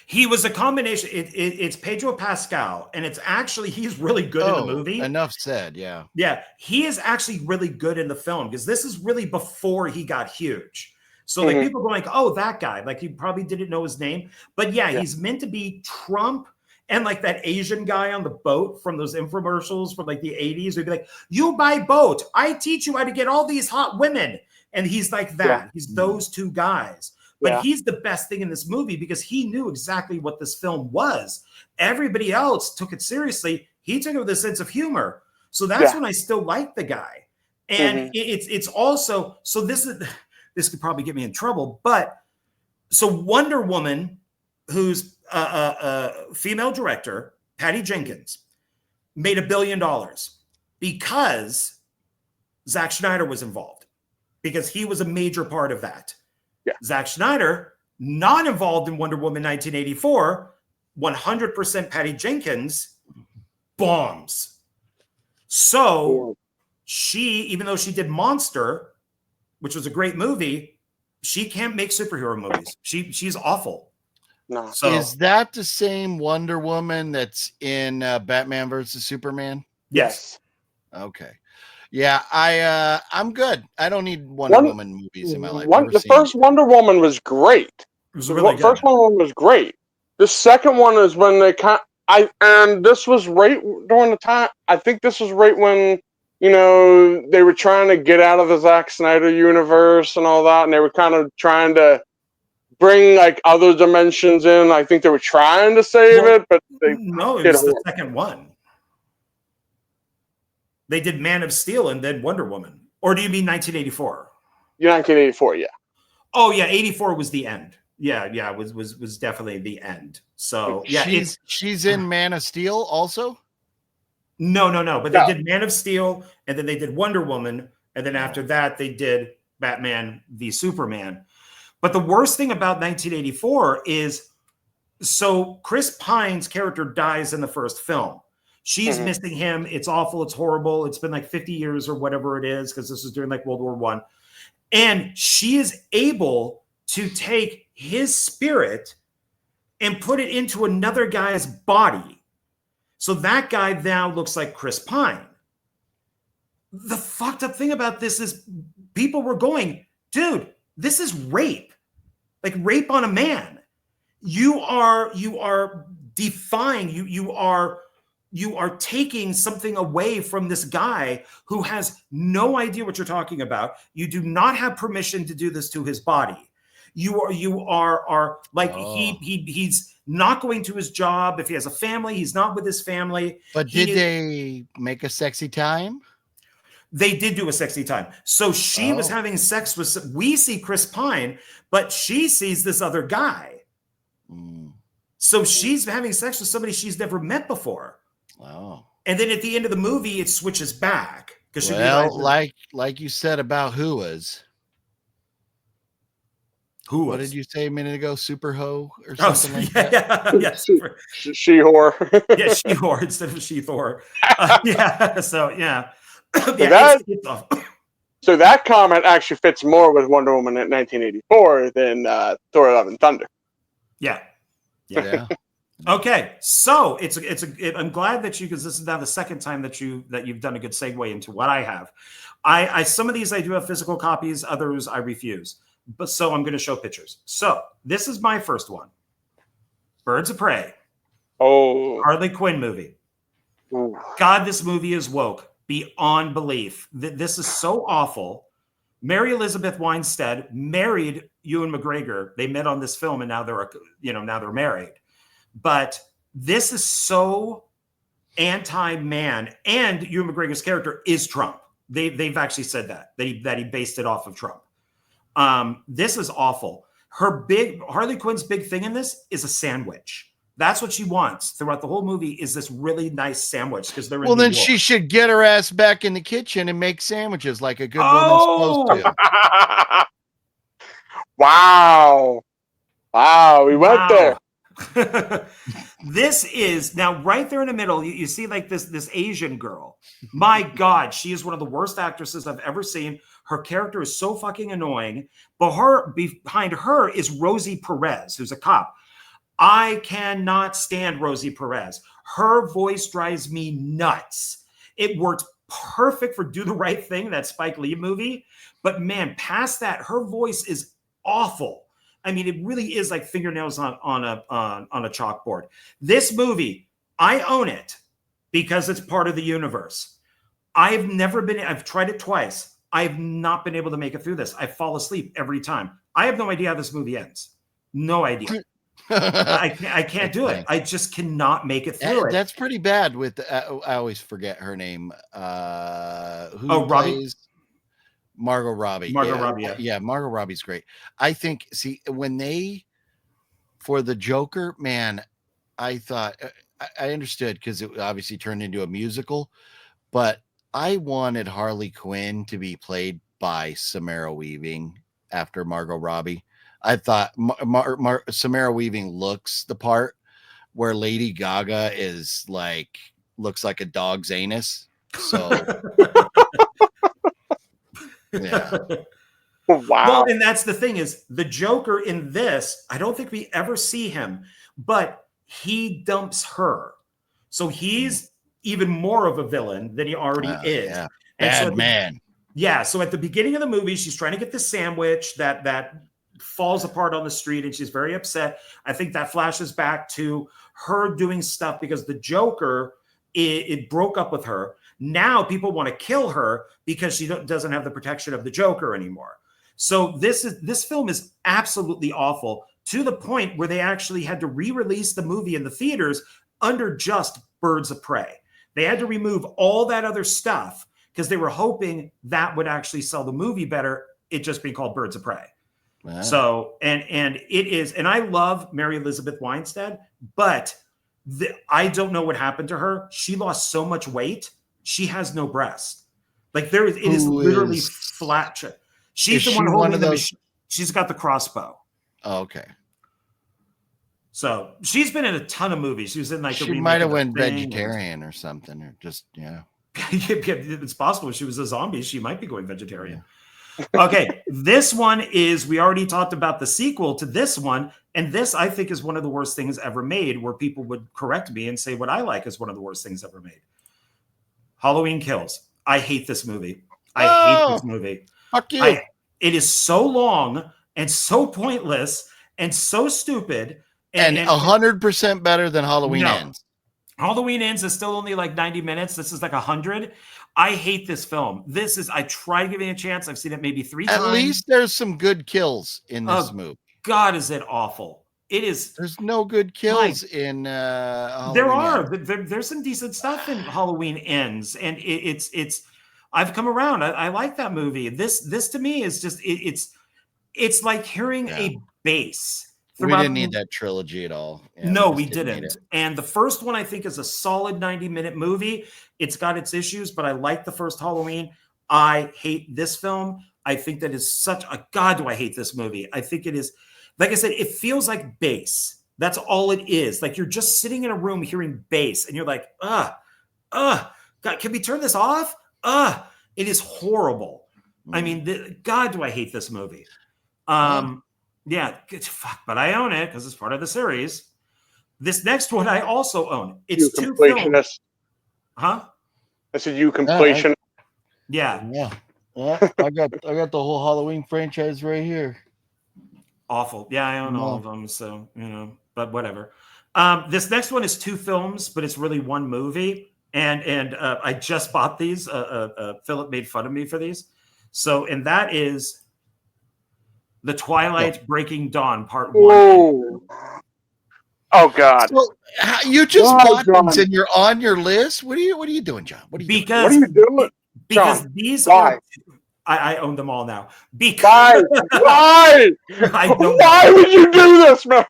He was a combination. It's Pedro Pascal, and it's actually, he's really good in the movie. Enough said, yeah. Yeah, he is actually really good in the film because this is really before he got huge. So like people go like, oh, that guy. Like he probably didn't know his name. But yeah, he's meant to be Trump and like that Asian guy on the boat from those infomercials from like the 80s. Would be like, you buy boat. I teach you how to get all these hot women. And he's like that. Yeah. He's those two guys. But he's the best thing in this movie because he knew exactly what this film was. Everybody else took it seriously. He took it with a sense of humor. So that's when I still like the guy. And it's also, so this could probably get me in trouble, but so Wonder Woman, who's a female director, Patty Jenkins, made $1 billion because Zack Snyder was involved, because he was a major part of that. Yeah. Zack Snyder, not involved in Wonder Woman 1984, 100% Patty Jenkins, bombs. So she, even though she did Monster, which was a great movie, she can't make superhero movies. She's awful. No. So, is that the same Wonder Woman that's in Batman versus Superman? Yes. Okay. Yeah, I'm good. I don't need Wonder Woman movies in my life. The first Wonder Woman was great. It was really good. First Wonder Woman was great. The second one is when and this was right during the time. I think this was right when they were trying to get out of the Zack Snyder universe and all that, and they were kind of trying to bring like other dimensions in. I think they were trying to save it, but it was the second one. They did Man of Steel and then Wonder Woman. Or do you mean 1984? Yeah, 1984, yeah. Oh yeah, 84 was the end. Yeah, it was definitely the end. So yeah, she's in Man of Steel also? No. But they did Man of Steel, and then they did Wonder Woman, and then after that they did Batman v Superman. But the worst thing about 1984 is, so Chris Pine's character dies in the first film. She's missing him. It's awful. It's horrible. It's been like 50 years or whatever it is, because this is during like World War I. And she is able to take his spirit and put it into another guy's body. So that guy now looks like Chris Pine. The fucked up thing about this is people were going, dude, this is rape. Like rape on a man. You are defying, you are taking something away from this guy who has no idea what you're talking about. You do not have permission to do this to his body. You are like, he's not going to his job. If he has a family, he's not with his family. But did they make a sexy time? They did do a sexy time. So she was having sex with, we see Chris Pine, but she sees this other guy. So she's having sex with somebody she's never met before. Wow. And then at the end of the movie, it switches back. Well, like you said about Whoas. What did you say a minute ago? Super hoe or something like that? Yeah, she whore. Yeah, she whore instead of she Thor. Yeah. So yeah. So that comment actually fits more with Wonder Woman in 1984 than Thor: Love and Thunder. Yeah. Okay, so I'm glad that because this is now the second time that you've done a good segue into what I have. I some of these I do have physical copies, others I refuse. But so I'm going to show pictures. So this is my first one. Birds of Prey. Oh, Harley Quinn movie. Ooh. God, this movie is woke beyond belief. This is so awful. Mary Elizabeth Winstead married Ewan McGregor. They met on this film, and now they're married. But this is so anti-man, and Ewan McGregor's character is Trump. They've actually said that he based it off of Trump. This is awful. Harley Quinn's big thing in this is a sandwich. That's what she wants throughout the whole movie, is this really nice sandwich, because they're in New then York. she should get her ass back in the kitchen and make sandwiches like a good woman's supposed to. Wow, we went there. This is now right there in the middle. You see like this Asian girl. My God, she is one of the worst actresses I've ever seen. Her character is so fucking annoying. But behind her is Rosie Perez, who's a cop. I cannot stand Rosie Perez. Her voice drives me nuts. It worked perfect for Do the Right Thing, that Spike Lee movie. But man, past that, her voice is awful. I mean, it really is like fingernails on a chalkboard. This movie, I own it because it's part of the universe. I've tried it twice. I've not been able to make it through this. I fall asleep every time. I have no idea how this movie ends. No idea. I can't do it. I just cannot make it through it. That's pretty bad. With I always forget her name. Who plays Robbie? Margot Robbie. Yeah, Margot Robbie's great. I think. See, for the Joker, man, I thought I understood, because it obviously turned into a musical, but I wanted Harley Quinn to be played by Samara Weaving after Margot Robbie. I thought Samara Weaving looks the part, where Lady Gaga looks like a dog's anus. So, yeah. Wow. Well, and that's the thing, is the Joker in this, I don't think we ever see him, but he dumps her. So he's even more of a villain than he already is. Yeah. Bad man. Yeah. So at the beginning of the movie, she's trying to get this sandwich that falls apart on the street, and she's very upset. I think that flashes back to her doing stuff because the Joker, it broke up with her. Now people want to kill her because she doesn't have the protection of the Joker anymore. So this film is absolutely awful, to the point where they actually had to re-release the movie in the theaters under just Birds of Prey. They had to remove all that other stuff because they were hoping that would actually sell the movie better, it just being called Birds of Prey. Wow. So, and it is, and I love Mary Elizabeth Winstead, but I don't know what happened to her. She lost so much weight. She has no breast. Like it is literally flat. She's the one holding the machine. She's got the crossbow. Oh, okay. So she's been in a ton of movies. She was in like She the remake might have of The went Thing. vegetarian or something, or just It's possible she was a zombie. She might be going vegetarian. Okay, this one is, we already talked about the sequel to this one, and this I think is one of the worst things ever made, where people would correct me and say what I like is one of the worst things ever made. Halloween Kills. I hate this movie. I hate this movie. Fuck you. It is so long and so pointless and so stupid. And 100% better than Halloween Ends. Halloween Ends is still only like 90 minutes. This is like 100. I hate this film. I tried giving it a chance. I've seen it maybe 3 times. At least there's some good kills in this movie. God, is it awful. It is. There's no good kills in Halloween There are. Ends. There's some decent stuff in Halloween Ends. And it's I've come around. I like that movie. This to me is just, it's like hearing a bass. We didn't need that trilogy at all. Yeah, no, we didn't. And the first one I think is a solid 90-minute movie. It's got its issues, but I like the first Halloween. I hate this film. I think that is such a, God, do I hate this movie. I think it is, like I said, it feels like bass. That's all it is. Like you're just sitting in a room hearing bass and you're like, God, can we turn this off? It is horrible. I mean, God, do I hate this movie. Yeah, fuck, but I own it because it's part of the series. This next one I also own. It's 2 films. Huh? I said you completion. Yeah. I got the whole Halloween franchise right here. Awful. Yeah, I own all of them. So, but whatever. This next one is 2 films, but it's really 1 movie. And I just bought these. Philip made fun of me for these. So, and that is The Twilight Breaking Dawn Part 1. Whoa. Oh God! So, you just bought these and you're on your list. What are you doing, John? What are you doing? Because John, these why? are. I own them all now. Because why? Why would you do this, man?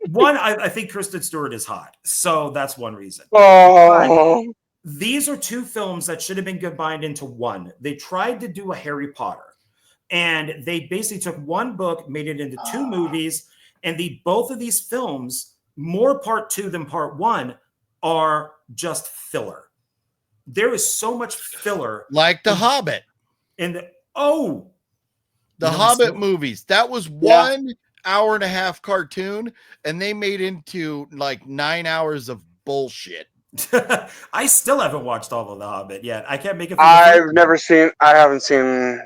One, I think Kristen Stewart is hot, so that's one reason. Oh. These are 2 films that should have been combined into one. They tried to do a Harry Potter, and they basically took 1 book, made it into 2 movies, and both of these films, more part 2 than part 1, are just filler. There is so much filler, like The Hobbit. And the Hobbit movies. That was 1 hour and a half cartoon, and they made into like 9 hours of bullshit. I still haven't watched all of The Hobbit yet. I can't make it. I haven't seen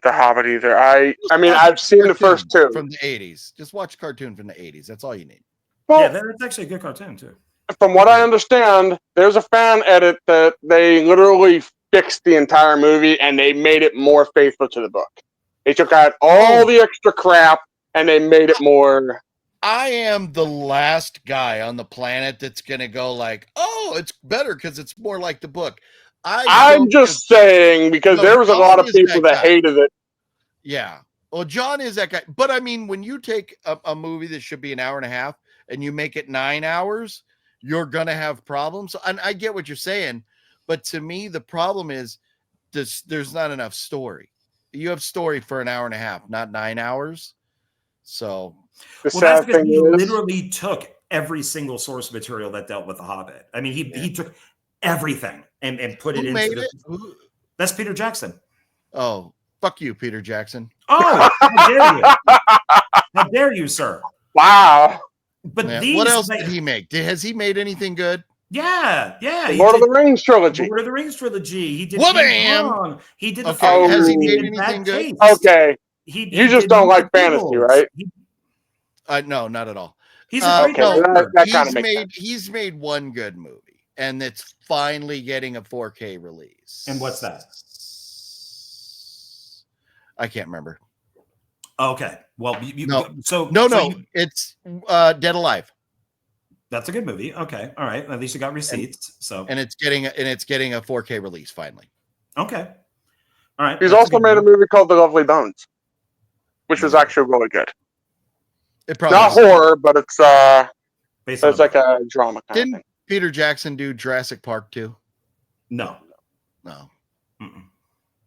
The Hobbit either. I mean, I've seen the first 2 from the 80s. Just watch cartoon from the 80s. That's all you need. Well, yeah, that's actually a good cartoon too. From what I understand, there's a fan edit that they literally fixed the entire movie and they made it more faithful to the book. They took out all the extra crap and they made it more. I am the last guy on the planet that's going to go like, oh, it's better because it's more like the book. I'm just saying, because there was a lot of people that hated it. Yeah. Well, John is that guy. But I mean, when you take a movie that should be an hour and a half and you make it 9 hours, you're going to have problems. And I get what you're saying. But to me, the problem is there's not enough story. You have story for an hour and a half, not 9 hours. So that's because he literally took every single source material that dealt with The Hobbit. I mean, he took everything and put it into that's Peter Jackson. Oh, fuck you, Peter Jackson. Oh, how dare you? How dare you, sir? Wow. But what else did he make? Has he made anything good? Yeah. Lord of the Rings trilogy. Lord of the Rings trilogy. He did. He did. Okay. Has he made anything good? Okay. You just don't like fantasy, right? No, not at all. He's a great he's made 1 good movie, and it's finally getting a 4K release. And what's that? I can't remember. Okay. Well, it's Dead Alive. That's a good movie. Okay. All right. At least you got receipts. And it's getting a 4K release finally. Okay. All right. He's also made a movie called The Lovely Bones, which was actually really good. It probably not horror, but it's like a drama kind of thing. Peter Jackson do Jurassic Park too? No.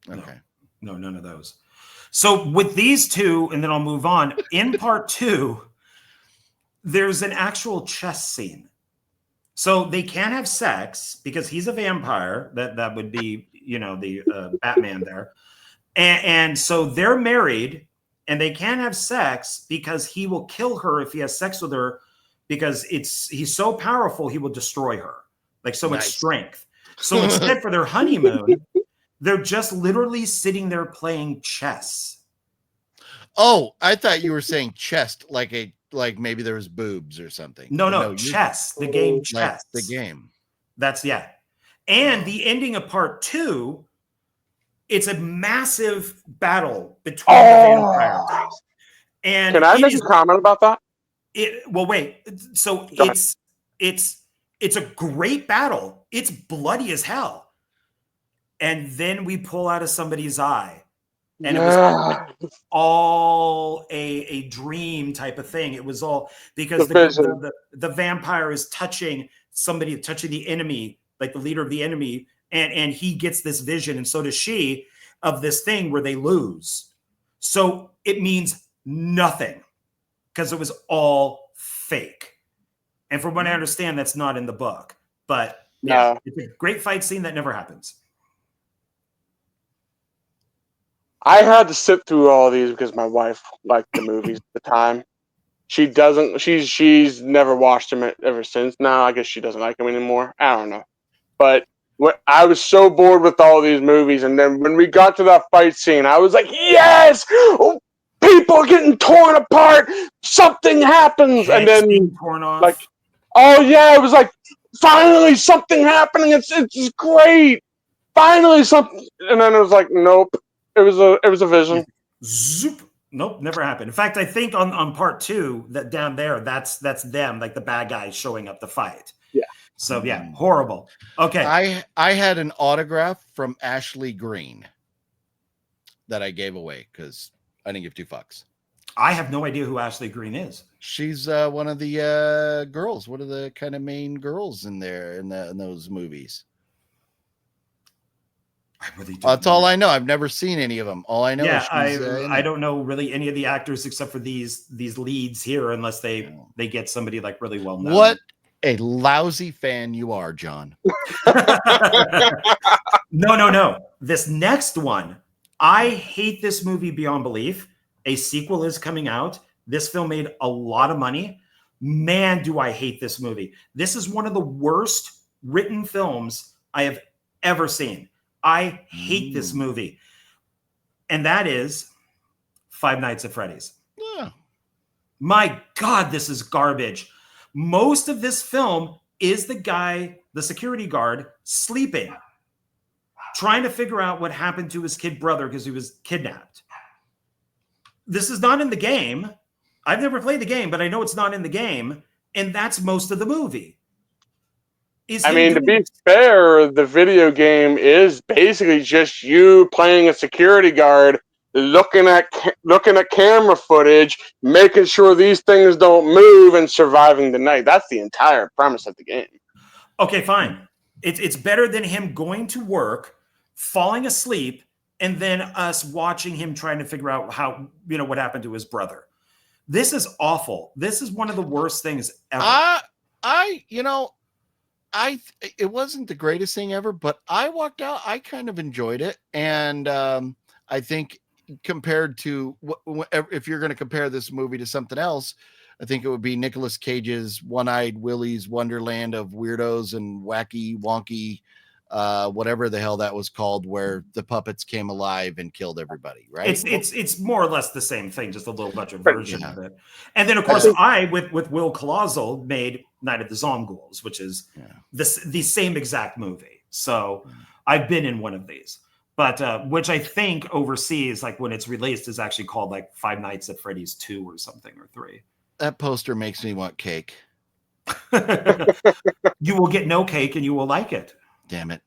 Okay. No, none of those. So with these 2, and then I'll move on. In part 2, there's an actual chess scene. So they can't have sex because he's a vampire. That would be, the Batman there. And so they're married and they can't have sex because he will kill her if he has sex with her, because he's so powerful, he will destroy her. Like so much strength. So instead, for their honeymoon, they're just literally sitting there playing chess. Oh, I thought you were saying chest, like maybe there was boobs or something. No, chess. The game chess. Like the game. That's And the ending of part 2, it's a massive battle between the vampires. And can I make a comment about that? Well, wait. So it's a great battle. It's bloody as hell. And then we pull out of somebody's eye. And it was all a dream type of thing. It was all because the vampire is touching the enemy, like the leader of the enemy, and he gets this vision, and so does she, of this thing where they lose. So it means nothing because it was all fake. And from what I understand, that's not in the book. But yeah, it's a great fight scene that never happens. I had to sit through all of these because my wife liked the movies at the time. She doesn't. She's never watched them ever since. Now I guess she doesn't like them anymore. I don't know. But I was so bored with all these movies, and then when we got to that fight scene, I was like, "Yes! People are getting torn apart. Something happens." And then torn off. Like, oh yeah, it was like finally something happening. It's great. Finally something, and then it was like, nope. It was a vision. Zoop. Nope, never happened. In fact, I think on part 2, that down there, that's them, like the bad guys showing up to fight. Yeah. So yeah, horrible. Okay. I had an autograph from Ashley Green that I gave away because I didn't give 2 fucks. I have no idea who Ashley Green is. She's one of the girls, one of the kind of main girls in there in those movies. I really don't That's all I know. I've never seen any of them. All I know is I don't know really any of the actors except for these leads here, unless they get somebody like really well known. What a lousy fan you are, John. No. This next one, I hate this movie beyond belief. A sequel is coming out. This film made a lot of money. Man, do I hate this movie. This is one of the worst written films I have ever seen. I hate this movie. And that is Five Nights at Freddy's. Yeah. My God, this is garbage. Most of this film is the security guard, sleeping, trying to figure out what happened to his kid brother because he was kidnapped. This is not in the game. I've never played the game, but I know it's not in the game. And that's most of the movie. To be fair, the video game is basically just you playing a security guard, looking at camera footage, making sure these things don't move, and surviving the night. That's the entire premise of the game. Okay, fine. It's better than him going to work, falling asleep, and then us watching him trying to figure out how, what happened to his brother. This is awful. This is one of the worst things ever. It wasn't the greatest thing ever, but I walked out. I kind of enjoyed it. And I think compared to if you're going to compare this movie to something else, I think it would be Nicolas Cage's One-Eyed Willie's Wonderland of Weirdos and Wacky Wonky, whatever the hell that was called, where the puppets came alive and killed everybody, right? It's more or less the same thing, just a little bunch of version of it. And then, of course, with Will Colossal made Night of the Zomghouls, which is the same exact movie. So I've been in one of these, but which I think overseas, like when it's released, is actually called like Five Nights at Freddy's 2 or something, or 3. That poster makes me want cake. You will get no cake and you will like it. Damn it.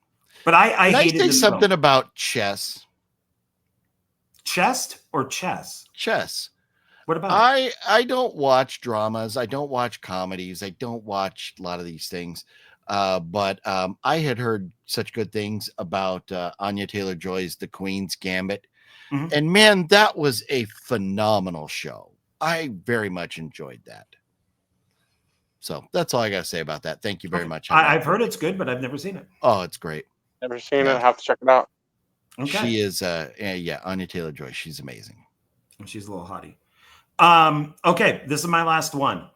But I hated say this something film. about chess. Chest or chess? Chess. What about I don't watch dramas. I don't watch comedies. I don't watch a lot of these things. But I had heard such good things about Anya Taylor-Joy's The Queen's Gambit. Mm-hmm. And man, that was a phenomenal show. I very much enjoyed that. So that's all I got to say about that. Thank you very much. I've heard it's good, but I've never seen it. Oh, it's great. Never seen it. Have to check it out. Okay. She is, yeah, Anya Taylor-Joy. She's amazing. She's a little hottie. Okay, this is my last one.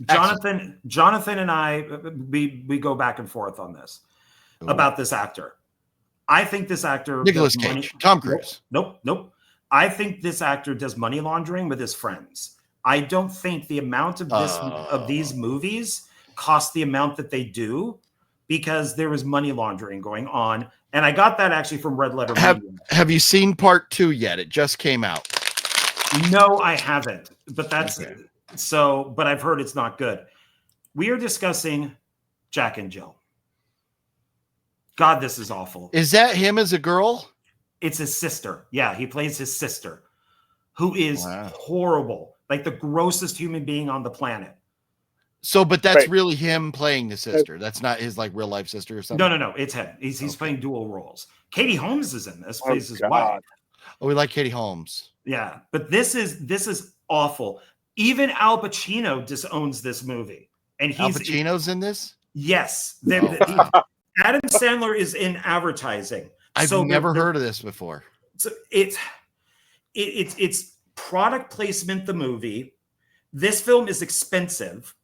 Jonathan and I, we go back and forth on this about this actor. I think this actor, Nicolas Cage, Tom Cruise. Nope. I think this actor does money laundering with his friends. I don't think the amount of these movies cost the amount that they do because there is money laundering going on. And I got that actually from Red Letter Media. Have you seen part 2 yet? It just came out. No, I haven't. But that's okay. But I've heard it's not good. We are discussing Jack and Jill. God, this is awful. Is that him as a girl? It's his sister. Yeah, he plays his sister, who is horrible. Like the grossest human being on the planet. So, but that's really him playing the sister. That's not his like real life sister or something. No. It's him. He's playing dual roles. Katie Holmes is in this. Plays his wife. Oh, we like Katie Holmes. Yeah, but this is awful. Even Al Pacino disowns this movie, and Al Pacino's in this. Yes, Adam Sandler is in advertising. I've never heard of this before. So it's product placement. The movie. This film is expensive.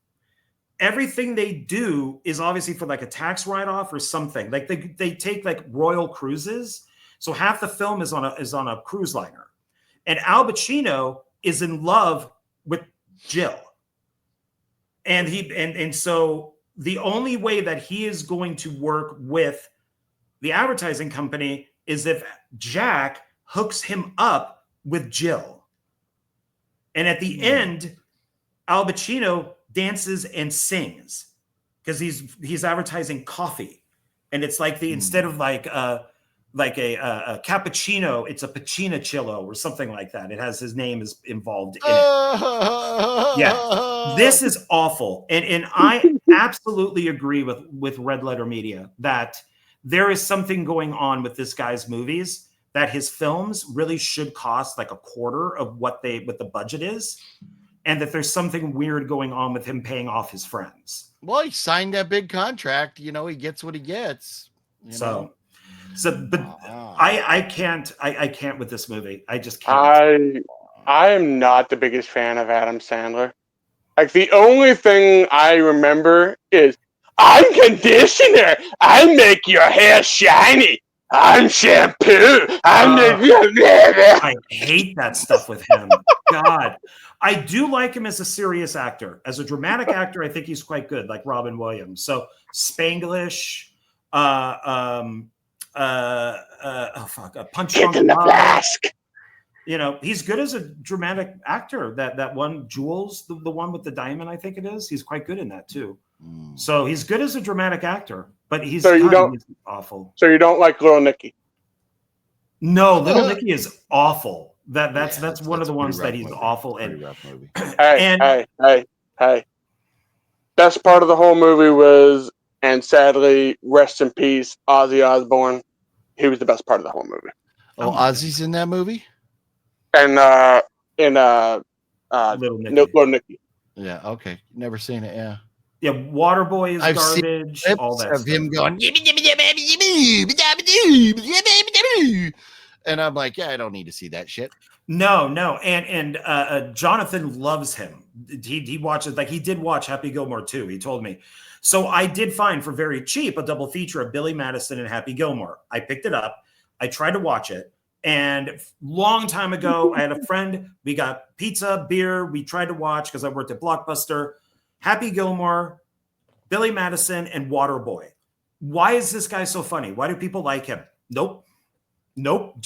Everything they do is obviously for like a tax write-off or something. Like they take like royal cruises. So half the film is on a cruise liner. And Al Pacino is in love with Jill. And so the only way that he is going to work with the advertising company is if Jack hooks him up with Jill. And at the end, Al Pacino dances and sings because he's advertising coffee, and it's like instead of like a cappuccino, it's a pachinachillo or something like that. It has his name is involved in it. Yeah, this is awful, and I absolutely agree with Red Letter Media that there is something going on with this guy's movies that his films really should cost like a quarter of what the budget is. And that there's something weird going on with him paying off his friends. Well, he signed that big contract. You know, he gets what he gets. But I can't with this movie. I just can't. I am not the biggest fan of Adam Sandler. Like the only thing I remember is I'm conditioner. I make your hair shiny. I'm shampoo. I hate that stuff with him. God. I do like him as a serious actor. As a dramatic actor, I think he's quite good, like Robin Williams. So Spanglish, Punch Drunk in the Flask. You know, he's good as a dramatic actor. That one, Jules, the one with the diamond, I think it is. He's quite good in that too. So he's good as a dramatic actor, but he's awful. So you don't like Little Nicky? No, Little Nicky is awful. That's one of the ones that he's awful in. Hey. Best part of the whole movie was, and sadly, rest in peace, Ozzy Osbourne. He was the best part of the whole movie. Oh, Ozzy's in that movie? And Little Nicky. Yeah, okay. Never seen it, yeah. Yeah, Waterboy is garbage. Seen all that of stuff. him going, and I'm like, yeah, I don't need to see that shit. No, and Jonathan loves him. He watches, like he did watch Happy Gilmore too. He told me. So I did find for very cheap a double feature of Billy Madison and Happy Gilmore. I picked it up. I tried to watch it. And long time ago, I had a friend. We got pizza, beer. We tried to watch because I worked at Blockbuster. Happy Gilmore, Billy Madison, and Waterboy. Why is this guy so funny? Why do people like him? Nope. Nope.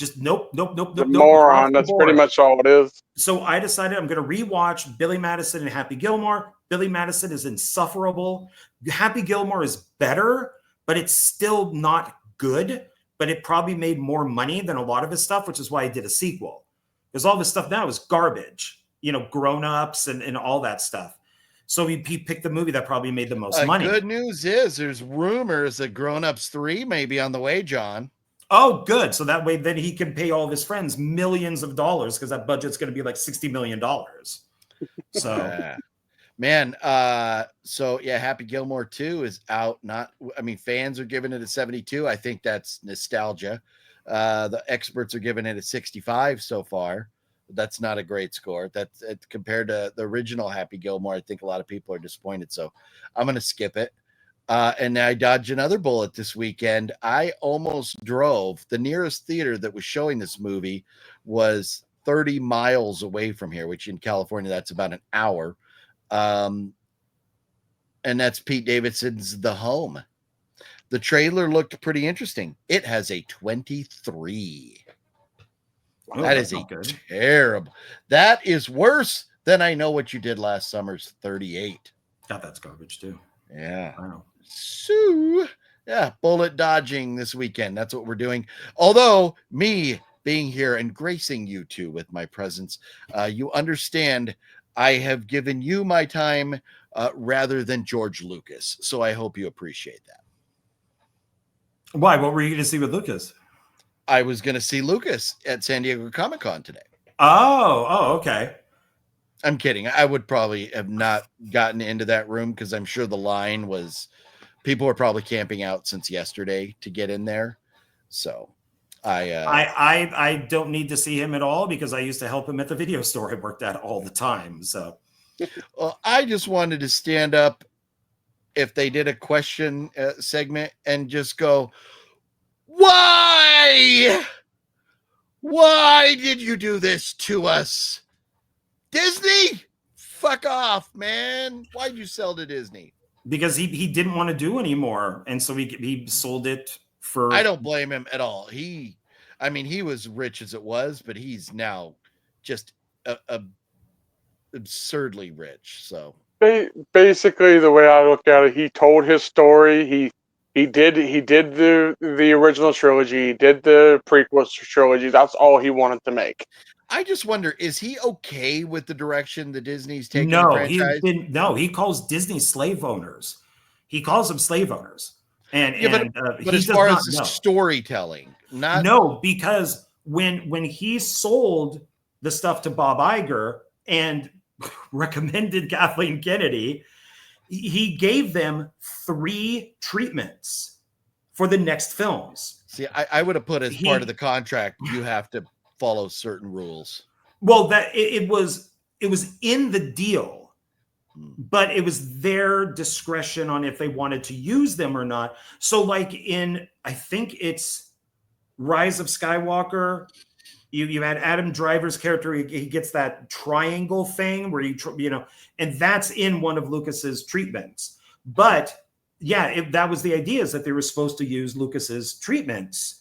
Moron. That's pretty much all it is. So I decided I'm going to rewatch Billy Madison and Happy Gilmore. Billy Madison is insufferable. Happy Gilmore is better, but it's still not good. But it probably made more money than a lot of his stuff, which is why he did a sequel. Because all of his stuff now is garbage. You know, grown-ups and all that stuff. So he picked the movie that probably made the most money. Good news is there's rumors that Grown Ups 3 may be on the way, John. Oh, good. So that way then he can pay all of his friends millions of dollars because that budget's going to be like $60 million. So, man, so yeah, Happy Gilmore 2 is out. Fans are giving it a 72. I think that's nostalgia. The experts are giving it a 65 so far. That's not a great score. That's compared to the original Happy Gilmore. I think a lot of people are disappointed. So I'm going to skip it. And I dodged another bullet this weekend. I almost drove. The nearest theater that was showing this movie was 30 miles away from here, which in California, that's about an hour. And that's Pete Davidson's The Home. The trailer looked pretty interesting. It has a 23. oh, That that's is not good. terrible. That is worse than I Know What You Did Last Summer's 38. God, that's garbage too. Yeah. Wow. So, yeah, bullet dodging this weekend. That's what we're doing. Although me being here and gracing you two with my presence, you understand I have given you my time rather than George Lucas. So I hope you appreciate that. Why? What were you going to see with Lucas? I was going to see Lucas at San Diego Comic-Con today. Oh, okay. I'm kidding. I would probably have not gotten into that room because I'm sure the line was, people were probably camping out since yesterday to get in there. So I don't need to see him at all because I used to help him at the video store I worked at all the time. So well, I just wanted to stand up if they did a question segment and just go, why did you do this to us, Disney? Fuck off, man. Why'd you sell to Disney? Because he didn't want to do anymore, and so he sold it for. I don't blame him at all. He was rich as it was, but he's now just absurdly rich. So basically, the way I look at it, he told his story. He did the original trilogy. He did the prequel trilogy. That's all he wanted to make. I just wonder, is he okay with the direction the Disney's taking the franchise? He calls Disney slave owners. He calls them slave owners. But as far as the storytelling, because when he sold the stuff to Bob Iger and recommended Kathleen Kennedy, he gave them 3 treatments for the next films. See, I would have put as part of the contract, you have to follow certain rules. Well, that it was in the deal, but it was their discretion on if they wanted to use them or not. So like I think it's Rise of Skywalker, you had Adam Driver's character. He gets that triangle thing where and that's in one of Lucas's treatments. But yeah, that was the idea, is that they were supposed to use Lucas's treatments.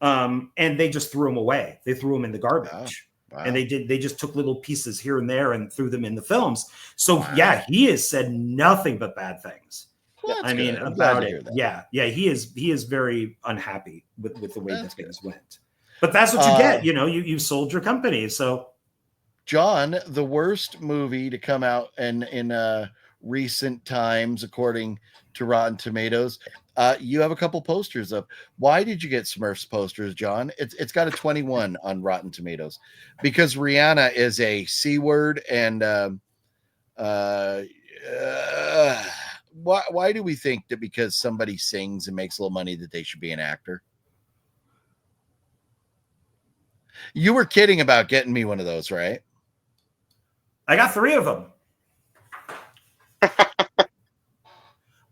And they just threw them away. They threw them in the garbage. Wow. And they just took little pieces here and there and threw them in the films. So yeah, he has said nothing but bad things. Well, about it. Yeah. He is very unhappy with the way that things went. But that's what you get. You sold your company. So John, the worst movie to come out in recent times, according to Rotten Tomatoes. You have a couple posters up. Why did you get Smurfs posters, John? It's got a 21 on Rotten Tomatoes because Rihanna is a C word. And why do we think that because somebody sings and makes a little money that they should be an actor? You were kidding about getting me one of those, right? I got 3 of them.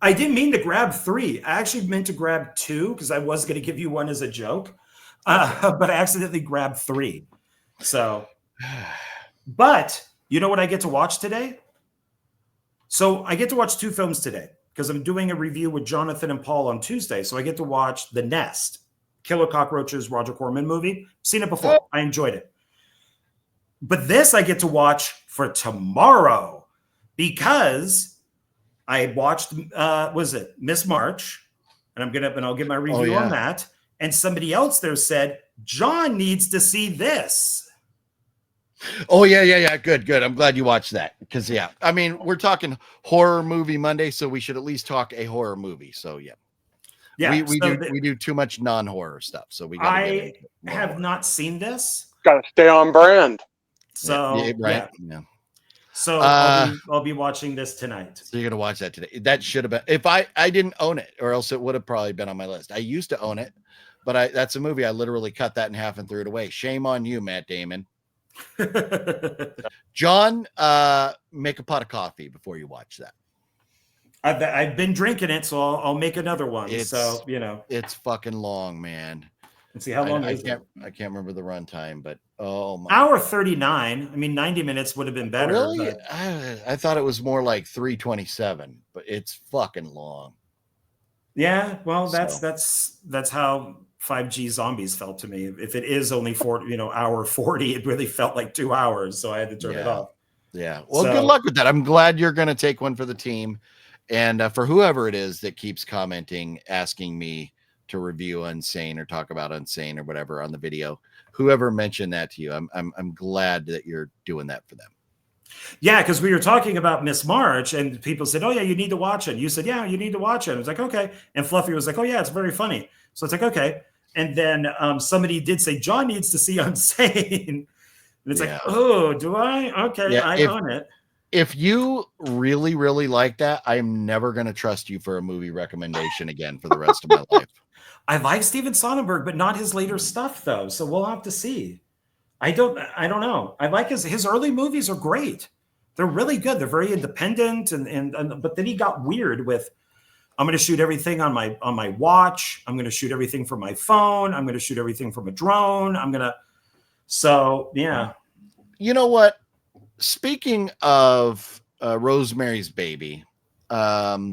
I didn't mean to grab 3. I actually meant to grab 2 because I was going to give you one as a joke, but I accidentally grabbed 3. So, but you know what I get to watch today? So I get to watch 2 films today because I'm doing a review with Jonathan and Paul on Tuesday. So I get to watch The Nest, Killer Cockroaches, Roger Corman movie. Seen it before. I enjoyed it. But this I get to watch for tomorrow because I watched, Miss March, and I'll get my review on that. And somebody else there said, John needs to see this. Oh, yeah. Good. I'm glad you watched that. Because, we're talking horror movie Monday, so we should at least talk a horror movie. So, yeah. We do too much non-horror stuff. So we got to get into it. I have not seen this. Got to stay on brand. So, right. Yeah. So I'll be watching this tonight. So you're gonna watch that today. That should have been, if I didn't own it, or else it would have probably been on my list. I used to own it, but that's a movie I literally cut that in half and threw it away. Shame on you, Matt Damon. John, make a pot of coffee before you watch that. I've been drinking it, so I'll make another one. So it's fucking long, man. Let's see how long I can't remember the runtime, but oh my, hour 39. I mean, 90 minutes would have been better. Really? But... I thought it was more like 3:27, but it's fucking long. Yeah, well, that's how 5G Zombies felt to me. If it is only hour 40, it really felt like 2 hours, so I had to turn it off. Yeah. Well, good luck with that. I'm glad you're going to take one for the team, and for whoever it is that keeps commenting, asking me to review Unsane or talk about Unsane or whatever on the video, whoever mentioned that to you, I'm glad that you're doing that for them. Yeah, because we were talking about Miss March, and people said, "Oh yeah, you need to watch it." You said, "Yeah, you need to watch it." I was like, "Okay," and Fluffy was like, "Oh yeah, it's very funny." So it's like, "Okay," and then somebody did say, "John needs to see Unsane," and it's like, "Oh, do I?" Okay, I own it. If you really, really like that, I'm never going to trust you for a movie recommendation again for the rest of my life. I like Steven Soderbergh, but not his later stuff, though. So we'll have to see. I don't know. I like his early movies are great. They're really good. They're very independent, but then he got weird with, I'm going to shoot everything on my watch. I'm going to shoot everything from my phone. I'm going to shoot everything from a drone. So yeah. You know what? Speaking of Rosemary's Baby, what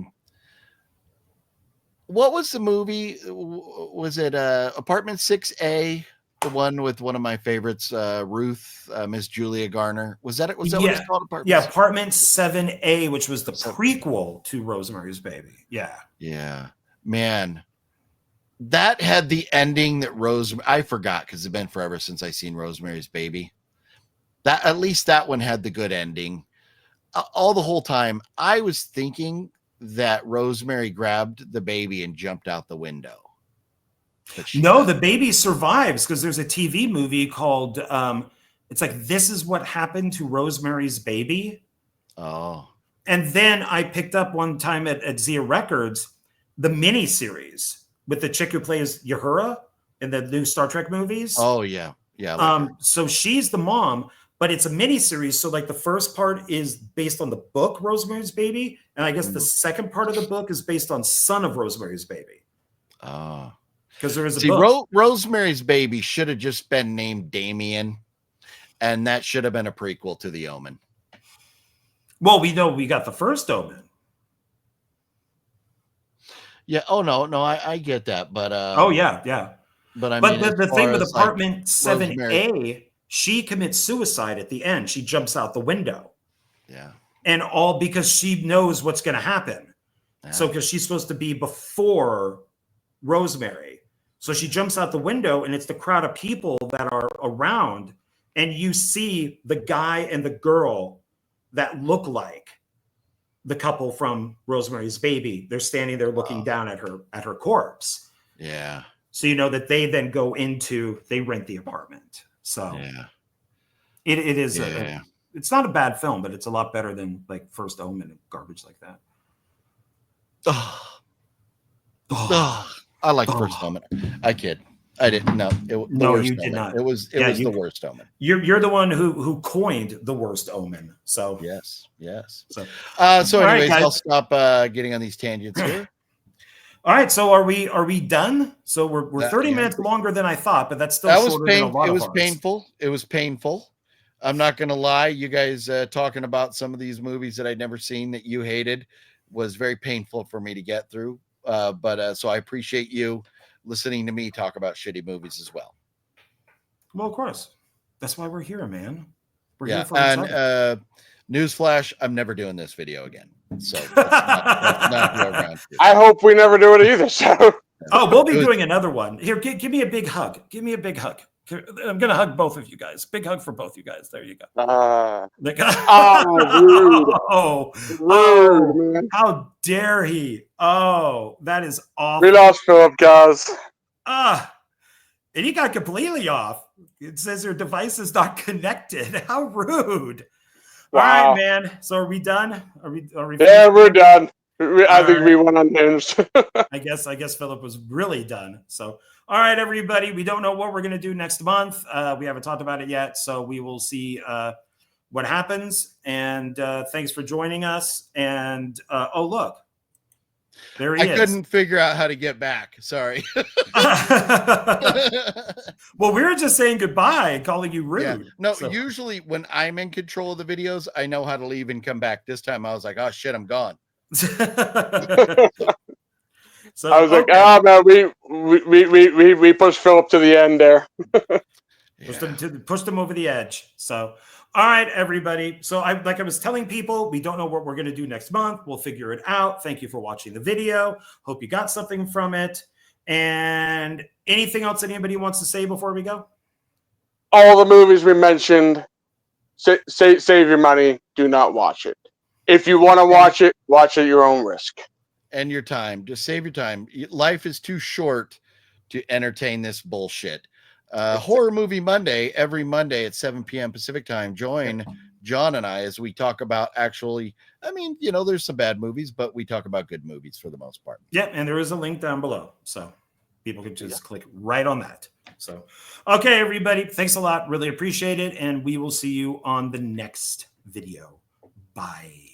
was the movie? Was it Apartment 6A? The one with one of my favorites, Ruth, Miss Julia Garner. Was that it? Was that what it's called? Apartment 7A, which was the prequel to Rosemary's Baby. Yeah. Yeah. Man, that had the ending that I forgot because it's been forever since I seen Rosemary's Baby. That at least that one had the good ending. All the whole time, I was thinking that Rosemary grabbed the baby and jumped out the window. No, the baby survives because there's a TV movie called it's like This Is What Happened to Rosemary's Baby. Oh. And then I picked up one time at Zia Records the miniseries with the chick who plays Uhura in the new Star Trek movies. Oh yeah. Yeah. So she's the mom, but it's a miniseries. So like the first part is based on the book Rosemary's Baby, and I guess the second part of the book is based on Son of Rosemary's Baby. Oh. Because there is a book. Rosemary's Baby should have just been named Damien, and that should have been a prequel to The Omen. Well, we know we got the first Omen. Yeah. Oh no, I get that, but oh yeah. But I mean, the thing with Apartment like 7A, she commits suicide at the end. She jumps out the window. Yeah. And all because she knows what's going to happen. Yeah. So because she's supposed to be before Rosemary. So she jumps out the window, and it's the crowd of people that are around, and you see the guy and the girl that look like the couple from Rosemary's Baby. They're standing there looking down at her corpse. Yeah. So you know that they then they rent the apartment. So yeah, it is it's not a bad film, but it's a lot better than like First Omen and garbage like that. I like First Omen. I kid. I didn't. No, you did not. It was the worst Omen. You're the one who coined the worst Omen. So yes. So anyways, right, I'll stop getting on these tangents here. All right, so are we done? So we're 30 minutes longer than I thought, but that's still shorter than a lot of ours. It was painful. I'm not gonna lie. You guys talking about some of these movies that I'd never seen that you hated was very painful for me to get through. But so I appreciate you listening to me talk about shitty movies as well. Well, of course. That's why we're here, man. We're here for each other. Newsflash, I'm never doing this video again. So that's not go around. I hope we never do it either. So we'll be doing another one. Here, give me a big hug. Give me a big hug. I'm gonna hug both of you guys. Big hug for both you guys. There you go. Rude, man. How dare he? Oh, that is awful. We lost Philip, guys. And he got completely off. It says your device is not connected. How rude. Wow. All right, man. So are we done? Are we Yeah, finished? we're done. I think we right. went unhinged. I guess Philip was really done. So, all right, everybody. We don't know what we're going to do next month. We haven't talked about it yet. So we will see what happens. And thanks for joining us. And oh, look, there he is. I couldn't figure out how to get back. Sorry. Well, we were just saying goodbye and calling you rude. Yeah. No, so. Usually when I'm in control of the videos, I know how to leave and come back. This time I was like, oh shit, I'm gone. So I was like, oh man, we pushed Philip to the end there. Pushed him over the edge. So, all right, everybody. So, like I was telling people, we don't know what we're going to do next month. We'll figure it out. Thank you for watching the video. Hope you got something from it. And anything else that anybody wants to say before we go? All the movies we mentioned, save your money. Do not watch it. If you want to watch it at your own risk. And your time. Just save your time. Life is too short to entertain this bullshit. Horror Movie Monday, every Monday at 7 p.m. Pacific time. Join John and I as we talk about actually, I mean, you know, there's some bad movies, but we talk about good movies for the most part. Yeah, and there is a link down below. So people can just click right on that. So, okay, everybody. Thanks a lot. Really appreciate it. And we will see you on the next video. Bye.